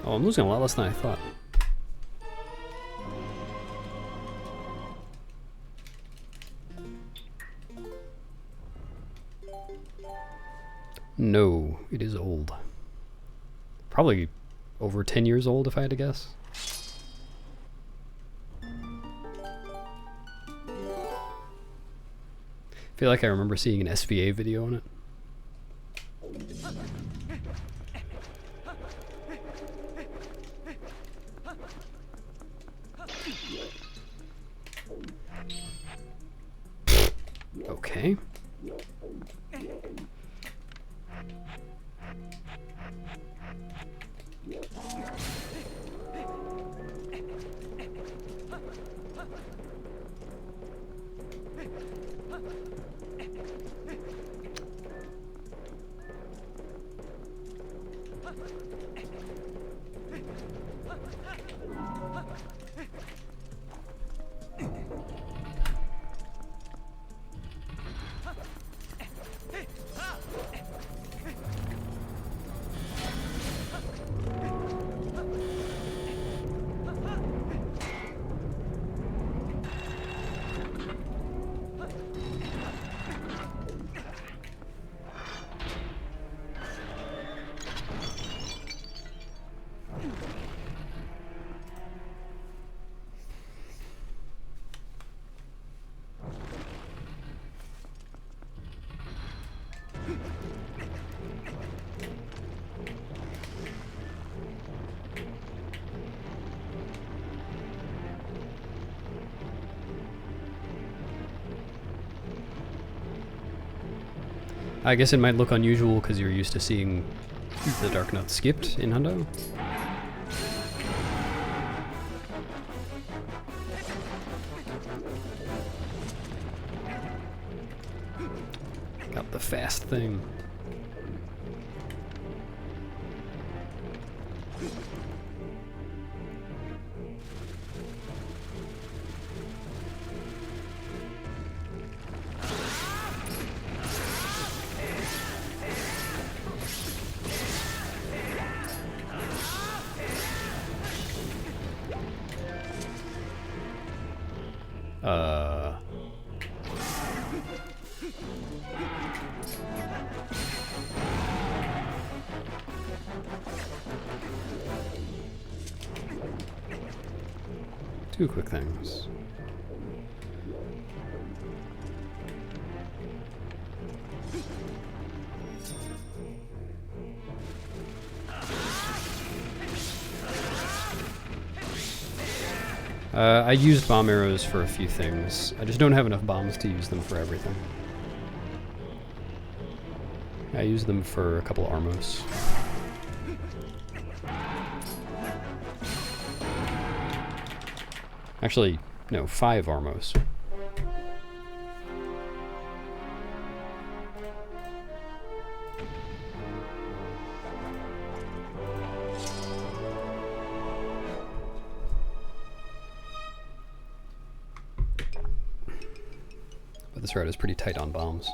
Oh, I'm losing a lot less than I thought. No, it is old. Probably over 10 years old, if I had to guess. I feel like I remember seeing an SVA video on it. Okay. I guess it might look unusual because you're used to seeing the Dark Knot skipped in Hundo. Got the fast thing. Two quick things. I used bomb arrows for a few things. I just don't have enough bombs to use them for everything. I use them for a couple Armos. Actually, no, 5 Armos. But this route is pretty tight on bombs.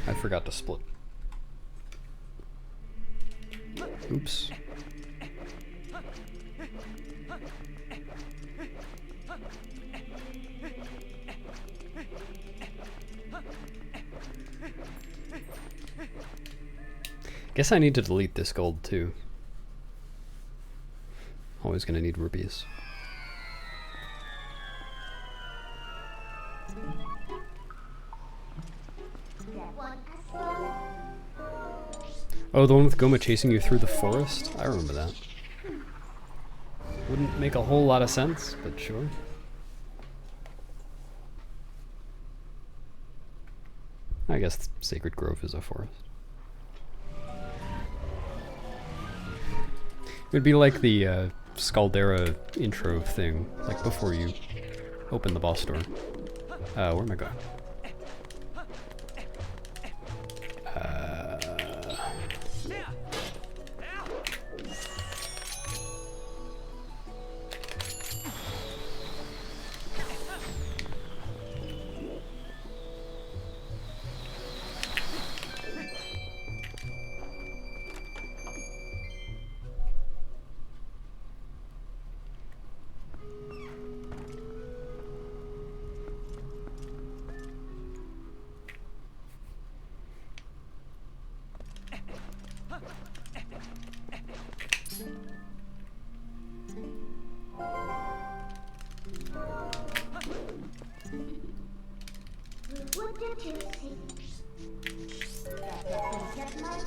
I forgot to split. Oops. Guess I need to delete this gold too. Always gonna need rupees. Oh, the one with Goma chasing you through the forest? I remember that. Wouldn't make a whole lot of sense, but sure. I guess Sacred Grove is a forest. It would be like the Scaldera intro thing, like before you open the boss door. Where am I going? What did you see? That much?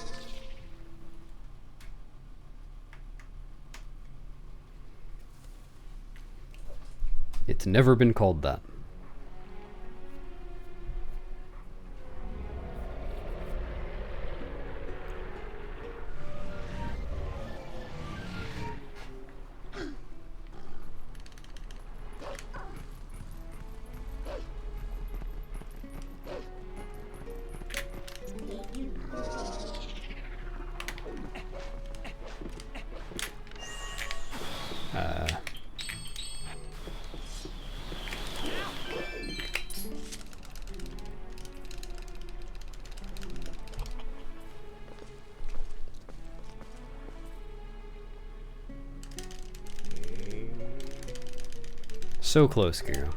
It's never been called that. So close, Giro.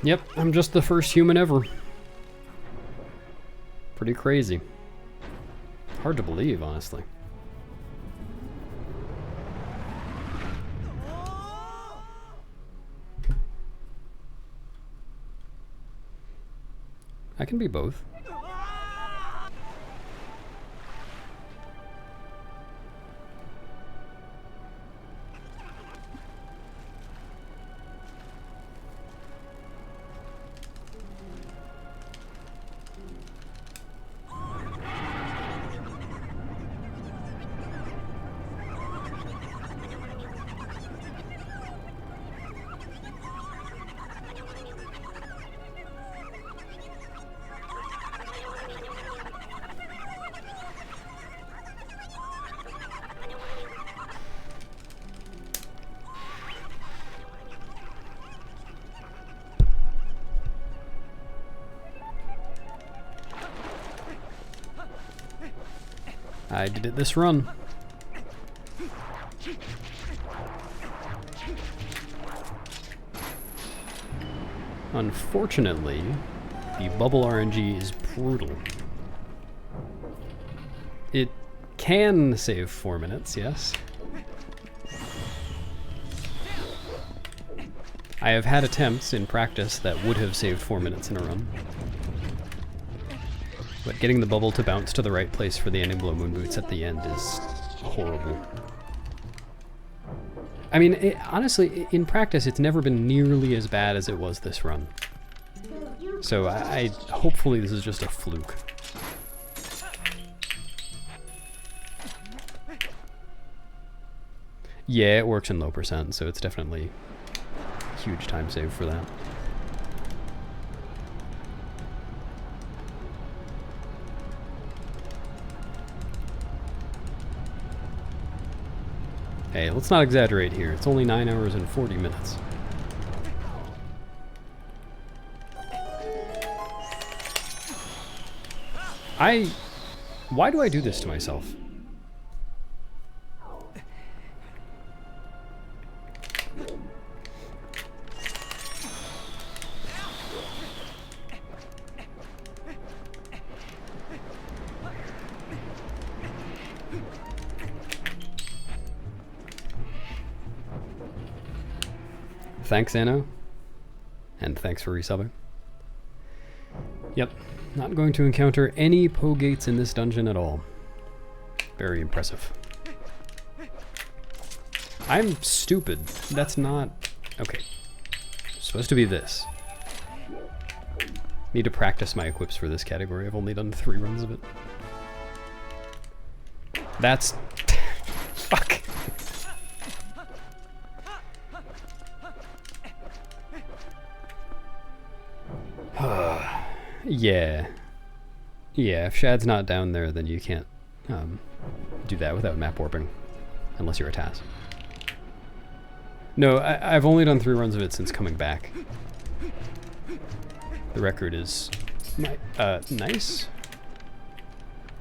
Yep, I'm just the first human ever. Pretty crazy. Hard to believe, honestly. I can be both. I did it this run. Unfortunately, the bubble RNG is brutal. It can save 4 minutes, yes. I have had attempts in practice that would have saved 4 minutes in a run. But getting the bubble to bounce to the right place for the ending blow moon boots at the end is horrible. I mean, honestly, in practice, it's never been nearly as bad as it was this run. So I hopefully this is just a fluke. Yeah, it works in low percent, so it's definitely huge time save for that. Hey, let's not exaggerate here. It's only 9 hours and 40 minutes. Why do I do this to myself? Thanks, Anno. And thanks for resubbing. Yep, not going to encounter any Pogates in this dungeon at all. Very impressive. I'm stupid. That's not... Okay. It's supposed to be this. Need to practice my equips for this category. I've only done 3 runs of it. That's... Fuck. Yeah. Yeah, if Shad's not down there, then you can't do that without map warping. Unless you're a Taz. No, I've only done 3 runs of it since coming back. The record is nice.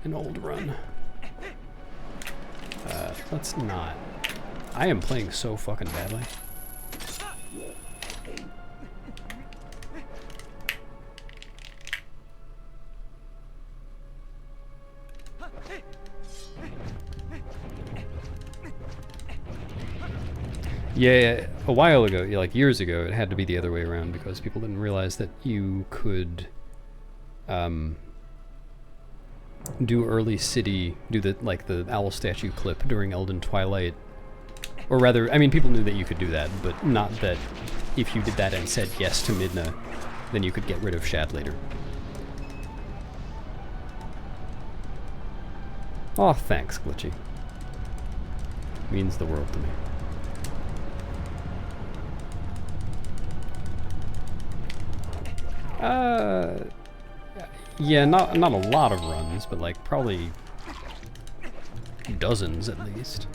An old run. Let's not. I am playing so fucking badly. Yeah, a while ago, like years ago, it had to be the other way around because people didn't realize that you could do early city, do the owl statue clip during Elden Twilight. Or rather, I mean, people knew that you could do that, but not that if you did that and said yes to Midna, then you could get rid of Shad later. Oh, thanks, Glitchy. Means the world to me. Yeah, not a lot of runs, but like probably dozens at least.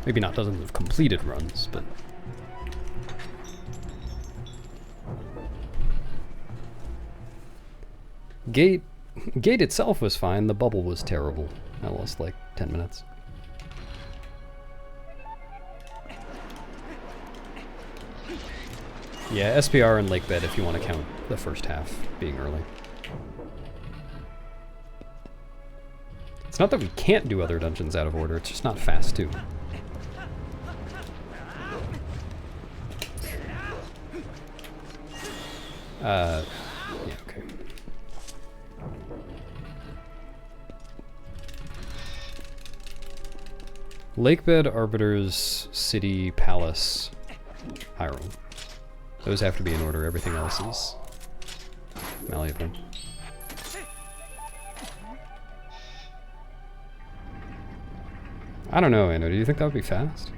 Maybe not dozens of completed runs, but... Gate itself was fine, the bubble was terrible. I lost like 10 minutes. Yeah, SPR and Lake Bed if you want to count the first half being early. It's not that we can't do other dungeons out of order, it's just not fast too. Yeah, okay. Lakebed, Arbiters, City, Palace, Hyrule. Those have to be in order, everything else is malleable. I don't know, Anno, do you think that would be fast?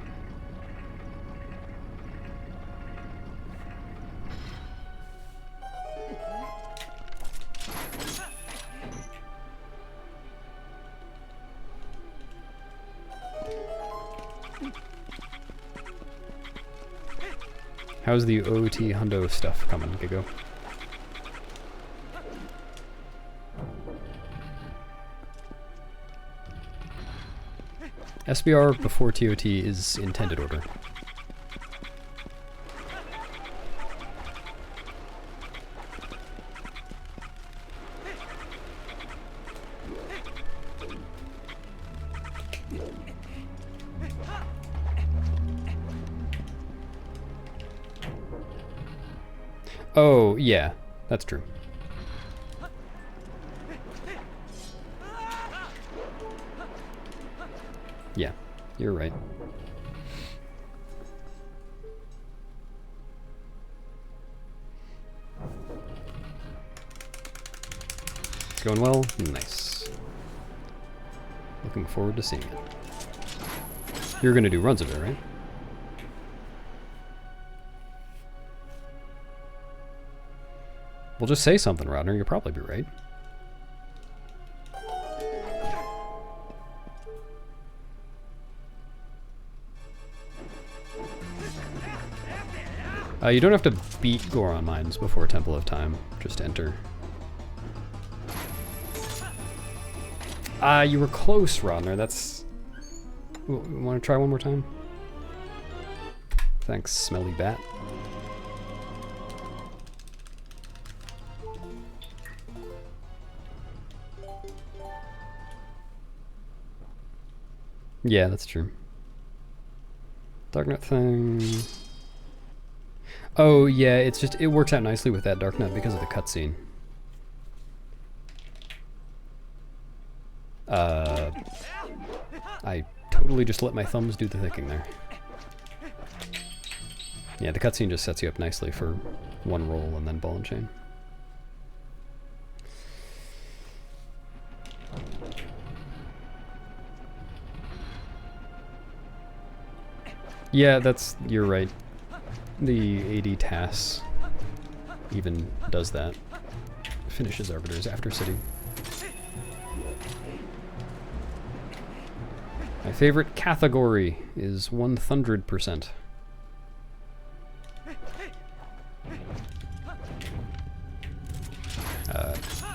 How's the OT hundo stuff coming, Gigo? SBR before TOT is intended order. Oh, yeah, that's true. Yeah, you're right. It's going well? Nice. Looking forward to seeing it. You're gonna do runs of it, right? Well, just say something, Rodner. You'll probably be right. You don't have to beat Goron Mines before Temple of Time. Just enter. You were close, Rodner. That's... Want to try one more time? Thanks, smelly bat. Yeah, that's true. Darknet thing... Oh, yeah, it's just, it works out nicely with that Darknet because of the cutscene. I totally just let my thumbs do the thinking there. Yeah, the cutscene just sets you up nicely for one roll and then ball and chain. Yeah, you're right. The AD TAS even does that. Finishes Arbiters after City. My favorite category is 100%.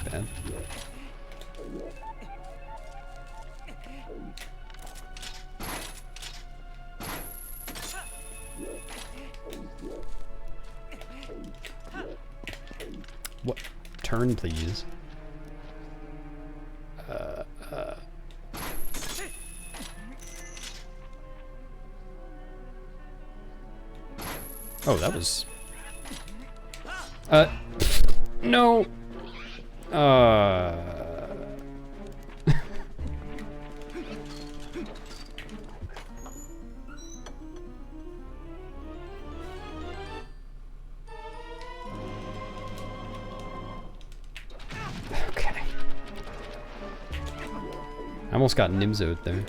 Bad. What? Turn, please. Oh, that was... no! Okay. I almost got Nimzoed there.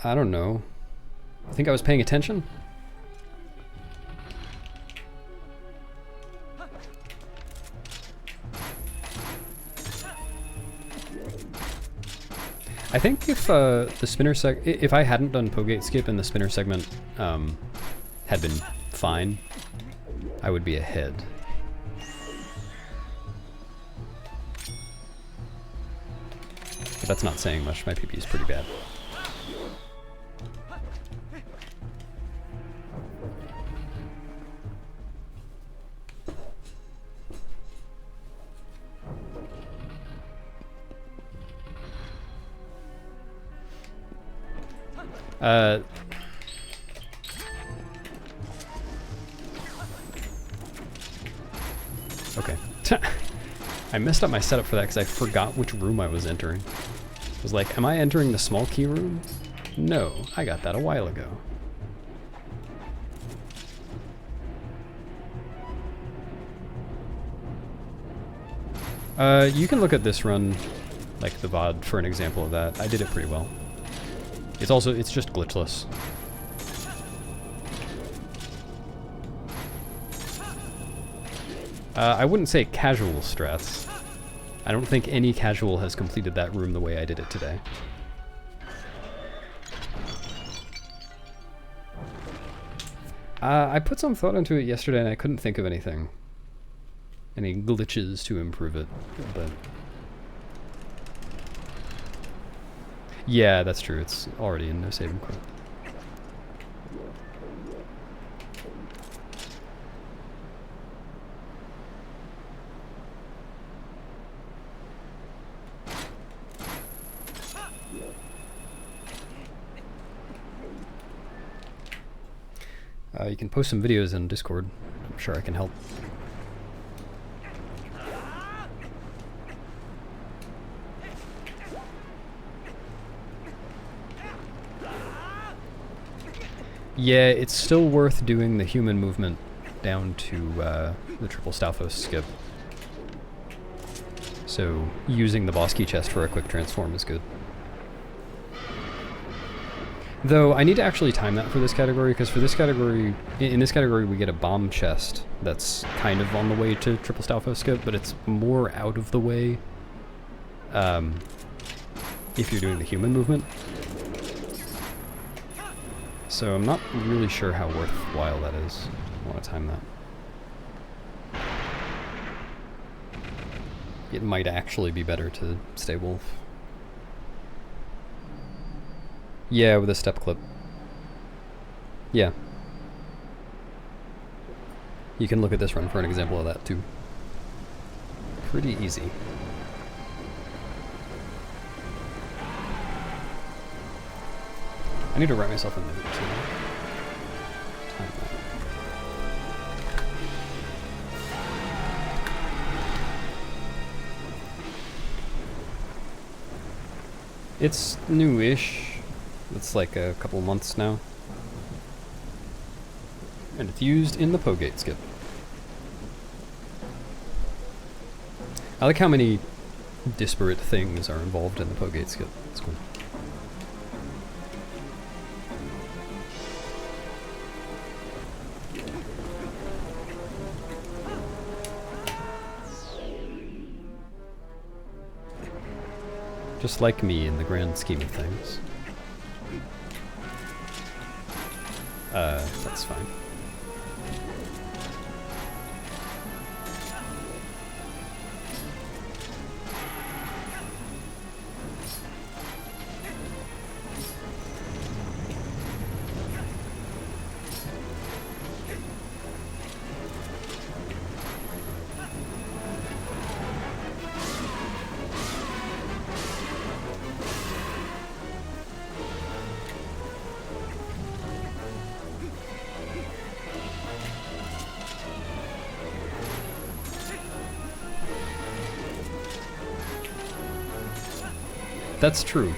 I don't know. I think I was paying attention. I think if the spinner if I hadn't done Pogate skip and the spinner segment had been fine, I would be ahead. But that's not saying much. My PP is pretty bad. Okay. I messed up my setup for that because I forgot which room I was entering. I was like, am I entering the small key room? No, I got that a while ago. You can look at this run, like the VOD, for an example of that. I did it pretty well. It's just glitchless. I wouldn't say casual strats. I don't think any casual has completed that room the way I did it today. I put some thought into it yesterday and I couldn't think of anything. Any glitches to improve it, but... Yeah, that's true. It's already in no saving quote. You can post some videos in Discord. I'm sure I can help. Yeah, it's still worth doing the human movement down to the triple Stalfos skip. So using the boss key chest for a quick transform is good. Though I need to actually time that for this category, because for this category, in this category we get a bomb chest that's kind of on the way to triple Stalfo skip, but it's more out of the way if you're doing the human movement. So I'm not really sure how worthwhile that is. I want to time that. It might actually be better to stay wolf. Yeah, with a step clip. Yeah. You can look at this run for an example of that too. Pretty easy. I need to write myself a note too. Time that. It's new-ish. It's like a couple months now. And it's used in the Pogate skip. I like how many disparate things are involved in the Pogate skip. It's cool. Just like me in the grand scheme of things. That's fine. That's true.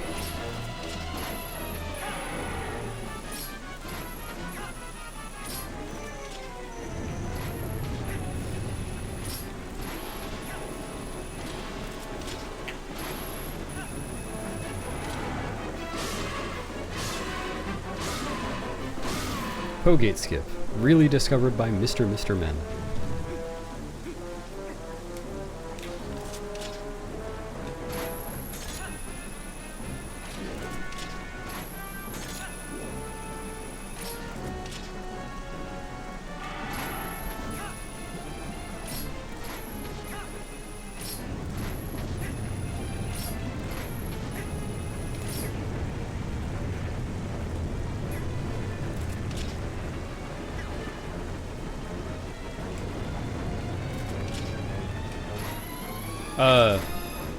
Pogate skip, really discovered by Mr. Men.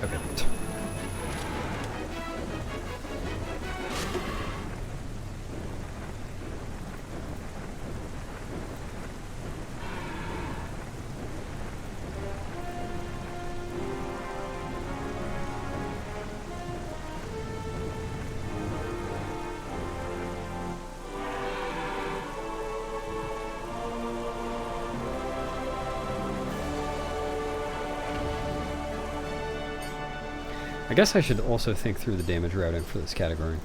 Okay. I guess I should also think through the damage routing for this category.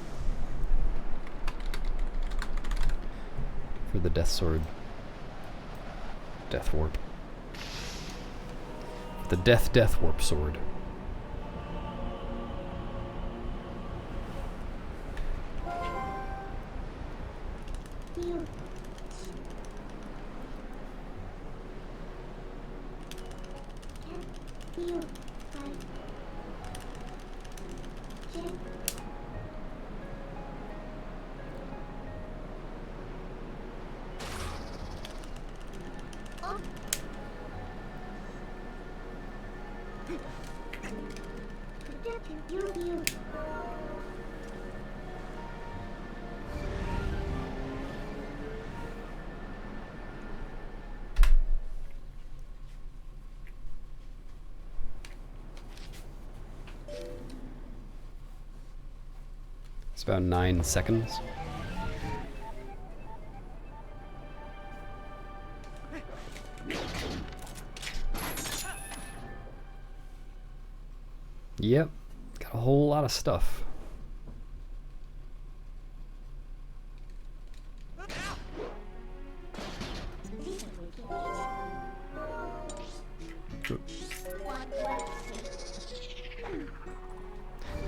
For the Death Sword. Death Warp. The Death Warp Sword. You. You. It's about 9 seconds. Yep, got a whole lot of stuff.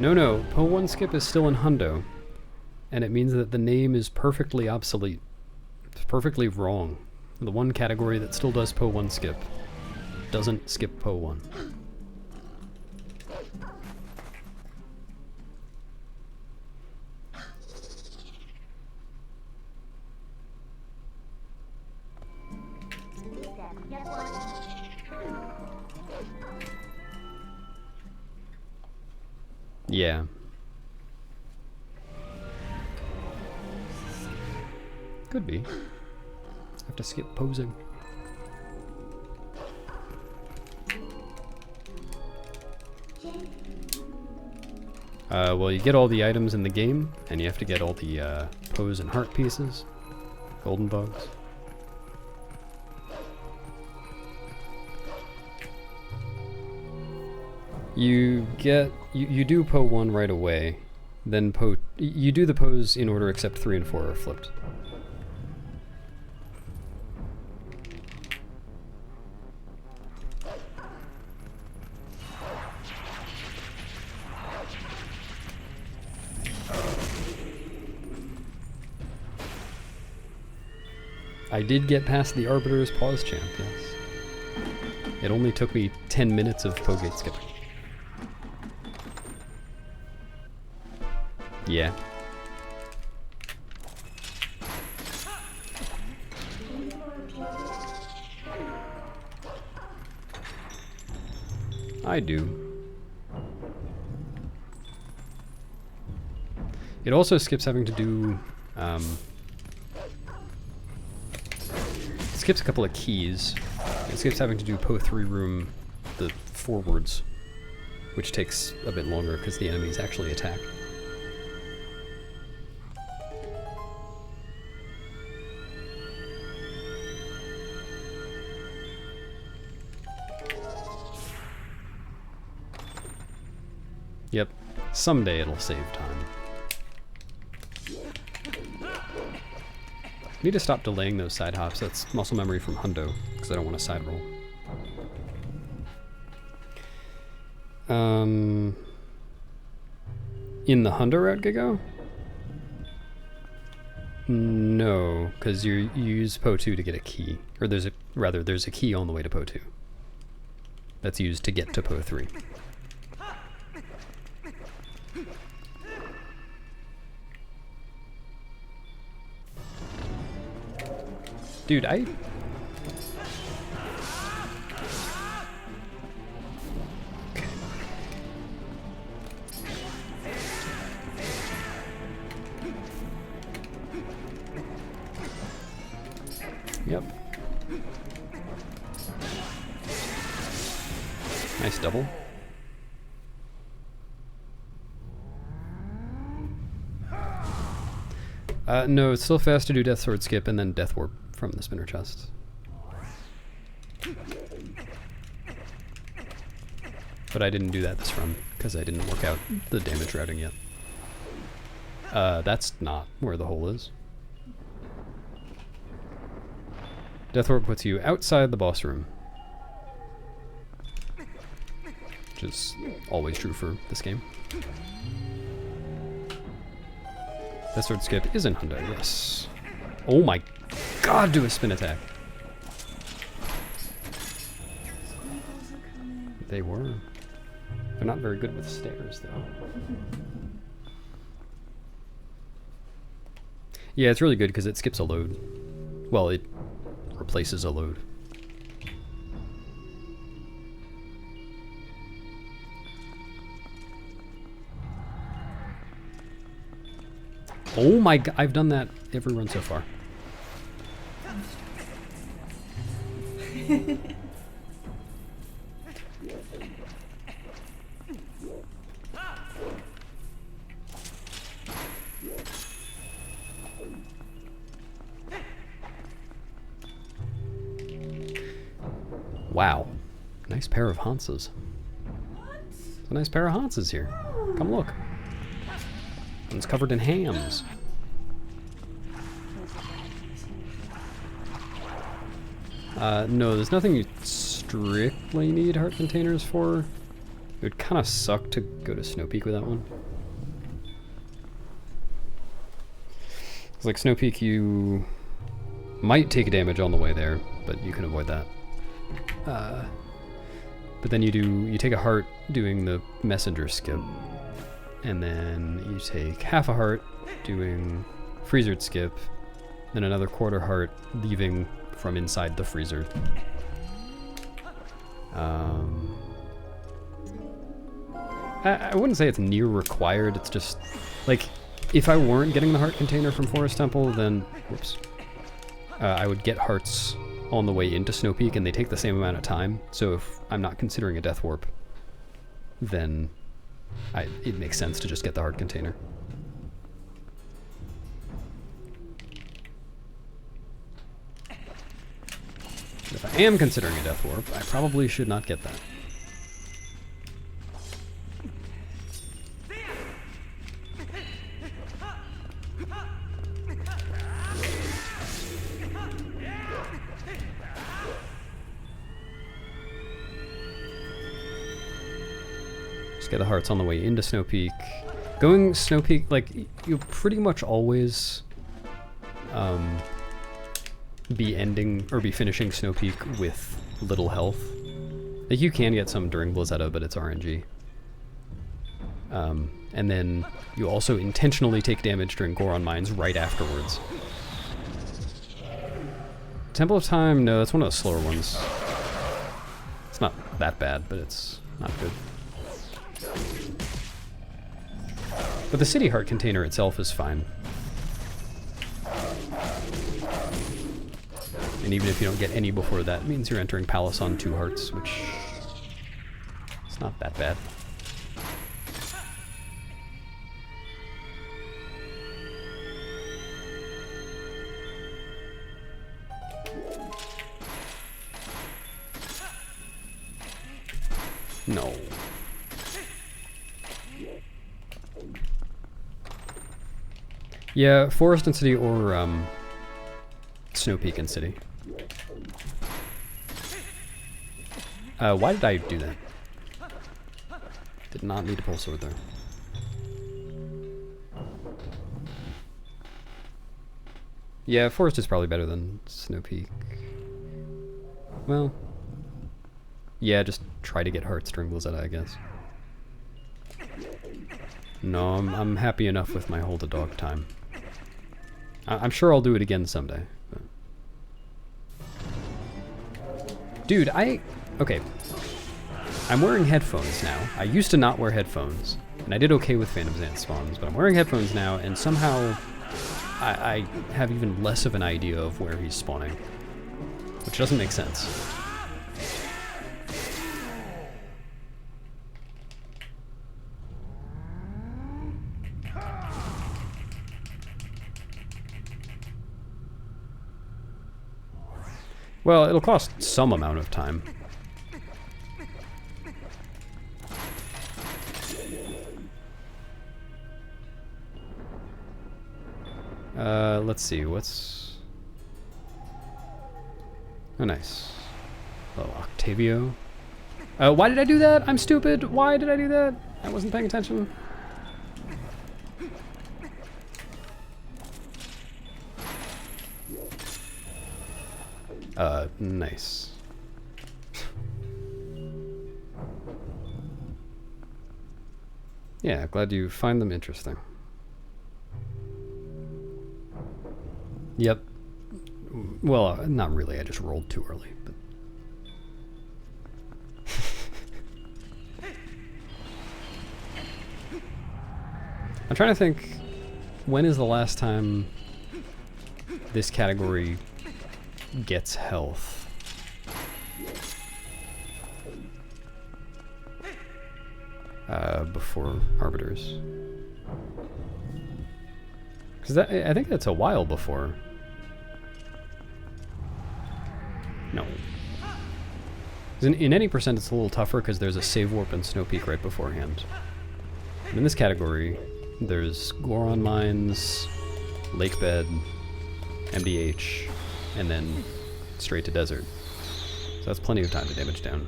No, Po 1 skip is still in Hundo, and it means that the name is perfectly obsolete. It's perfectly wrong. The one category that still does Po 1 skip doesn't skip Po 1. Yeah. Could be. Have to skip posing. Well, you get all the items in the game, and you have to get all the pose and heart pieces, golden bugs. You do Po 1 right away, then you do the pose in order except 3 and 4 are flipped. I did get past the Arbiter's Pause champ, yes. It only took me 10 minutes of Pogate skipping. Yeah. I do. It also skips having to do, skips a couple of keys. It skips having to do Po 3 room, the forwards, which takes a bit longer because the enemies actually attack. Yep, someday it'll save time. Need to stop delaying those side hops. That's muscle memory from Hundo, because I don't want to side roll. In the Hundo route, Gigo? No, because you use Po 2 to get a key. Or there's a key on the way to Po 2. That's used to get to Po 3. Dude, okay. Yep. Nice double. No, it's still fast to do Death Sword skip and then Death Warp from the spinner chest. But I didn't do that this run, because I didn't work out the damage routing yet. That's not where the hole is. Death Warp puts you outside the boss room. Which is always true for this game. Death Sword skip is in Hundo, yes. Oh my god, do a spin attack. They were. They're not very good with stairs, though. Yeah, it's really good because it skips a load. Well, it replaces a load. Oh my god, I've done that every run so far. Wow. Nice pair of Hanses. It's a nice pair of Hanses here. Come look. One's covered in hams. No, there's nothing you strictly need heart containers for. It would kind of suck to go to Snow Peak with that one. It's like Snow Peak, you might take damage on the way there, but you can avoid that. But then you take a heart doing the messenger skip, and then you take half a heart doing freezered skip, then another quarter heart leaving from inside the freezer. I wouldn't say it's near required, it's just, like, if I weren't getting the heart container from Forest Temple, then, whoops, I would get hearts on the way into Snow Peak, and they take the same amount of time, so if I'm not considering a death warp, then it makes sense to just get the heart container. But if I am considering a death warp, I probably should not get that. Get the hearts on the way into Snow Peak. Going Snow Peak, like, you'll pretty much always be ending or be finishing Snow Peak with little health. Like, you can get some during Blizzetta, but it's RNG. And then you also intentionally take damage during Goron Mines right afterwards. Temple of Time, no, that's one of the slower ones. It's not that bad, but it's not good. But the city heart container itself is fine. And even if you don't get any before that, it means you're entering Palace on 2 hearts, which is not that bad. No. Yeah, Forest and City or Snow Peak and City. Why did I do that? Did not need to pull sword there. Yeah, Forest is probably better than Snow Peak. Well, yeah, just try to get hearts during Blizzetta, I guess. No, I'm happy enough with my hold a dog time. I'm sure I'll do it again someday. But. Dude, okay. I'm wearing headphones now. I used to not wear headphones, and I did okay with Phantom Xanth spawns, but I'm wearing headphones now, and somehow I have even less of an idea of where he's spawning, which doesn't make sense. Well, it'll cost some amount of time. Let's see, what's... Oh, nice. Oh, Octavio. Why did I do that? I'm stupid. Why did I do that? I wasn't paying attention. Nice. Yeah, glad you find them interesting. Yep. Well, not really, I just rolled too early, but... I'm trying to think, when is the last time this category gets health? Before Arbiters. Because I think that's a while before. No. In any percent it's a little tougher because there's a save warp and Snow Peak right beforehand. And in this category, there's Goron Mines, Lake Bed, MDH, and then straight to Desert. So that's plenty of time to damage down.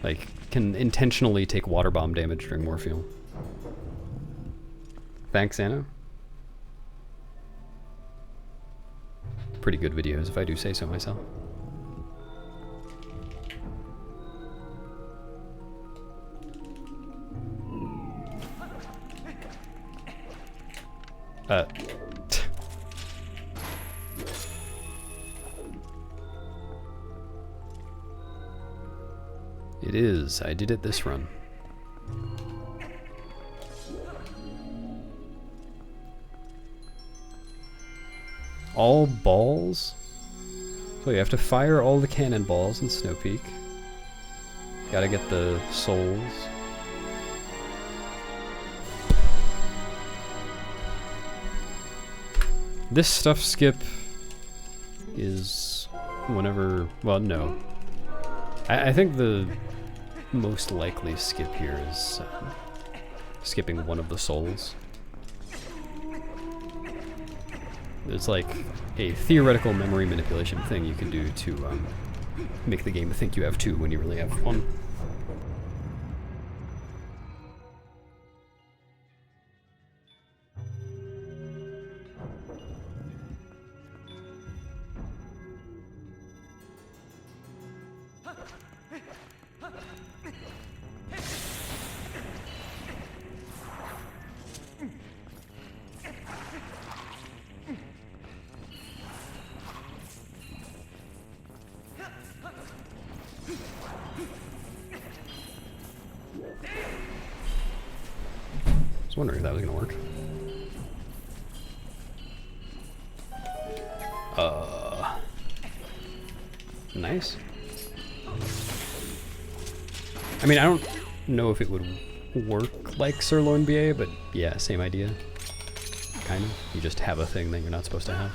Like, can intentionally take water bomb damage during more fuel. Thanks, Anna. Pretty good videos, if I do say so myself. It is. I did it this run. All balls? So you have to fire all the cannonballs in Snow Peak. Gotta get the souls. This stuff skip is whenever... Well, no. I think the most likely skip here is skipping one of the souls. There's like a theoretical memory manipulation thing you can do to make the game think you have two when you really have one. I was wondering if that was gonna work. Nice. I mean, I don't know if it would work like Sirloin BA, but yeah, same idea. Kind of. You just have a thing that you're not supposed to have.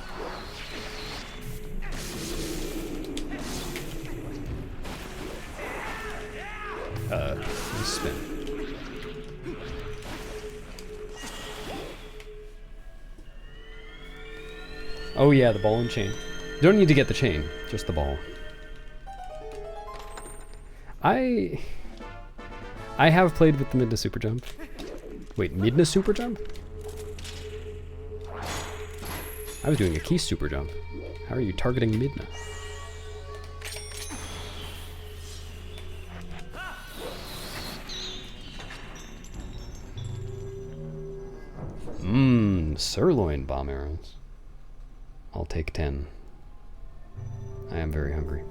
Spin. Oh yeah, the ball and chain. You don't need to get the chain, just the ball. I have played with the Midna Super Jump. Wait, Midna Super Jump? I was doing a key Super Jump. How are you targeting Midna? Sirloin bomb arrows. I'll take 10. I am very hungry.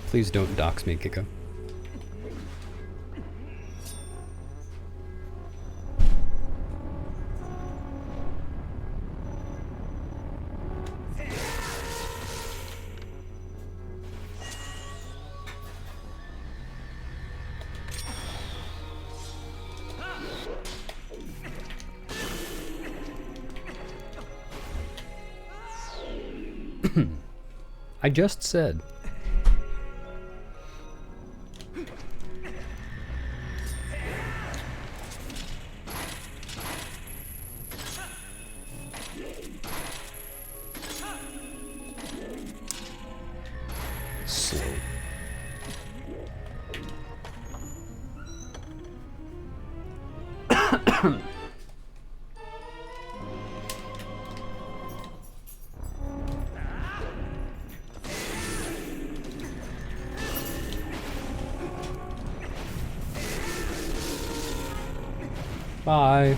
Please don't dox me, Kiko. I just said. Slow. Bye.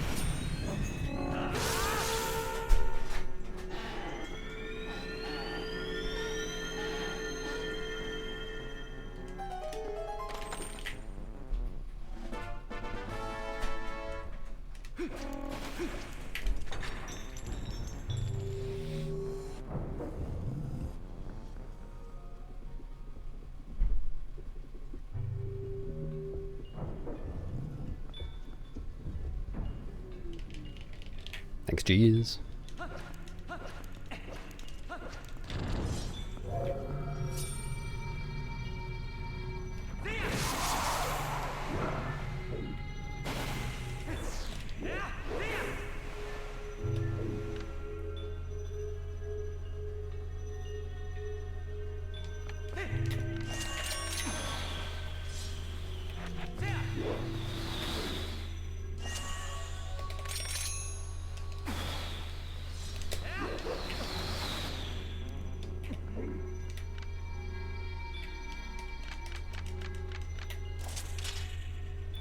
Thanks, G's.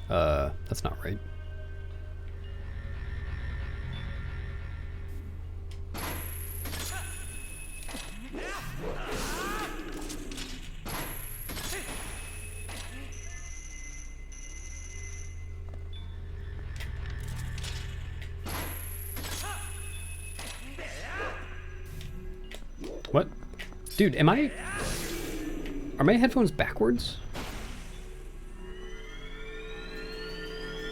That's not right. What? Dude, are my headphones backwards?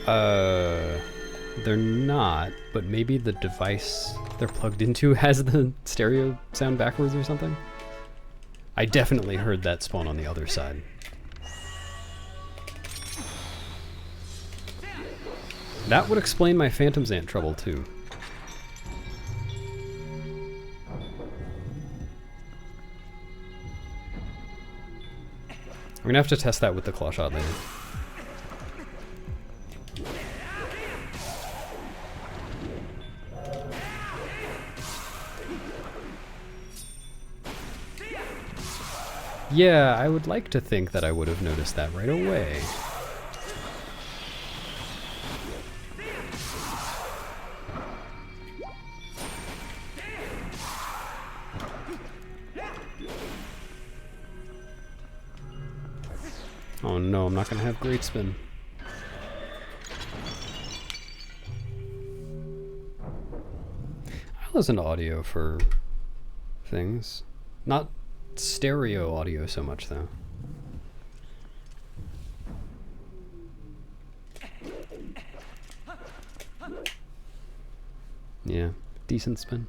They're not, but maybe the device they're plugged into has the stereo sound backwards or something? I definitely heard that spawn on the other side. That would explain my Phantom's Ant trouble too. I'm gonna have to test that with the claw shot later. Yeah, I would like to think that I would have noticed that right away. Oh no, I'm not gonna have great spin. I listen to audio for things. Not stereo audio so much though. Yeah, decent spin.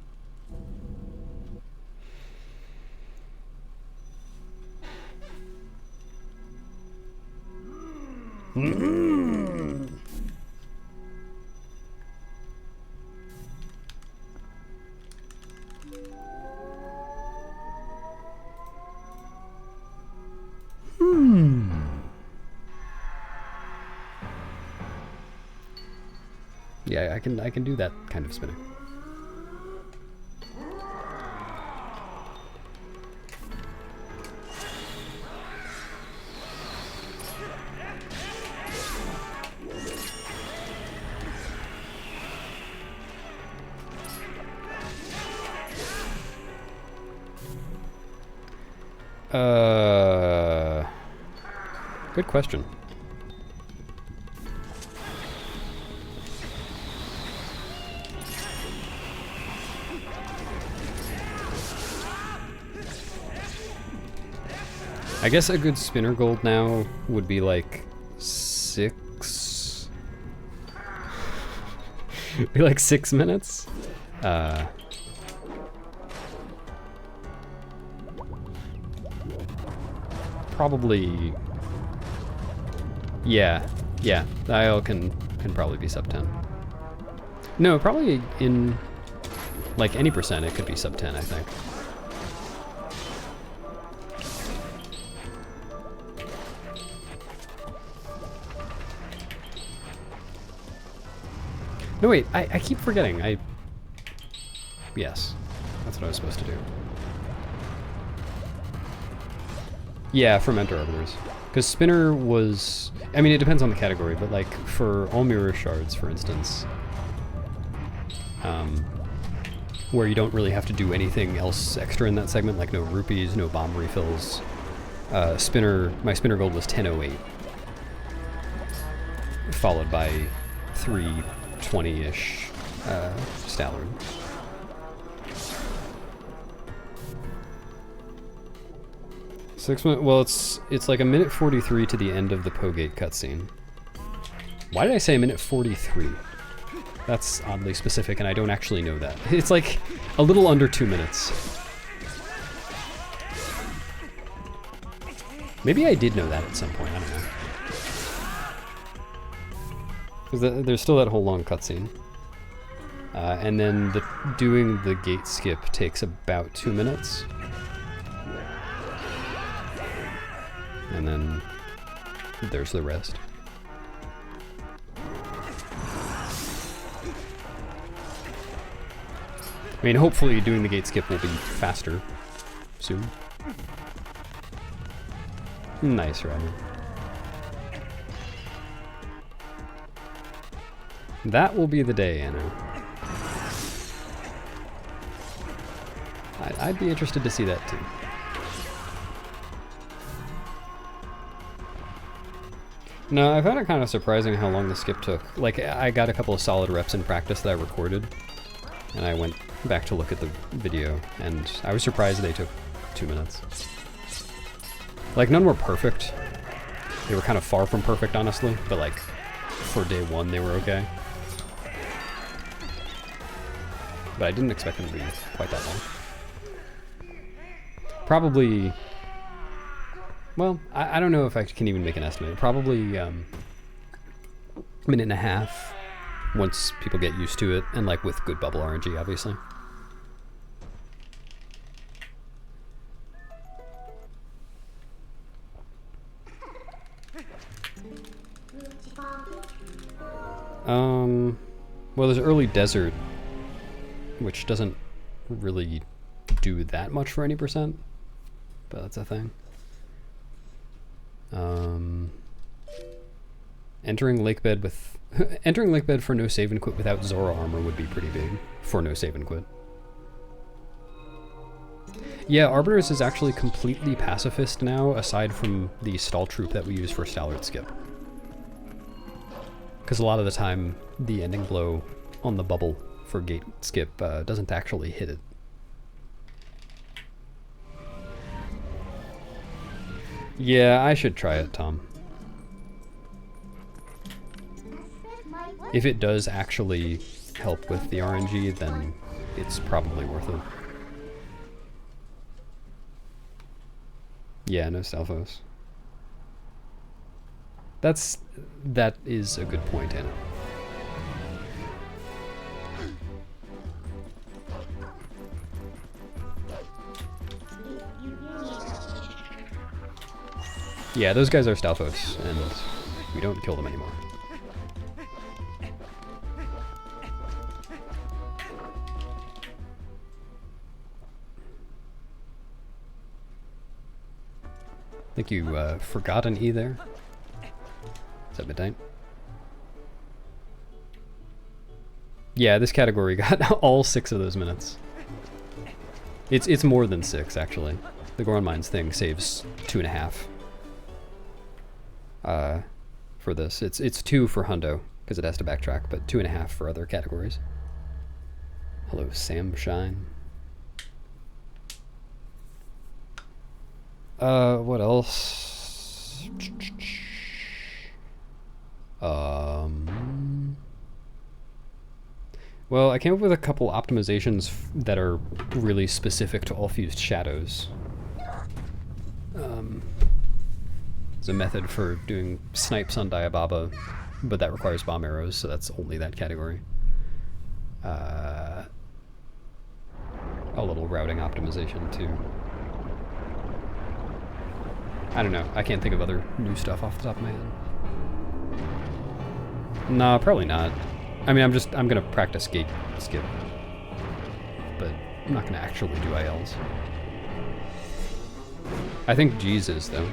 Yeah, I can do that kind of spinning. Good question. I guess a good spinner gold now would be like 6. Be like 6 minutes. Probably. Yeah, the IL can probably be sub 10. No, probably in like any percent it could be sub 10, I think. No wait, I keep forgetting. Yes, that's what I was supposed to do. Yeah, fermenter arbiters. Because spinner was, I mean, it depends on the category, but like for all mirror shards, for instance, where you don't really have to do anything else extra in that segment, like no rupees, no bomb refills, my spinner gold was 1008, followed by 320-ish Stallard. Well, it's like a minute 43 to the end of the Pogate cutscene. Why did I say a minute 43? That's oddly specific, and I don't actually know that. It's like a little under 2 minutes. Maybe I did know that at some point, I don't know. Because there's still that whole long cutscene. And then doing the gate skip takes about 2 minutes. And then there's the rest. I mean, hopefully doing the gate skip will be faster soon. Nice, Ryder. That will be the day, Anna. I'd be interested to see that too. No, I found it kind of surprising how long the skip took. Like, I got a couple of solid reps in practice that I recorded, and I went back to look at the video, and I was surprised they took 2 minutes. Like, none were perfect. They were kind of far from perfect, honestly, but like, for day one, they were okay. But I didn't expect them to be quite that long. Probably, well, I don't know if I can even make an estimate. Probably a minute and a half once people get used to it, and like with good bubble RNG, obviously. Well, there's early desert, which doesn't really do that much for any percent, but that's a thing. Entering lake bed with entering lake bed for no save and quit without Zora armor would be pretty big for no save and quit. Yeah, Arbiter's is actually completely pacifist now, aside from the stall troop that we use for Stallard skip. Because a lot of the time, the ending blow on the bubble for gate skip doesn't actually hit it. Yeah, I should try it, Tom. If it does actually help with the RNG, then it's probably worth it. Yeah, no Stalfos. That is a good point, Anna. Yeah, those guys are Stalfos, and we don't kill them anymore. I think you forgot an E there. Is that midnight? Yeah, this category got all 6 of those minutes. It's more than 6, actually. The Goron Mines thing saves 2.5. For this. It's 2 for Hundo, because it has to backtrack, but 2.5 for other categories. Hello, Sam Shine. What else? Well, I came up with a couple optimizations that are really specific to all fused shadows. There's a method for doing snipes on Diababa, but that requires bomb arrows, so that's only that category. A little routing optimization too. I don't know. I can't think of other new stuff off the top of my head. Nah, probably not. I mean, I'm gonna practice gate skip, but I'm not gonna actually do ILs. I think G's is, though.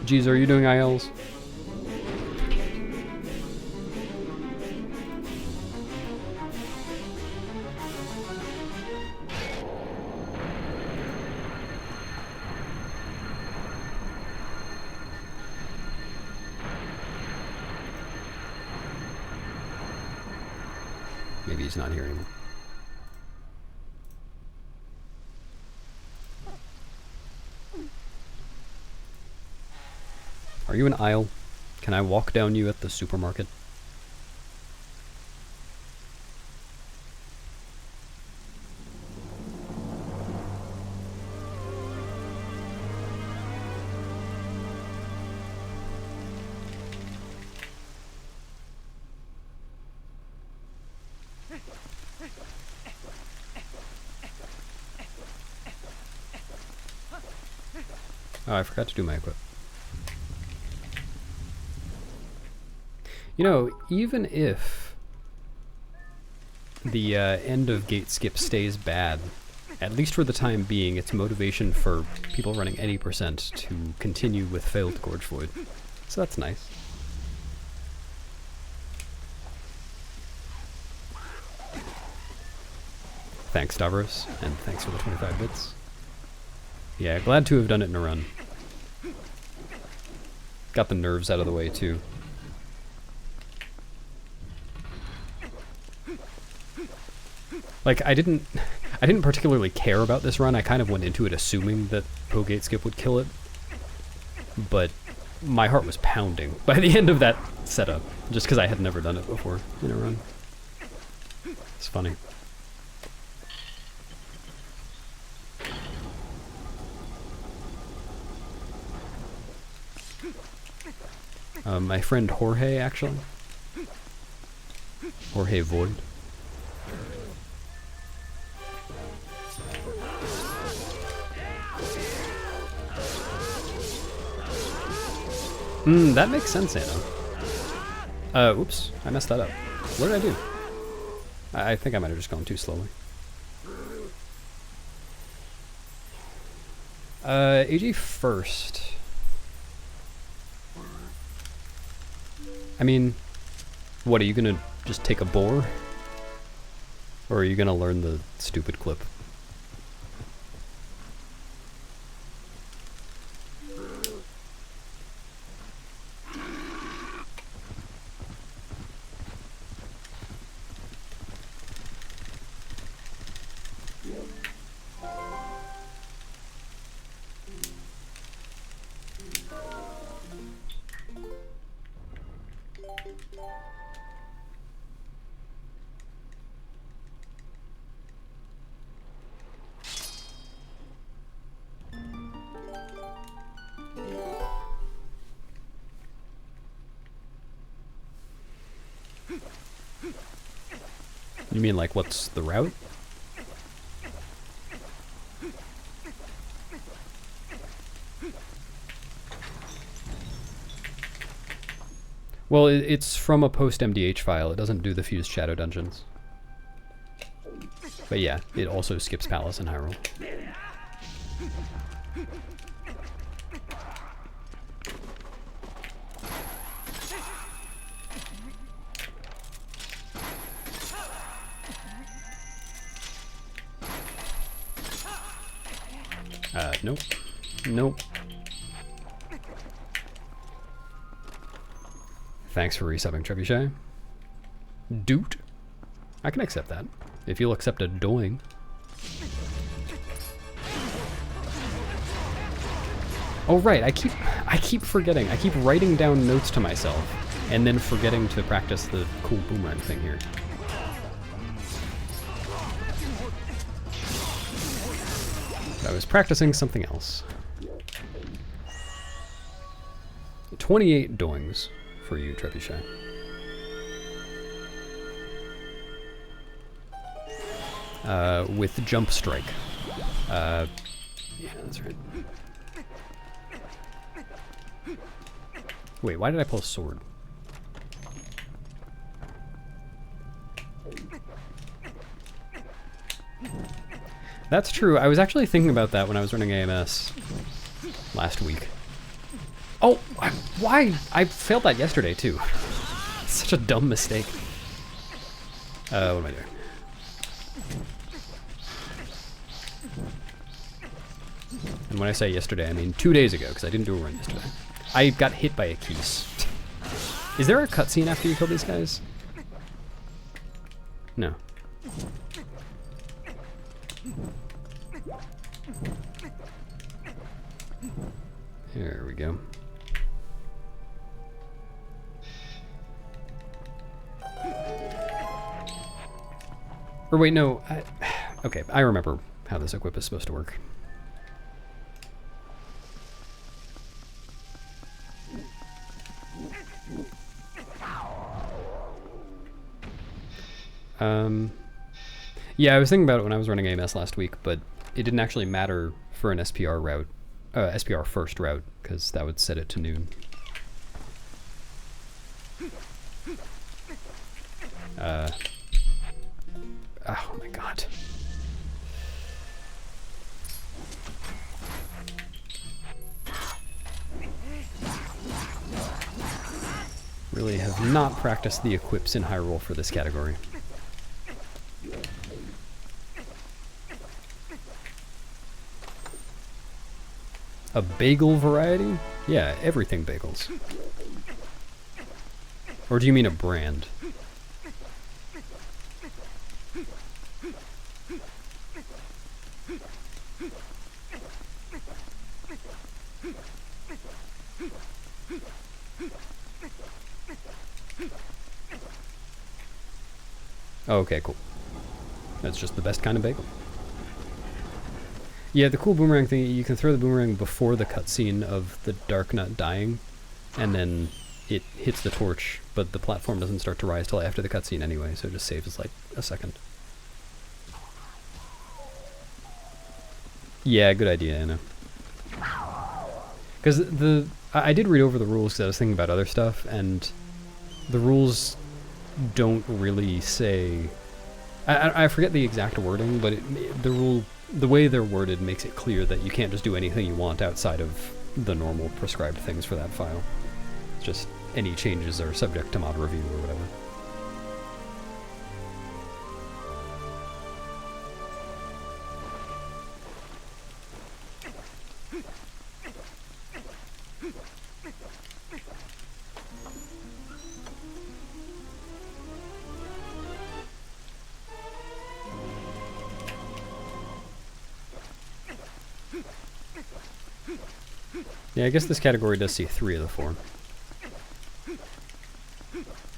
G's, are you doing ILs? Maybe he's not here anymore. Are you an aisle? Can I walk down you at the supermarket? Oh, I forgot to do my equip. You know, even if the end of gate skip stays bad, at least for the time being, it's motivation for people running any percent to continue with failed Gorge Void. So that's nice. Thanks, Stavros, and thanks for the 25 bits. Yeah, glad to have done it in a run. Got the nerves out of the way, too. Like, I didn't particularly care about this run. I kind of went into it assuming that Pogate Skip would kill it. But my heart was pounding by the end of that setup, just because I had never done it before in a run. It's funny. My friend Jorge, actually. Jorge Void. That makes sense, Anna. Oops, I messed that up. What did I do? I think I might have just gone too slowly. AG first. I mean, what, are you gonna just take a boar? Or are you gonna learn the stupid clip? You mean like what's the route? Well, it's from a post-MDH file. It doesn't do the fused shadow dungeons. But yeah, it also skips Palace and Hyrule. Nope. Nope. Thanks for resubbing, Trebuchet. Doot. I can accept that. If you'll accept a doing. Oh right, I keep forgetting. I keep writing down notes to myself and then forgetting to practice the cool boomerang thing here. I was practicing something else. 28 doings for you, Trebuchet. With jump strike. Yeah, that's right. Wait, why did I pull sword? That's true. I was actually thinking about that when I was running AMS last week. Oh, why? I failed that yesterday too. Such a dumb mistake. What am I doing? And when I say yesterday, I mean 2 days ago, because I didn't do a run yesterday. I got hit by a keys. Is there a cutscene after you kill these guys? No. There we go. Or wait, no. Okay, I remember how this equip is supposed to work. Yeah, I was thinking about it when I was running AMS last week, but it didn't actually matter for an SPR route, SPR first route, because that would set it to noon. Oh my god. Really have not practiced the equips in Hyrule for this category. A bagel variety? Yeah, everything bagels. Or do you mean a brand? Oh, okay, cool. That's just the best kind of bagel. Yeah, the cool boomerang thing, you can throw the boomerang before the cutscene of the Dark Nut dying, and then it hits the torch, but the platform doesn't start to rise till after the cutscene anyway, so it just saves like a second. Yeah, good idea, Anna. Because I did read over the rules because I was thinking about other stuff, and the rules don't really say... I forget the exact wording, but the way they're worded makes it clear that you can't just do anything you want outside of the normal prescribed things for that file. It's just any changes are subject to mod review or whatever. Yeah, I guess this category does see 3 of the 4.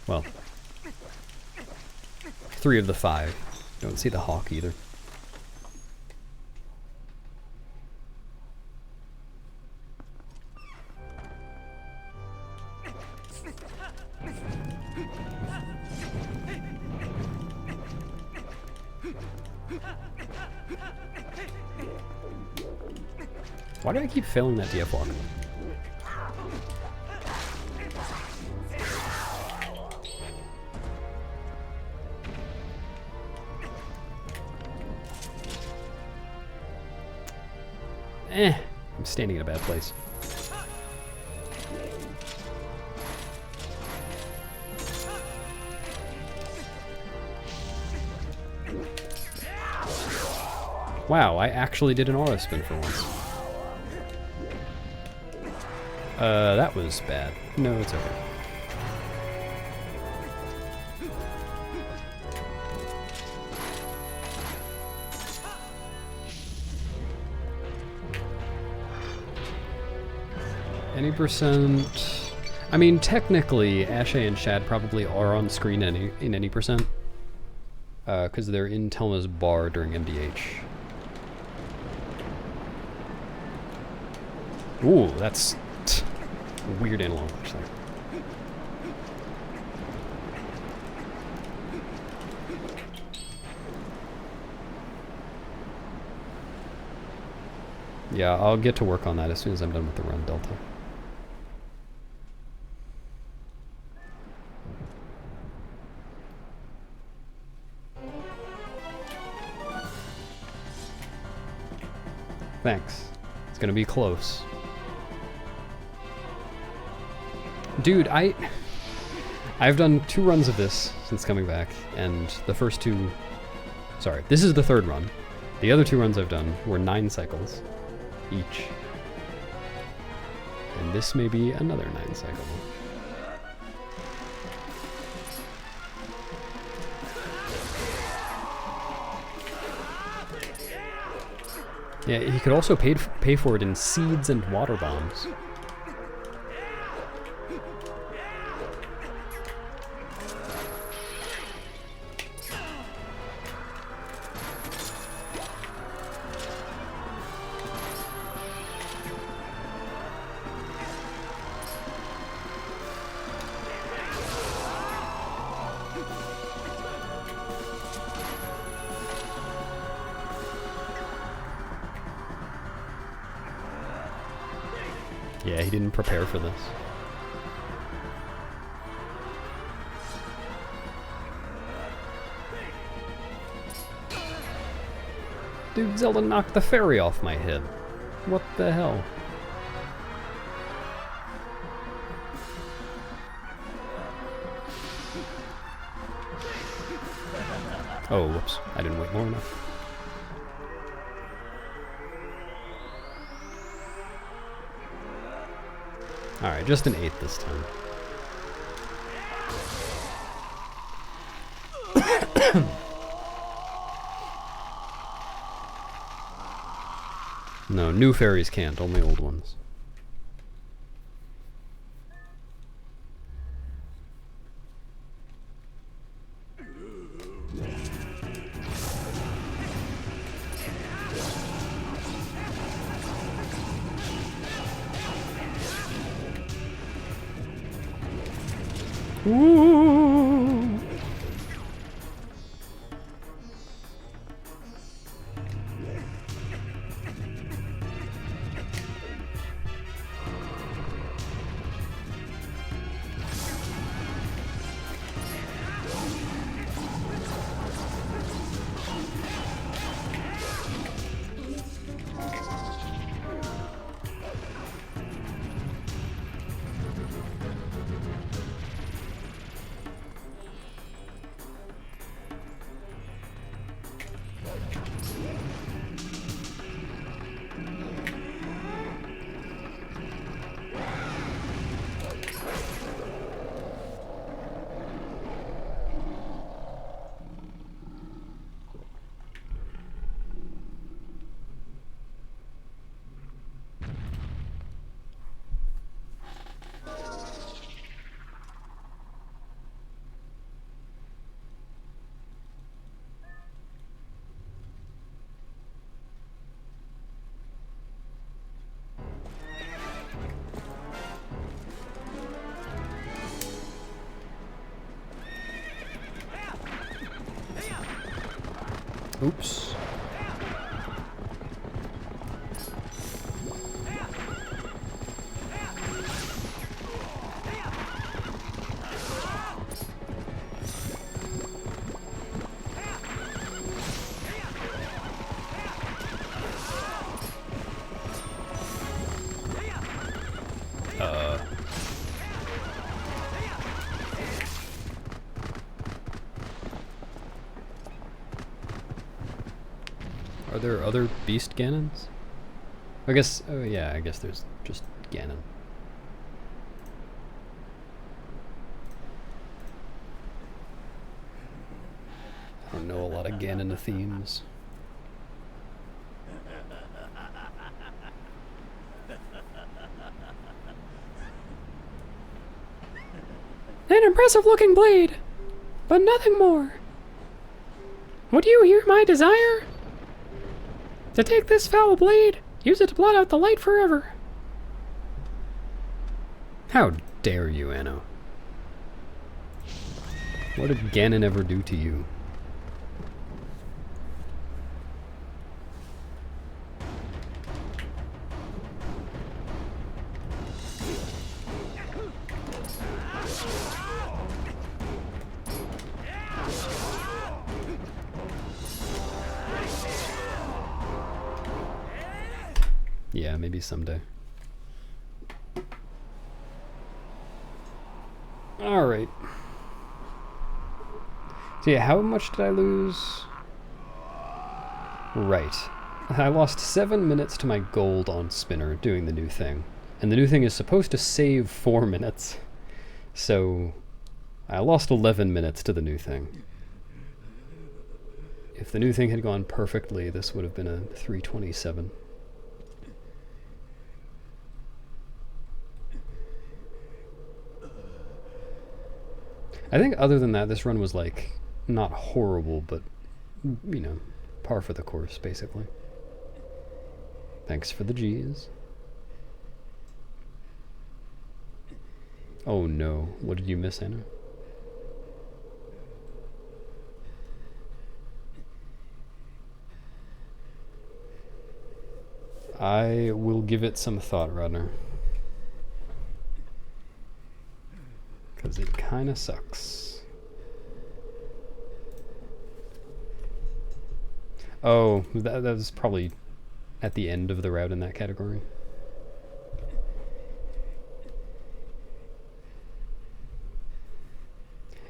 Well, 3 of the 5. Don't see the hawk either. Why do I keep failing that DF walk? I'm standing in a bad place. Wow, I actually did an aura spin for once. That was bad. No, it's okay. Any percent... I mean, technically, Ashe and Shad probably are on screen in any percent. Because they're in Telma's bar during MDH. Ooh, that's... weird analog punch there. Yeah, I'll get to work on that as soon as I'm done with the run, Delta. Thanks. It's gonna be close. Dude, I've done 2 runs of this since coming back, and the first 2... Sorry, this is the 3rd run. The other 2 runs I've done were 9 cycles each. And this may be another 9 cycle. Yeah, he could also pay for it in seeds and water bombs. Yeah, he didn't prepare for this. Dude, Zelda knocked the fairy off my head. What the hell? Oh, whoops. I didn't wait long enough. Alright, just an 8 this time. No, new fairies can't, only old ones. Ooh. Oops. Are there other beast Ganons? I guess, oh yeah, I guess there's just Ganon. I don't know a lot of Ganon themes. An impressive looking blade, but nothing more. Would you hear my desire? To take this foul blade, use it to blot out the light forever. How dare you, Anno? What did Ganon ever do to you? Yeah, maybe someday. Alright. So yeah, how much did I lose? Right. I lost 7 minutes to my gold on Spinner doing the new thing. And the new thing is supposed to save 4 minutes. So I lost 11 minutes to the new thing. If the new thing had gone perfectly, this would have been a 327. I think other than that, this run was like, not horrible, but, you know, par for the course, basically. Thanks for the G's. Oh no, what did you miss, Anna? I will give it some thought, Rodner. Because it kind of sucks. Oh, that was probably at the end of the route in that category.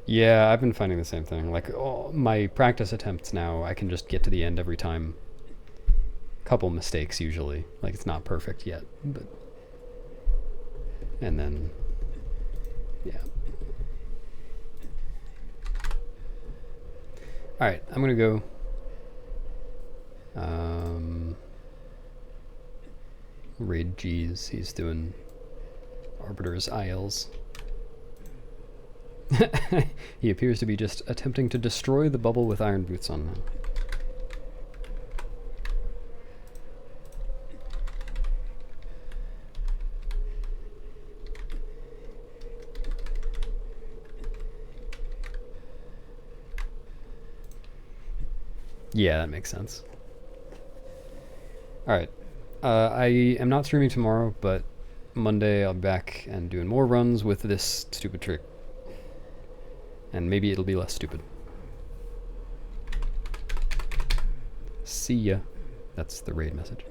Yeah, I've been finding the same thing. Like, oh, my practice attempts now, I can just get to the end every time. Couple mistakes usually. Like, it's not perfect yet, but And then, yeah. Alright, I'm gonna go. Raid G's, he's doing Arbiter's ILs. He appears to be just attempting to destroy the bubble with iron boots on now. Yeah, that makes sense. Alright. I am not streaming tomorrow, but Monday I'll be back and doing more runs with this stupid trick. And maybe it'll be less stupid. See ya. That's the raid message.